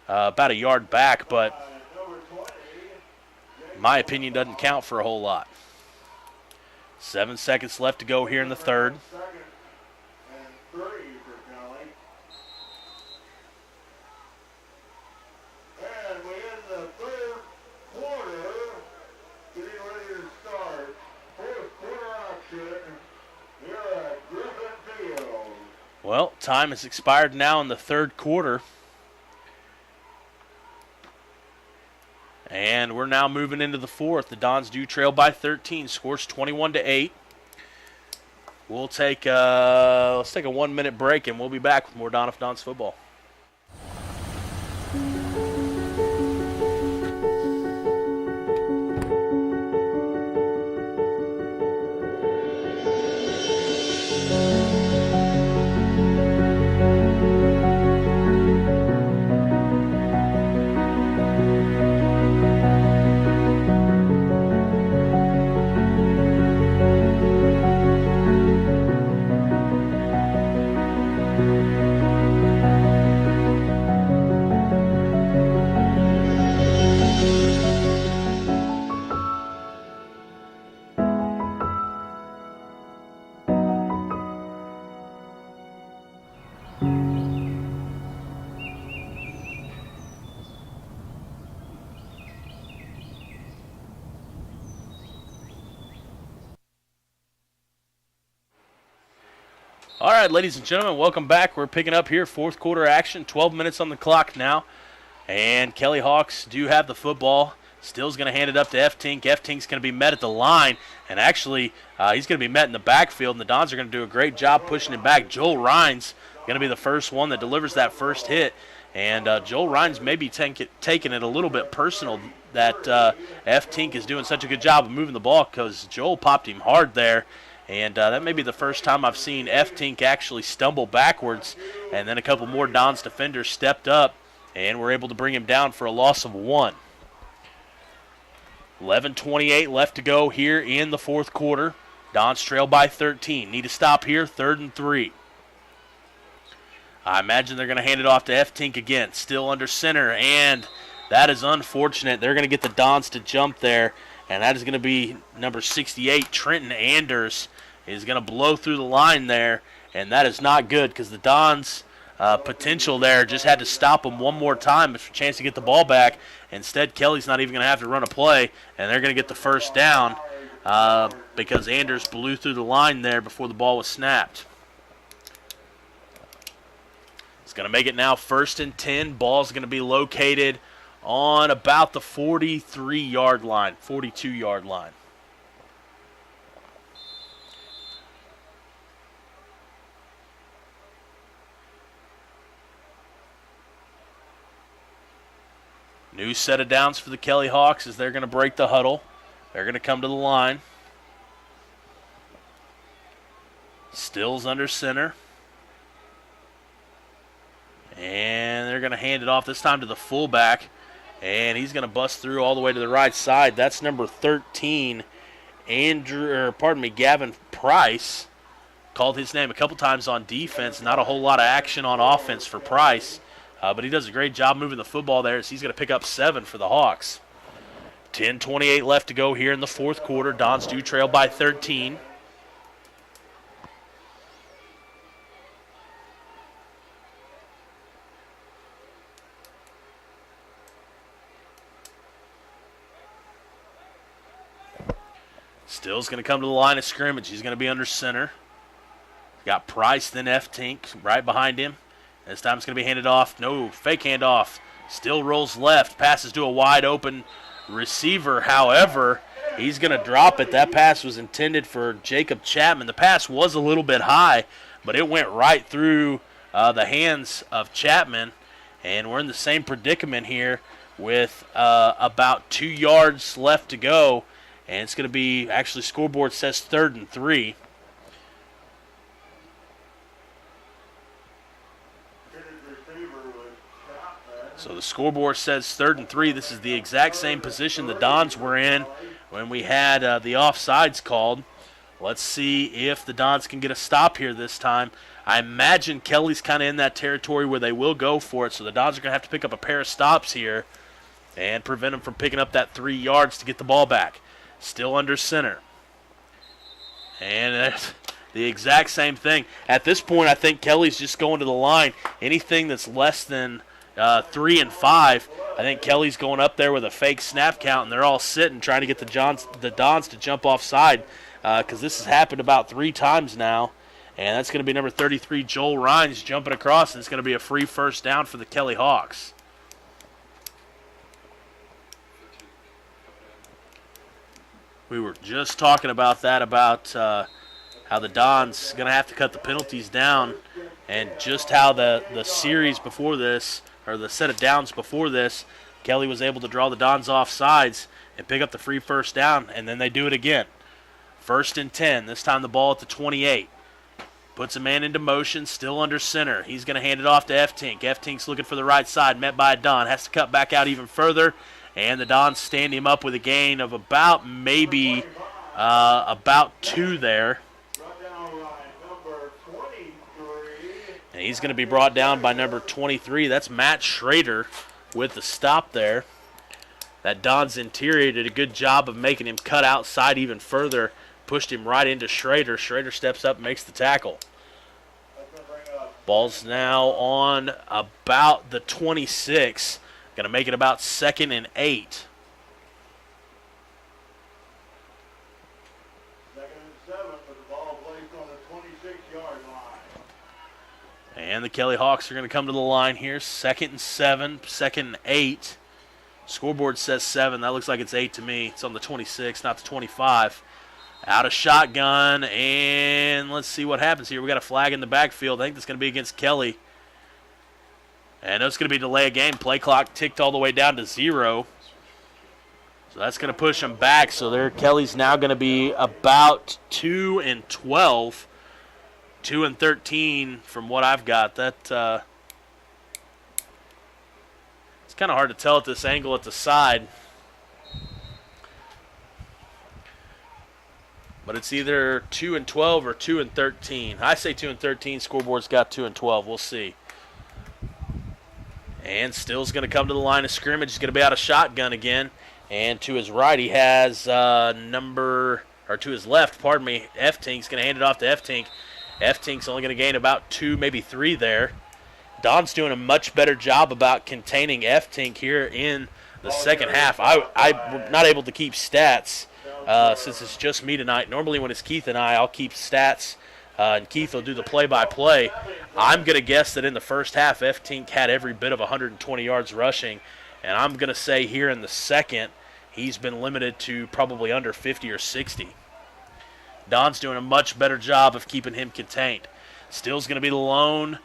about a yard back, but my opinion doesn't count for a whole lot. 7 seconds left to go here in the third. Well, time has expired now in the third quarter. And we're now moving into the fourth. The Dons do trail by 13, scores 21-8. We'll take let's take a 1-minute break, and we'll be back with more Doniphan Dons football. All right, ladies and gentlemen, welcome back. We're picking up here fourth quarter action, 12 minutes on the clock now. And Kelly Hawks do have the football. Still's going to hand it up to F-Tink. F-Tink's going to be met at the line. And actually, he's going to be met in the backfield. And the Dons are going to do a great job pushing it back. Joel Rhines going to be the first one that delivers that first hit. And Joel Rhines may be taking it a little bit personal that F-Tink is doing such a good job of moving the ball, because Joel popped him hard there. And that may be the first time I've seen F-Tink actually stumble backwards. And then a couple more Dons defenders stepped up and were able to bring him down for a loss of 1. 11:28 left to go here in the fourth quarter. Dons trail by 13. Need to stop here, 3rd and 3. I imagine they're going to hand it off to F-Tink again. Still under center, and that is unfortunate. They're going to get the Dons to jump there. And that is going to be number 68, Trenton Anders, is going to blow through the line there. And that is not good, because the Dons' potential there just had to stop them one more time for a chance to get the ball back. Instead, Kelly's not even going to have to run a play, and they're going to get the first down because Anders blew through the line there before the ball was snapped. It's going to make it now 1st and 10. Ball's going to be located on about the 43-yard line, 42-yard line. New set of downs for the Kelly Hawks as they're going to break the huddle. They're going to come to the line. Stills under center. And they're going to hand it off this time to the fullback. And he's going to bust through all the way to the right side. That's number 13, Gavin Price. Called his name a couple times on defense. Not a whole lot of action on offense for Price. But he does a great job moving the football there, as he's going to pick up 7 for the Hawks. 10:28 left to go here in the fourth quarter. Dons do trail by 13. Still's going to come to the line of scrimmage. He's going to be under center. Got Price, then F-Tink right behind him. This time it's going to be handed off. No, fake handoff. Still rolls left. Passes to a wide open receiver. However, he's going to drop it. That pass was intended for Jacob Chapman. The pass was a little bit high, but it went right through the hands of Chapman. And we're in the same predicament here with about 2 yards left to go. And it's going to be, actually, scoreboard says 3rd and 3. So the scoreboard says 3rd and 3. This is the exact same position the Dons were in when we had the offsides called. Let's see if the Dons can get a stop here this time. I imagine Kelly's kind of in that territory where they will go for it, so the Dons are going to have to pick up a pair of stops here and prevent them from picking up that 3 yards to get the ball back. Still under center. And that's the exact same thing. At this point, I think Kelly's just going to the line. Anything that's less than 3 and 5, I think Kelly's going up there with a fake snap count, and they're all sitting trying to get the Dons to jump offside because this has happened about 3 times now. And that's going to be number 33, Joel Rhines, jumping across, and it's going to be a free first down for the Kelly Hawks. We were just talking about that, about how the Dons going to have to cut the penalties down, and just how the series before this, or the set of downs before this, Kelly was able to draw the Dons off sides and pick up the free first down, and then they do it again. 1st and 10, this time the ball at the 28. Puts a man into motion, still under center. He's going to hand it off to F-Tink. F-Tink's looking for the right side, met by a Don. Has to cut back out even further, and the Dons stand him up with a gain of about 2 there. And he's going to be brought down by number 23. That's Matt Schrader with the stop there. That Don's interior did a good job of making him cut outside even further. Pushed him right into Schrader. Schrader steps up and makes the tackle. Ball's now on about the 26. Going to make it about 2nd and 8. 2nd and 7 with the ball placed on the 26-yard line. And the Kelly Hawks are going to come to the line here. 2nd and 7, 2nd and 8. Scoreboard says 7. That looks like it's 8 to me. It's on the 26, not the 25. Out of shotgun, and let's see what happens here. We got a flag in the backfield. I think that's going to be against Kelly. And it's going to be delay of game. Play clock ticked all the way down to 0. So that's going to push them back. So there, Kelly's now going to be about 2 and 12. 2 and 13 from what I've got. That it's kind of hard to tell at this angle at the side. But it's either 2 and 12 or 2 and 13. I say 2 and 13. Scoreboard's got 2 and 12. We'll see. And Still's going to come to the line of scrimmage. He's going to be out of shotgun again. And to his right, he has to his left, pardon me, F-Tink's going to hand it off to F-Tink. F-Tink's only going to gain about 2, maybe 3 there. Don's doing a much better job about containing F-Tink here in the second half. I'm not able to keep stats. Since it's just me tonight. Normally when it's Keith and I'll keep stats, and Keith will do the play-by-play. I'm going to guess that in the first half, F-Tink had every bit of 120 yards rushing, and I'm going to say here in the second, he's been limited to probably under 50 or 60. Don's doing a much better job of keeping him contained. Still's going to be the lone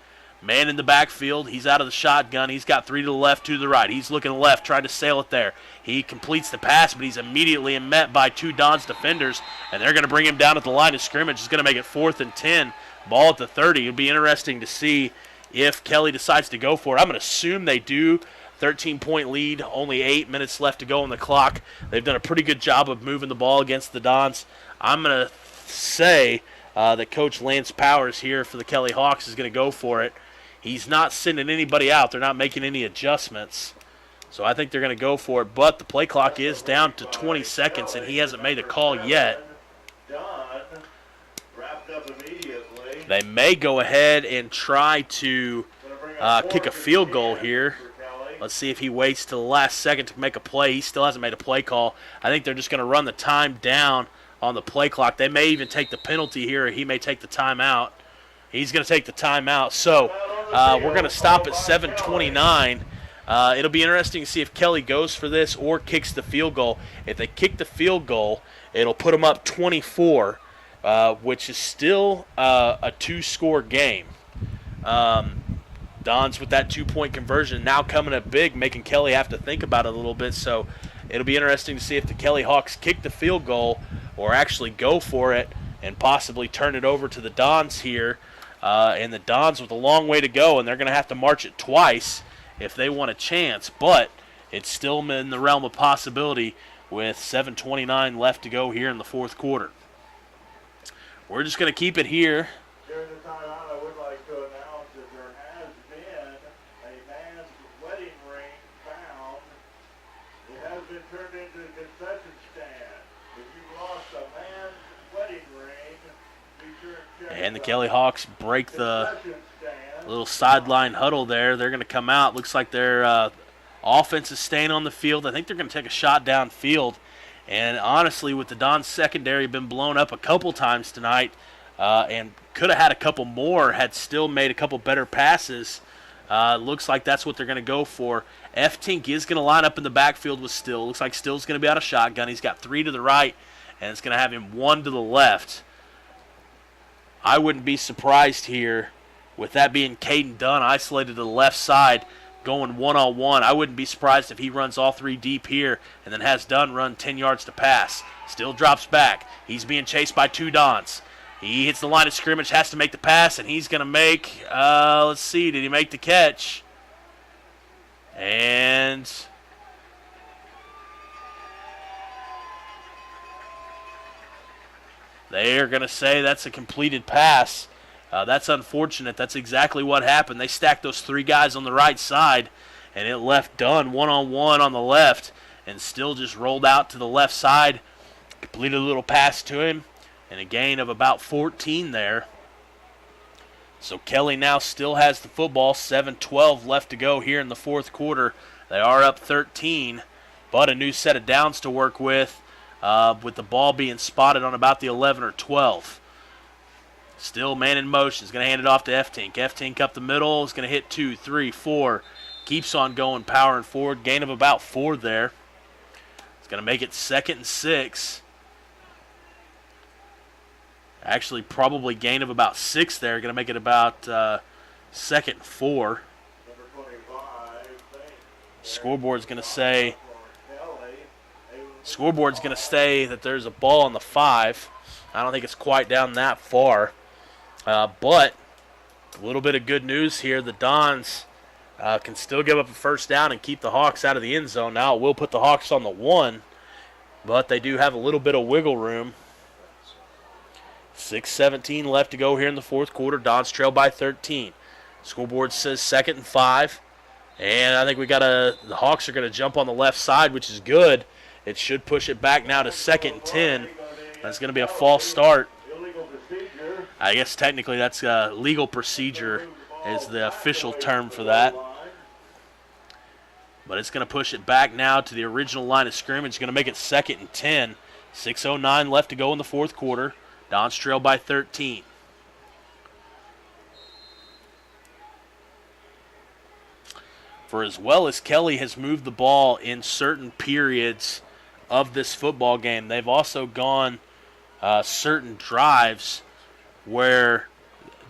man in the backfield. He's out of the shotgun. He's got 3 to the left, 2 to the right. He's looking left, trying to sail it there. He completes the pass, but he's immediately met by 2 Dons defenders, and they're going to bring him down at the line of scrimmage. It's going to make it 4th and 10. Ball at the 30. It'll be interesting to see if Kelly decides to go for it. I'm going to assume they do. 13-point lead, only 8 minutes left to go on the clock. They've done a pretty good job of moving the ball against the Dons. I'm going to say that Coach Lance Powers here for the Kelly Hawks is going to go for it. He's not sending anybody out. They're not making any adjustments. So I think they're going to go for it. But the play clock is down to 20 seconds, and he hasn't made a call yet. They may go ahead and try to kick a field goal here. Let's see if he waits till the last second to make a play. He still hasn't made a play call. I think they're just going to run the time down on the play clock. They may even take the penalty here, or he may take the timeout. He's going to take the timeout. So we're going to stop at 7:29. It'll be interesting to see if Kelly goes for this or kicks the field goal. If they kick the field goal, it'll put them up 24, which is still a two-score game. Don's with that two-point conversion now coming up big, making Kelly have to think about it a little bit. So it'll be interesting to see if the Kelly Hawks kick the field goal or actually go for it and possibly turn it over to the Dons here. And the Dons with a long way to go, and they're going to have to march it twice if they want a chance. But it's still in the realm of possibility with 7:29 left to go here in the fourth quarter. We're just going to keep it here. During the timeout, I would like to announce that there has been a man's wedding ring found. It has been turned into a concession stand. If you lost a man's wedding ring, be sure and check And the Kelly Hawks break the little sideline huddle there. They're going to come out. Looks like their offense is staying on the field. I think they're going to take a shot downfield. And honestly, with the Dons secondary been blown up a couple times tonight, and could have had a couple more had still made a couple better passes, looks like that's what they're going to go for. F-Tink is going to line up in the backfield with Still. Looks like Still's going to be out of shotgun. He's got 3 to the right, and it's going to have him 1 to the left. I wouldn't be surprised here with that being Caden Dunn isolated to the left side, going one-on-one. I wouldn't be surprised if he runs all 3 deep here and then has Dunn run 10 yards to pass. Still drops back. He's being chased by 2 Dons. He hits the line of scrimmage, has to make the pass, and he's going to make, let's see, did he make the catch? And they are going to say that's a completed pass. That's unfortunate. That's exactly what happened. They stacked those 3 guys on the right side, and it left Dunn one-on-one on the left, and Still just rolled out to the left side, completed a little pass to him, and a gain of about 14 there. So Kelly now still has the football, 7:12 left to go here in the fourth quarter. They are up 13, but a new set of downs to work with the ball being spotted on about the 11 or 12. Still man in motion. Is going to hand it off to F-Tink. F-Tink up the middle. Is going to hit 2, 3, 4. Keeps on going, powering forward. Gain of about 4 there. It's going to make it 2nd and 6. Actually, probably gain of about 6 there. Going to make it about 2nd and 4. Scoreboard's going to say that there's a ball on the 5. I don't think it's quite down that far. But a little bit of good news here. The Dons can still give up a first down and keep the Hawks out of the end zone. Now it will put the Hawks on the 1, but they do have a little bit of wiggle room. 6:17 left to go here in the fourth quarter. Dons trail by 13. Scoreboard says 2nd and 5. And I think the Hawks are going to jump on the left side, which is good. It should push it back now to 2nd and 10. That's going to be a false start. I guess technically that's legal procedure is the official term for that. But it's going to push it back now to the original line of scrimmage. It's going to make it 2nd and 10. 6:09 left to go in the fourth quarter. Dons trail by 13. For as well as Kelly has moved the ball in certain periods of this football game, they've also gone certain drives where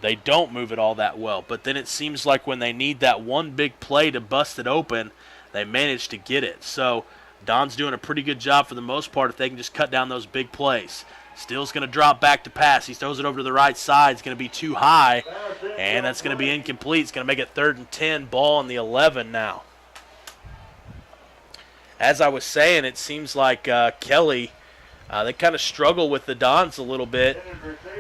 they don't move it all that well. But then it seems like when they need that one big play to bust it open, they manage to get it. So Don's doing a pretty good job for the most part if they can just cut down those big plays. Still's going to drop back to pass. He throws it over to the right side. It's going to be too high, and that's going to be incomplete. It's going to make it 3rd and 10, ball on the 11 now. As I was saying, it seems like Kelly, they kind of struggle with the Dons a little bit.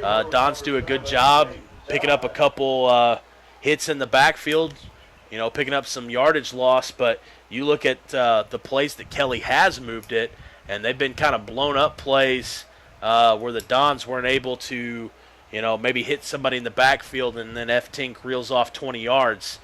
Dons do a good job picking up a couple hits in the backfield, picking up some yardage loss. But you look at the plays that Kelly has moved it, and they've been kind of blown up plays where the Dons weren't able to, maybe hit somebody in the backfield and then F-Tink reels off 20 yards.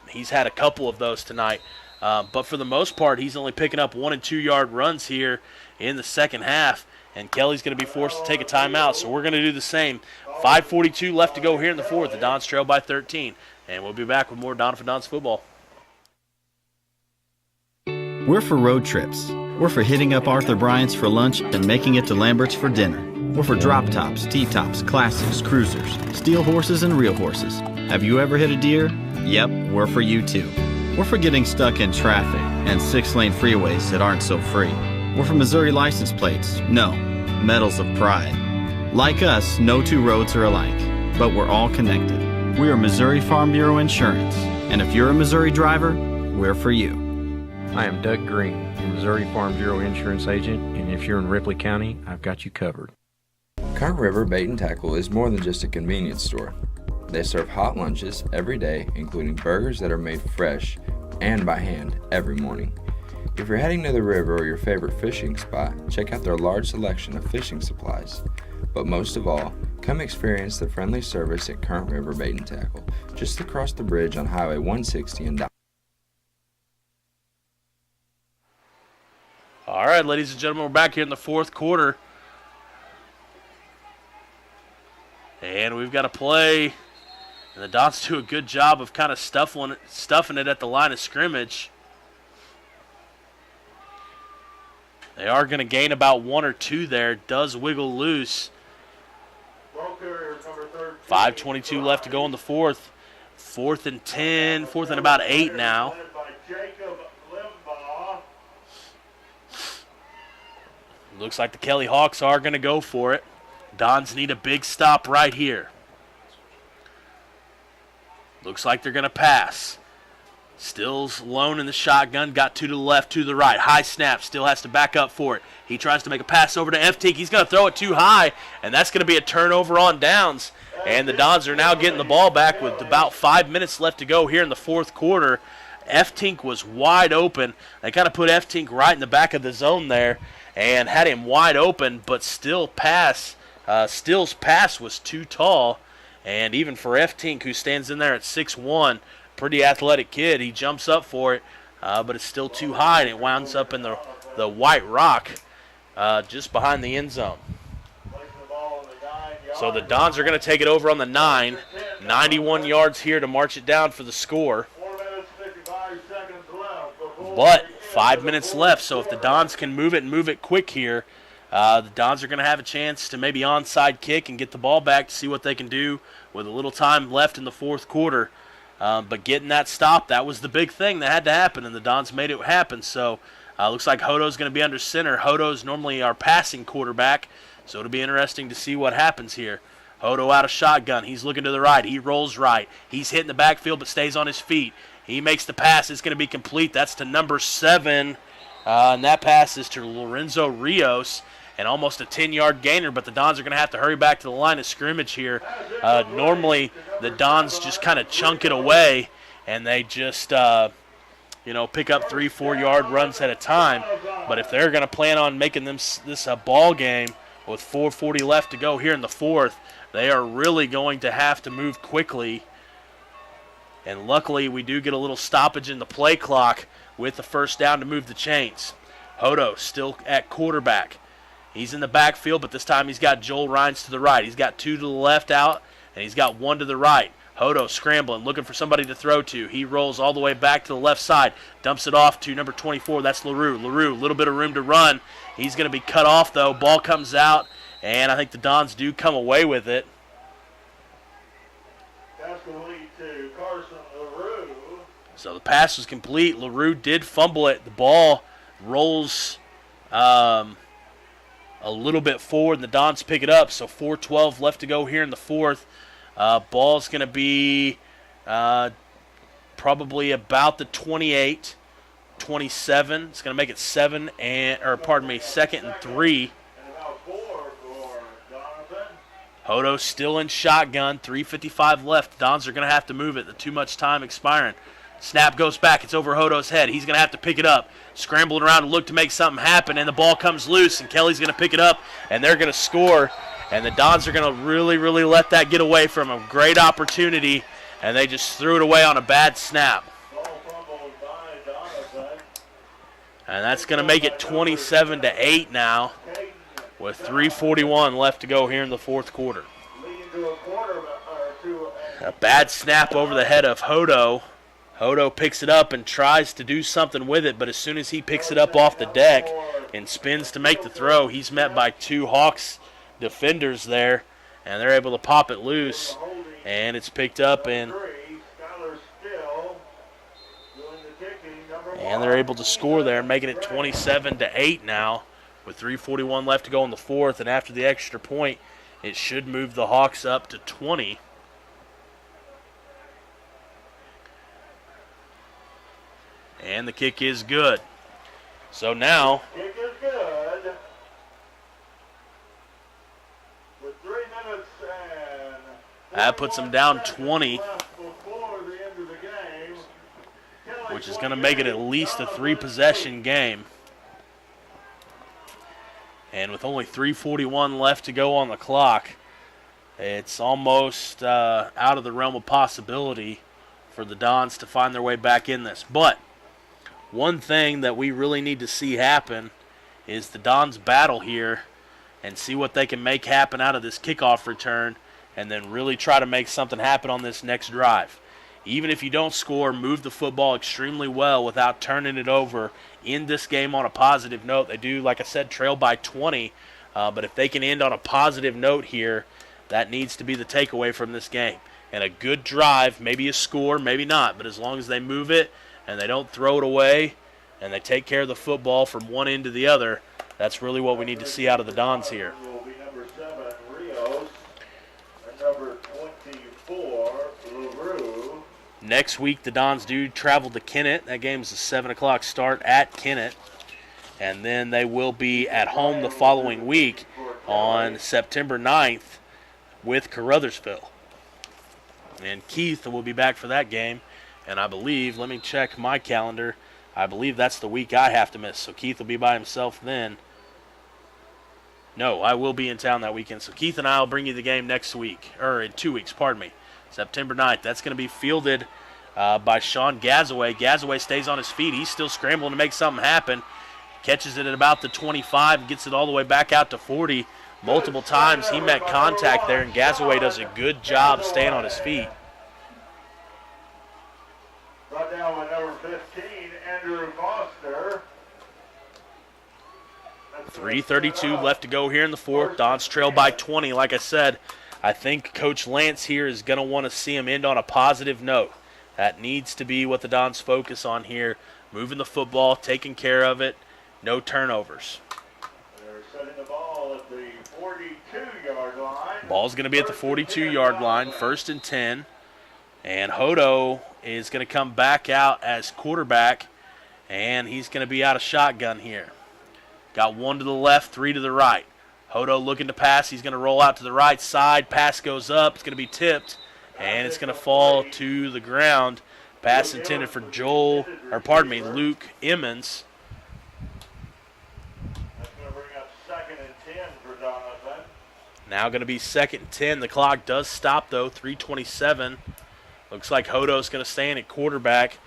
He's had a couple of those tonight. But for the most part, he's only picking up 1- and 2-yard runs here in the second half. and Kelly's going to be forced to take a timeout, so we're going to do the same. 5:42 left to go here in the fourth. The Dons trail by 13, and we'll be back with more Doniphan Dons football. We're for road trips. We're for hitting up Arthur Bryant's for lunch and making it to Lambert's for dinner. We're for drop tops, T-tops, classics, cruisers, steel horses, and real horses. Have you ever hit a deer? Yep, we're for you too. We're for getting stuck in traffic and 6-lane freeways that aren't so free. We're for Missouri license plates. No, medals of pride. Like us, no two roads are alike, but we're all connected. We are Missouri Farm Bureau Insurance, and if you're a Missouri driver, we're for you. I am Doug Green, your Missouri Farm Bureau insurance agent, and if you're in Ripley County, I've got you covered. Carn River Bait and Tackle is more than just a convenience store. They serve hot lunches every day, including burgers that are made fresh and by hand every morning. If you're heading to the river or your favorite fishing spot, check out their large selection of fishing supplies. But most of all, come experience the friendly service at Carn River Bait and Tackle, just across the bridge on Highway 160 in Doniphan. All right, ladies and gentlemen, we're back here in the fourth quarter. And we've got a play. And the Dons do a good job of kind of stuffing it at the line of scrimmage. They are going to gain about 1 or 2 there. It does wiggle loose. 5:22 left to go in the fourth. 4th and 10, 4th and about 8 now. Looks like the Kelly Hawks are going to go for it. Dons need a big stop right here. Looks like they're going to pass. Stills lone in the shotgun, got 2 to the left, 2 to the right. High snap, still has to back up for it. He tries to make a pass over to F-Tink. He's going to throw it too high, and that's going to be a turnover on downs. And the Dons are now getting the ball back with about 5 minutes left to go here in the fourth quarter. F-Tink was wide open. They kind of put F-Tink right in the back of the zone there and had him wide open, but Still's pass was too tall. And even for F-Tink, who stands in there at 6'1", pretty athletic kid, he jumps up for it, but it's still too high, and it winds up in the white rock just behind the end zone. So the Dons are going to take it over on the 9. 91 yards here to march it down for the score. But 5 minutes left, so if the Dons can move it and move it quick here, the Dons are going to have a chance to maybe onside kick and get the ball back to see what they can do with a little time left in the fourth quarter. But getting that stop, that was the big thing that had to happen, and the Dons made it happen. So looks like Hodo's going to be under center. Hodo's normally our passing quarterback, so it'll be interesting to see what happens here. Hodo out of shotgun. He's looking to the right. He rolls right. He's hitting the backfield but stays on his feet. He makes the pass. It's going to be complete. That's to number 7, and that pass is to Lorenzo Rios. And almost a 10-yard gainer, but the Dons are going to have to hurry back to the line of scrimmage here. Normally, the Dons just kind of chunk it away, and they just, pick up 3-4-yard runs at a time. But if they're going to plan on making this a ball game with 4:40 left to go here in the fourth, they are really going to have to move quickly. And luckily, we do get a little stoppage in the play clock with the first down to move the chains. Hodo still at quarterback. He's in the backfield, but this time he's got Joel Rines to the right. He's got 2 to the left out, and he's got 1 to the right. Hodo scrambling, looking for somebody to throw to. He rolls all the way back to the left side, dumps it off to number 24. That's LaRue. LaRue, a little bit of room to run. He's going to be cut off, though. Ball comes out, and I think the Dons do come away with it. That's going to lead to Carson LaRue. So the pass was complete. LaRue did fumble it. The ball rolls a little bit forward, and the Dons pick it up. So 4:12 left to go here in the fourth. Ball's going to be probably about the 28, 27. It's going to make it 2nd and 3. Hodo still in shotgun, 3:55 left. Dons are going to have to move it. Too much time expiring. Snap goes back. It's over Hodo's head. He's going to have to pick it up. Scrambling around to look to make something happen, and the ball comes loose, and Kelly's going to pick it up, and they're going to score. And the Dons are going to really, really let that get away from them. Great opportunity, and they just threw it away on a bad snap. And that's going to make it 27-8 now. with 3:41 left to go here in the fourth quarter. A bad snap over the head of Hodo. Hodo picks it up and tries to do something with it, but as soon as he picks it up off the deck and spins to make the throw, he's met by two Hawks defenders there, and they're able to pop it loose, and it's picked up, and they're able to score there, making it 27-8 now with 3:41 left to go in the fourth, and after the extra point, it should move the Hawks up to 20. And the kick is good. So now, Kick is good. With 3 minutes and that puts them down 20, left before the end of the game, which is going to make it at least a 3-possession game. And with only 3:41 left to go on the clock, it's almost out of the realm of possibility for the Dons to find their way back in this. But one thing that we really need to see happen is the Dons battle here and see what they can make happen out of this kickoff return, and then really try to make something happen on this next drive. Even if you don't score, move the football extremely well without turning it over in this game on a positive note. They do, like I said, trail by 20, but if they can end on a positive note here, that needs to be the takeaway from this game. And a good drive, maybe a score, maybe not, but as long as they move it and they don't throw it away and they take care of the football from one end to the other, that's really what we need to see out of the Dons here. will be number 7, Rios, and number 24, LaRue. Next week, the Dons do travel to Kennett. That game is a 7 o'clock start at Kennett. And then they will be at home the following week on September 9th with Caruthersville. And Keith will be back for that game. And I believe, let me check my calendar, I believe that's the week I have to miss. So Keith will be by himself then. No, I will be in town that weekend. So Keith and I will bring you the game next week, or in 2 weeks, pardon me. September 9th. That's going to be fielded by Sean Gazaway. Gazaway stays on his feet. He's still scrambling to make something happen. Catches it at about the 25, gets it all the way back out to 40. Multiple times he met contact there, and Gazaway does a good job staying on his feet. Brought down by number 15, Andrew Foster. 3:32 left to go here in the fourth. Dons trail by 20. Like I said, I think Coach Lance here is going to want to see him end on a positive note. That needs to be what the Dons focus on here. Moving the football, taking care of it, no turnovers. They're setting the ball at the 42-yard line. Ball's going to be at the 42-yard line, 1st and 10. And Hodo is going to come back out as quarterback, and he's going to be out of shotgun here. Got 1 to the left, 3 to the right. Hodo looking to pass. He's going to roll out to the right side. Pass goes up. It's going to be tipped, and it's going to fall to the ground. Pass intended for Luke Emmons. That's going to bring up 2nd and 10 for Doniphan. Now going to be 2nd and 10. The clock does stop, though, 3:27. Looks like Hodo's going to stay in at quarterback.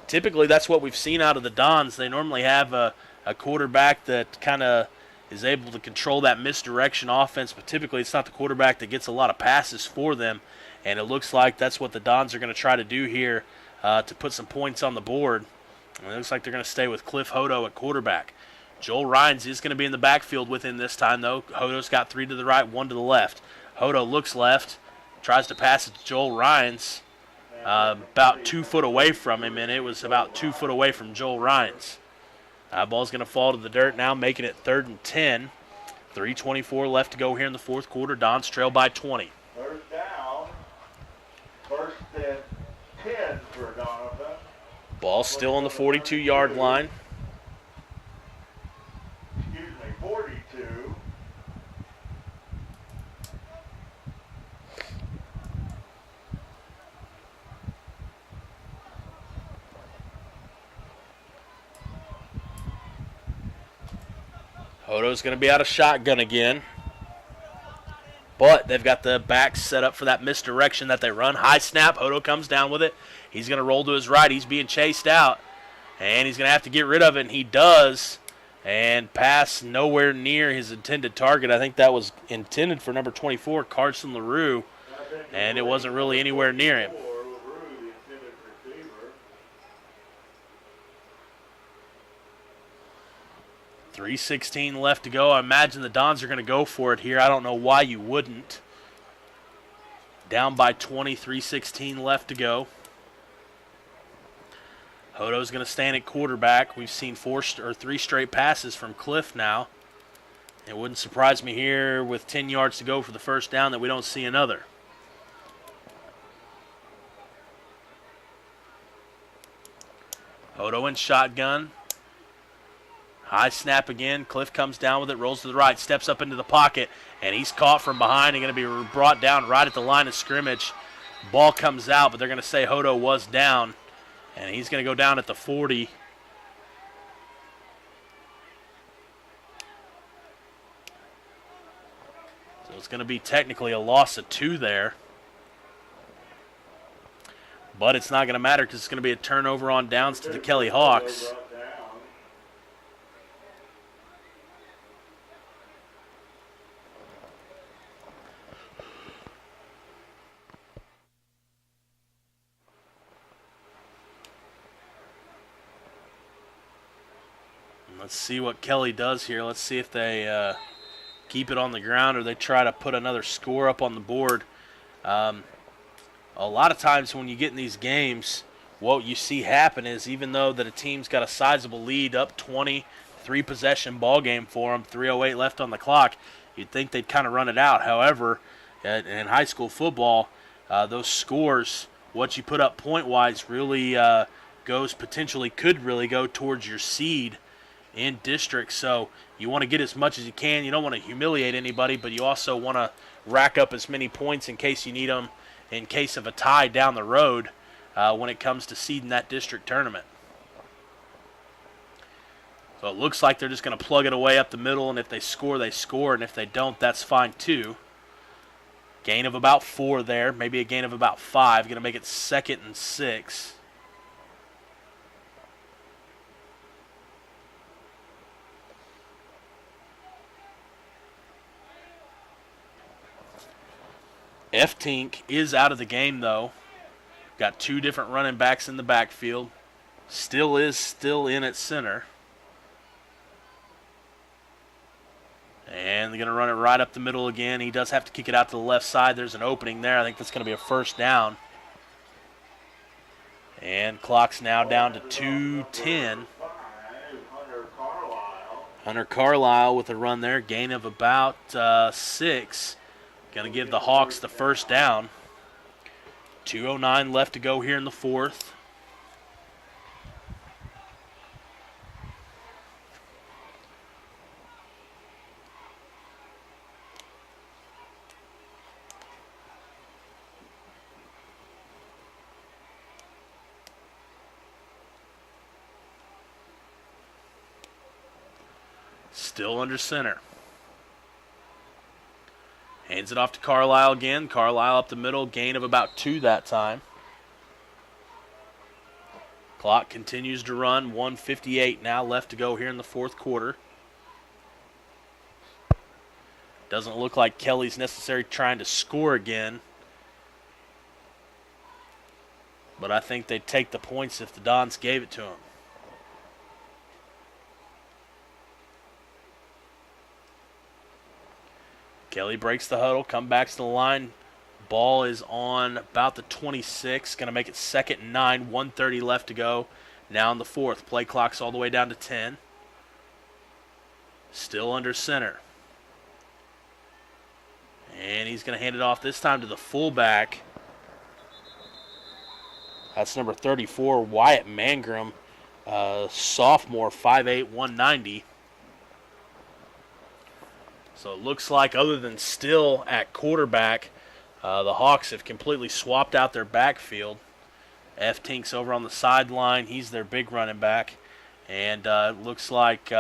Typically, that's what we've seen out of the Dons. They normally have a quarterback that kind of is able to control that misdirection offense, but typically it's not the quarterback that gets a lot of passes for them, and it looks like that's what the Dons are going to try to do here to put some points on the board. And it looks like they're going to stay with Cliff Hodo at quarterback. Joel Rhines is going to be in the backfield with him this time, though. Hodo's got 3 to the right, 1 to the left. Hodo looks left, tries to pass it to Joel Rhines. About 2 foot away from him, and it was about 2 foot away from Joel Rhines. Ball's going to fall to the dirt now, making it 3rd and 10. 3:24 left to go here in the fourth quarter. Dons trail by 20. 3rd down. 1st and 10 for Doniphan. Ball still on the 42-yard line. 42. Hodo's going to be out of shotgun again. But they've got the backs set up for that misdirection that they run. High snap. Hodo comes down with it. He's going to roll to his right. He's being chased out. And he's going to have to get rid of it, and he does. And pass nowhere near his intended target. I think that was intended for number 24, Carson LaRue, and it wasn't really anywhere near him. .316 left to go. I imagine the Dons are going to go for it here. I don't know why you wouldn't. Down by 20, .316 left to go. Hodo's going to stand at quarterback. We've seen 3 straight passes from Cliff now. It wouldn't surprise me here with 10 yards to go for the first down that we don't see another. Hodo in shotgun. High snap again. Cliff comes down with it, rolls to the right, steps up into the pocket, and he's caught from behind and going to be brought down right at the line of scrimmage. Ball comes out, but they're going to say Hodo was down. And he's going to go down at the 40. So it's going to be technically a loss of 2 there. But it's not going to matter because it's going to be a turnover on downs to the Kelly Hawks. Let's see what Kelly does here. Let's see if they keep it on the ground or they try to put another score up on the board. A lot of times when you get in these games, what you see happen is even though that a team's got a sizable lead, up 20, 3-possession ball game for them, 3:08 left on the clock, you'd think they'd kind of run it out. However, in high school football, those scores, what you put up point-wise, really could really go towards your seed in district. So you want to get as much as you can. You don't want to humiliate anybody, but you also want to rack up as many points in case you need them in case of a tie down the road when it comes to seeding that district tournament. So it looks like they're just going to plug it away up the middle, and if they score, they score, and if they don't, that's fine too. Gain of about 4 there, maybe a gain of about 5. Going to make it 2nd and 6. F-Tink is out of the game, though. Got 2 different running backs in the backfield. Still in at center. And they're going to run it right up the middle again. He does have to kick it out to the left side. There's an opening there. I think that's going to be a first down. And clock's now down to 2:10. Hunter Carlisle with a run there. Gain of about 6. Going to give the Hawks the first down. 2:09 left to go here in the 4th. Still under center. Hands it off to Carlisle again. Carlisle up the middle. Gain of about 2 that time. Clock continues to run. 1:58 now left to go here in the 4th quarter. Doesn't look like Kelly's necessarily trying to score again. But I think they'd take the points if the Dons gave it to them. Kelly breaks the huddle, come back to the line. Ball is on about the 26. Going to make it 2nd and 9, 1:30 left to go. Now in the 4th. Play clock's all the way down to 10. Still under center. And he's going to hand it off this time to the fullback. That's number 34, Wyatt Mangrum, sophomore, 5'8", 190. So it looks like other than Still at quarterback, the Hawks have completely swapped out their backfield. F-Tink's over on the sideline. He's their big running back. And it looks like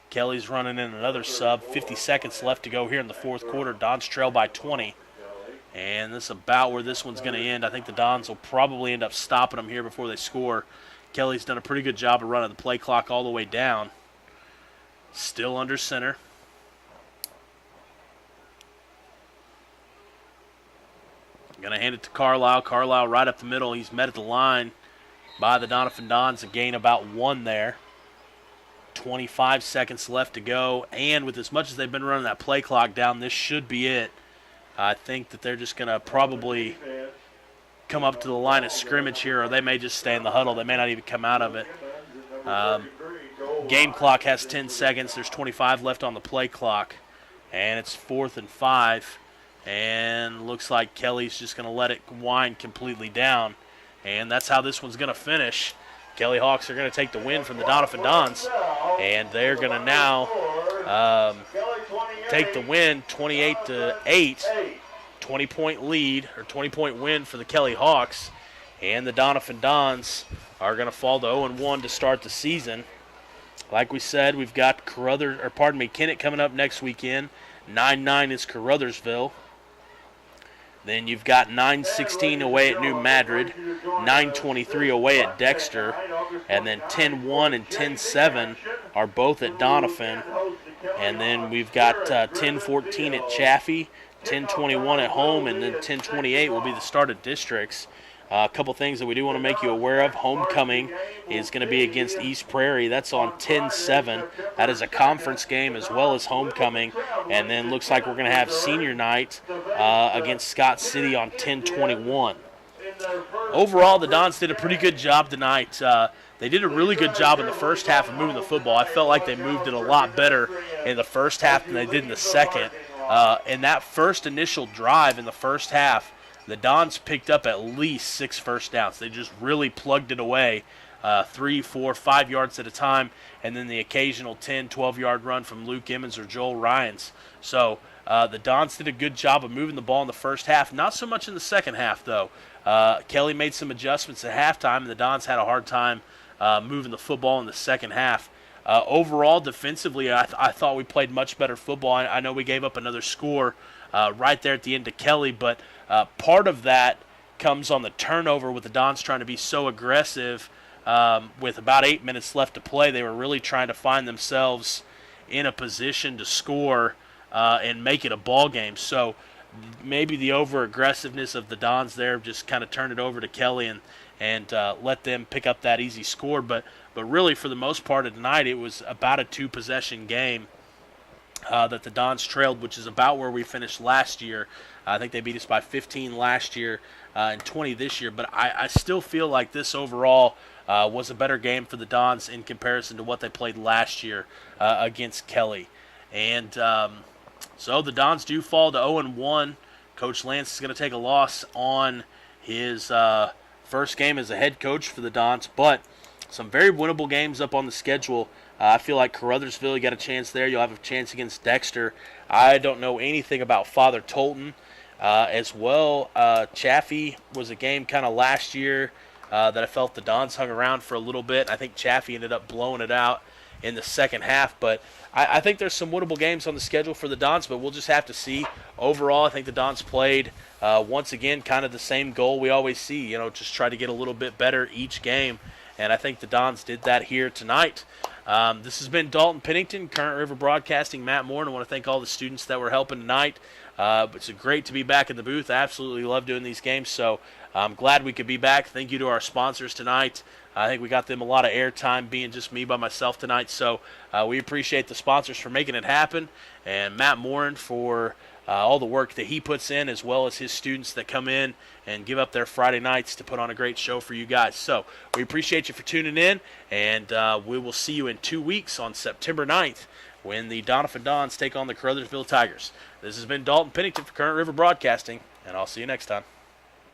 Kelly's running in another sub. 50 seconds left to go here in the 4th quarter. Dons trail by 20. And this is about where this one's going to end. I think the Dons will probably end up stopping them here before they score. Kelly's done a pretty good job of running the play clock all the way down. Still under center. Going to hand it to Carlisle. Carlisle right up the middle. He's met at the line by the Doniphan Dons, a gain about 1 there. 25 seconds left to go, and with as much as they've been running that play clock down, this should be it. I think that they're just going to probably come up to the line of scrimmage here, or they may just stay in the huddle. They may not even come out of it. Game clock has 10 seconds. There's 25 left on the play clock, and it's 4th and 5. And looks like Kelly's just going to let it wind completely down. And that's how this one's going to finish. Kelly Hawks are going to take the win from the Doniphan Dons. And they're going to now take the win 28-8. 20-point lead, or 20-point win for the Kelly Hawks. And the Doniphan Dons are going to fall to 0-1 to start the season. Like we said, we've got Kennett coming up next weekend. 9-9 is Caruthersville. Then you've got 9-16 away at New Madrid, 9-23 away at Dexter, and then 10-1 and 10-7 are both at Doniphan. And then we've got 10-14 at Chaffee, 10-21 at home, and then 10-28 will be the start of districts. A couple things that we do want to make you aware of. Homecoming is going to be against East Prairie. That's on 10-7. That is a conference game as well as homecoming. And then looks like we're going to have senior night against Scott City on 10-21. Overall, the Dons did a pretty good job tonight. They did a really good job in the first half of moving the football. I felt like they moved it a lot better in the first half than they did in the second. In that first initial drive in the first half, the Dons picked up at least 6 first downs. They just really plugged it away 3, 4, 5 yards at a time, and then the occasional 10, 12-yard run from Luke Emmons or Joel Ryans. So the Dons did a good job of moving the ball in the first half. Not so much in the second half, though. Kelly made some adjustments at halftime, and the Dons had a hard time moving the football in the second half. Overall, defensively, I thought we played much better football. I know we gave up another score right there at the end to Kelly, but part of that comes on the turnover with the Dons trying to be so aggressive. With about 8 minutes left to play, they were really trying to find themselves in a position to score and make it a ball game. So maybe the over-aggressiveness of the Dons there just kind of turned it over to Kelly and let them pick up that easy score. But really, for the most part of tonight, it was about a 2-possession game that the Dons trailed, which is about where we finished last year. I think they beat us by 15 last year and 20 this year. But I still feel like this overall was a better game for the Dons in comparison to what they played last year against Kelly. And so the Dons do fall to 0-1. Coach Lance is going to take a loss on his first game as a head coach for the Dons, but some very winnable games up on the schedule. I feel like Caruthersville, you got a chance there. You'll have a chance against Dexter. I don't know anything about Father Tolton as well. Chaffee was a game kind of last year that I felt the Dons hung around for a little bit. I think Chaffee ended up blowing it out in the second half, but I think there's some winnable games on the schedule for the Dons, but we'll just have to see. Overall, I think the Dons played, once again, kind of the same goal we always see, just try to get a little bit better each game, and I think the Dons did that here tonight. This has been Dalton Pennington, Current River Broadcasting, Matt Moore, and I want to thank all the students that were helping tonight. It's great to be back in the booth. I absolutely love doing these games, so I'm glad we could be back. Thank you to our sponsors tonight. I think we got them a lot of airtime being just me by myself tonight, so we appreciate the sponsors for making it happen, and Matt Morin for all the work that he puts in, as well as his students that come in and give up their Friday nights to put on a great show for you guys. So we appreciate you for tuning in, and we will see you in 2 weeks on September 9th when the Doniphan Dons take on the Caruthersville Tigers. This has been Dalton Pennington for Current River Broadcasting, and I'll see you next time.